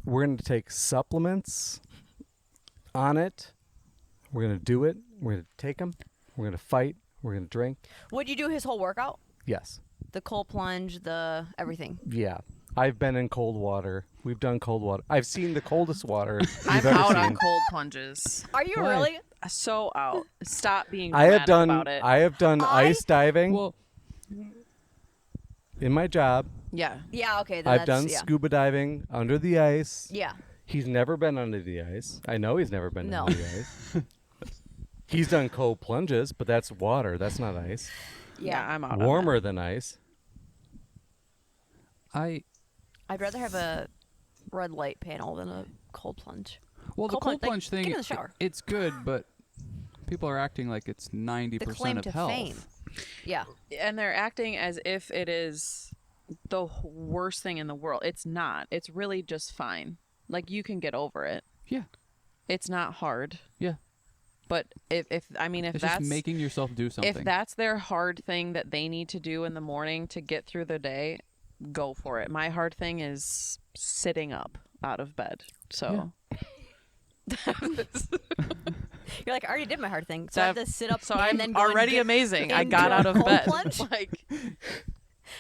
Speaker 1: We're going to take supplements on it. We're going to do it. We're going to take them. We're going to fight. We're going to drink.
Speaker 4: Would you do his whole workout?
Speaker 1: Yes.
Speaker 4: The cold plunge, the everything.
Speaker 1: Yeah. I've been in cold water. We've done cold water. I've seen the coldest water
Speaker 3: I'm
Speaker 1: you've ever
Speaker 3: out
Speaker 1: seen.
Speaker 3: on cold plunges.
Speaker 4: Are you
Speaker 2: Why?
Speaker 4: really?
Speaker 3: So out. Stop being
Speaker 1: I have
Speaker 3: dramatic
Speaker 1: done.
Speaker 3: about it.
Speaker 1: I have done ice diving
Speaker 2: Well,
Speaker 1: in my job.
Speaker 3: Yeah.
Speaker 4: Yeah. Okay. Then
Speaker 1: I've
Speaker 4: that's,
Speaker 1: done
Speaker 4: yeah.
Speaker 1: scuba diving under the ice.
Speaker 4: Yeah.
Speaker 1: He's never been under the ice. I know he's never been
Speaker 4: No.
Speaker 1: under the ice. He's done cold plunges, but that's water. That's not ice.
Speaker 3: Yeah, I'm out on
Speaker 1: Warmer than ice.
Speaker 4: I'd rather have a red light panel than a cold plunge.
Speaker 2: well, the
Speaker 4: Cold
Speaker 2: cold
Speaker 4: plunge,
Speaker 2: plunge
Speaker 4: like,
Speaker 2: thing,
Speaker 4: get in the shower.
Speaker 2: it's good, but people are acting like it's 90%
Speaker 4: The claim
Speaker 2: of
Speaker 4: to
Speaker 2: health.
Speaker 4: fame. Yeah.
Speaker 3: that. And they're acting as if it is the worst thing in the world. It's not. It's really just fine. Like, you can get over it.
Speaker 2: Yeah.
Speaker 3: It's not hard.
Speaker 2: Yeah.
Speaker 3: But if
Speaker 2: It's
Speaker 3: that's
Speaker 2: just making yourself do something.
Speaker 3: if that's their hard thing that they need to do in the morning to get through the day, go for it. My hard thing is sitting up out of bed. So
Speaker 4: You're like, I already did my hard thing, so I have to sit up.
Speaker 3: so
Speaker 4: and
Speaker 3: I'm
Speaker 4: then go and
Speaker 3: already
Speaker 4: get
Speaker 3: amazing. I
Speaker 4: into
Speaker 3: got
Speaker 4: a
Speaker 3: out of
Speaker 4: cold
Speaker 3: bed.
Speaker 4: plunge?
Speaker 3: Like,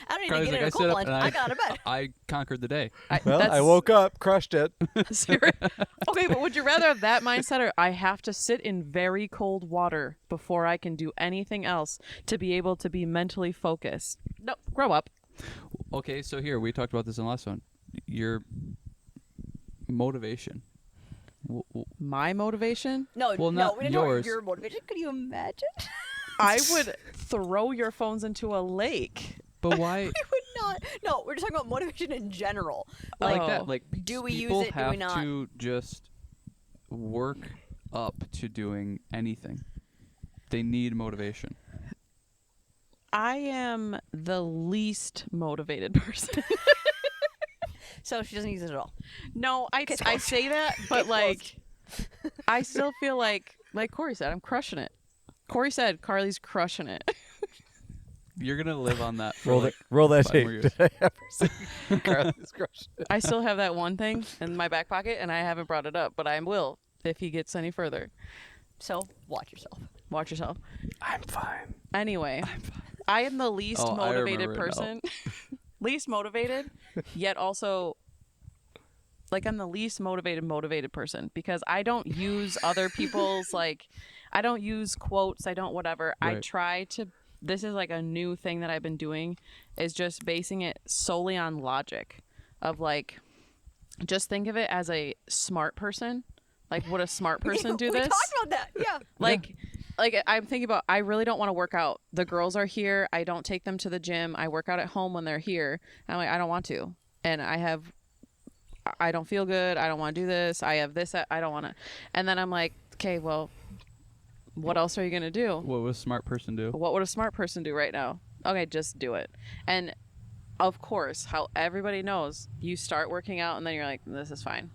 Speaker 4: I don't need
Speaker 2: Carly's
Speaker 4: to get
Speaker 2: like,
Speaker 4: in
Speaker 2: I
Speaker 4: a
Speaker 2: sit
Speaker 4: cold
Speaker 2: up
Speaker 4: plunge.
Speaker 2: and
Speaker 4: I got out of bed.
Speaker 2: I conquered the day.
Speaker 1: Well, I
Speaker 3: that's-
Speaker 1: woke up, crushed it.
Speaker 3: Okay, but would you rather have that mindset, or I have to sit in very cold water before I can do anything else to be able to be mentally focused? No, grow up.
Speaker 2: Okay, so here, we talked about this in the last one. Your motivation.
Speaker 3: My motivation?
Speaker 4: No,
Speaker 2: Well,
Speaker 4: no,
Speaker 2: not
Speaker 4: we didn't know
Speaker 2: yours.
Speaker 4: your motivation. Could you imagine?
Speaker 3: I would throw your phones into a lake.
Speaker 2: But why?
Speaker 4: We would not. No, we're just talking about motivation in general.
Speaker 2: Like
Speaker 3: Oh.
Speaker 2: that. Like,
Speaker 4: Do we use
Speaker 2: people
Speaker 4: it? Do
Speaker 2: have
Speaker 4: we not?
Speaker 2: to just work up to doing anything. They need motivation.
Speaker 3: I am the least motivated person.
Speaker 4: So she doesn't use it at all.
Speaker 3: No, I
Speaker 4: closed.
Speaker 3: say that, but
Speaker 4: Case
Speaker 3: like, I still feel like Corey said, I'm crushing it. Corey said, Carly's crushing it.
Speaker 2: You're gonna live on that. For
Speaker 1: Roll
Speaker 2: like
Speaker 1: that. Roll that
Speaker 2: 5 more
Speaker 1: tape.
Speaker 2: years.
Speaker 1: Did I ever see Carly's crush?
Speaker 3: I still have that one thing in my back pocket, and I haven't brought it up, but I will if he gets any further.
Speaker 4: So watch yourself.
Speaker 3: Watch yourself.
Speaker 1: I'm fine.
Speaker 3: Anyway, I am the least
Speaker 2: Oh, I
Speaker 3: motivated
Speaker 2: remember now.
Speaker 3: person. Least motivated, yet also like I'm the least motivated person because I don't use other people's like I don't use quotes, I don't whatever. I
Speaker 2: Right.
Speaker 3: try to this is like a new thing that I've been doing is just basing it solely on logic of like just think of it as a smart person. Like would a smart person do
Speaker 4: we
Speaker 3: this?
Speaker 4: talked about that. Yeah.
Speaker 3: Like I'm thinking about I really don't want to work out. The girls are here. I don't take them to the gym. I work out at home when they're here. I'm like I don't want to. And I don't feel good. I don't want to do this. I have this. I don't want to. And then I'm like, okay, well, what else are you going to do?
Speaker 2: What would a smart person do?
Speaker 3: What would a smart person do right now? Okay, just do it. And of course, how everybody knows, you start working out and then you're like, this is fine.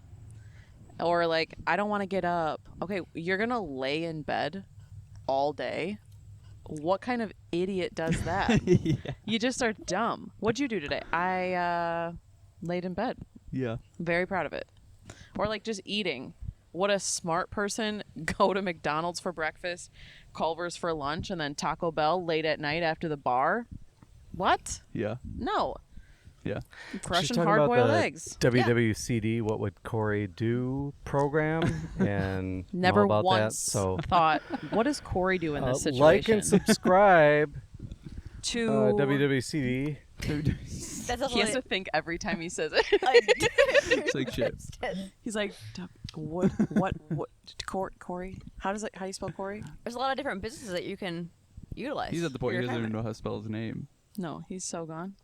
Speaker 3: Or like, I don't want to get up. Okay, you're going to lay in bed all day. What kind of idiot does that?
Speaker 2: Yeah.
Speaker 3: You just are dumb. What'd you do today? I laid in bed.
Speaker 2: Yeah.
Speaker 3: Very proud of it. Or like just eating. Would a smart person go to McDonald's for breakfast, Culver's for lunch, and then Taco Bell late at night after the bar? What?
Speaker 2: Yeah.
Speaker 3: No.
Speaker 2: Yeah.
Speaker 3: Crushing
Speaker 1: talking
Speaker 3: hard
Speaker 1: about
Speaker 3: boiled
Speaker 1: the
Speaker 3: eggs.
Speaker 1: WWCD, what would Corey do program, and
Speaker 3: Never
Speaker 1: all about
Speaker 3: once
Speaker 1: that. So
Speaker 3: thought, what does Corey do in this situation?
Speaker 1: like and subscribe
Speaker 3: to
Speaker 1: WWCD.
Speaker 4: That's also
Speaker 3: He has to think every time he says it.
Speaker 2: It's like shit.
Speaker 3: He's like, what, Corey? How do you spell Corey?
Speaker 4: There's a lot of different businesses that you can utilize.
Speaker 2: He's at the point
Speaker 4: for
Speaker 2: he
Speaker 4: your
Speaker 2: doesn't even
Speaker 4: time.
Speaker 2: know how to spell his name.
Speaker 3: No, he's so gone.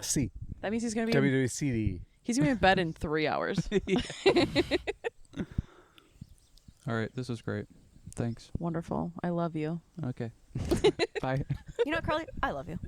Speaker 1: C.
Speaker 3: That means he's gonna be.
Speaker 1: WWCD.
Speaker 3: He's gonna be in bed in 3 hours.
Speaker 2: All right, this was great. Thanks.
Speaker 3: Wonderful. I love you.
Speaker 2: Okay. Bye.
Speaker 4: You know what, Carly? I love you.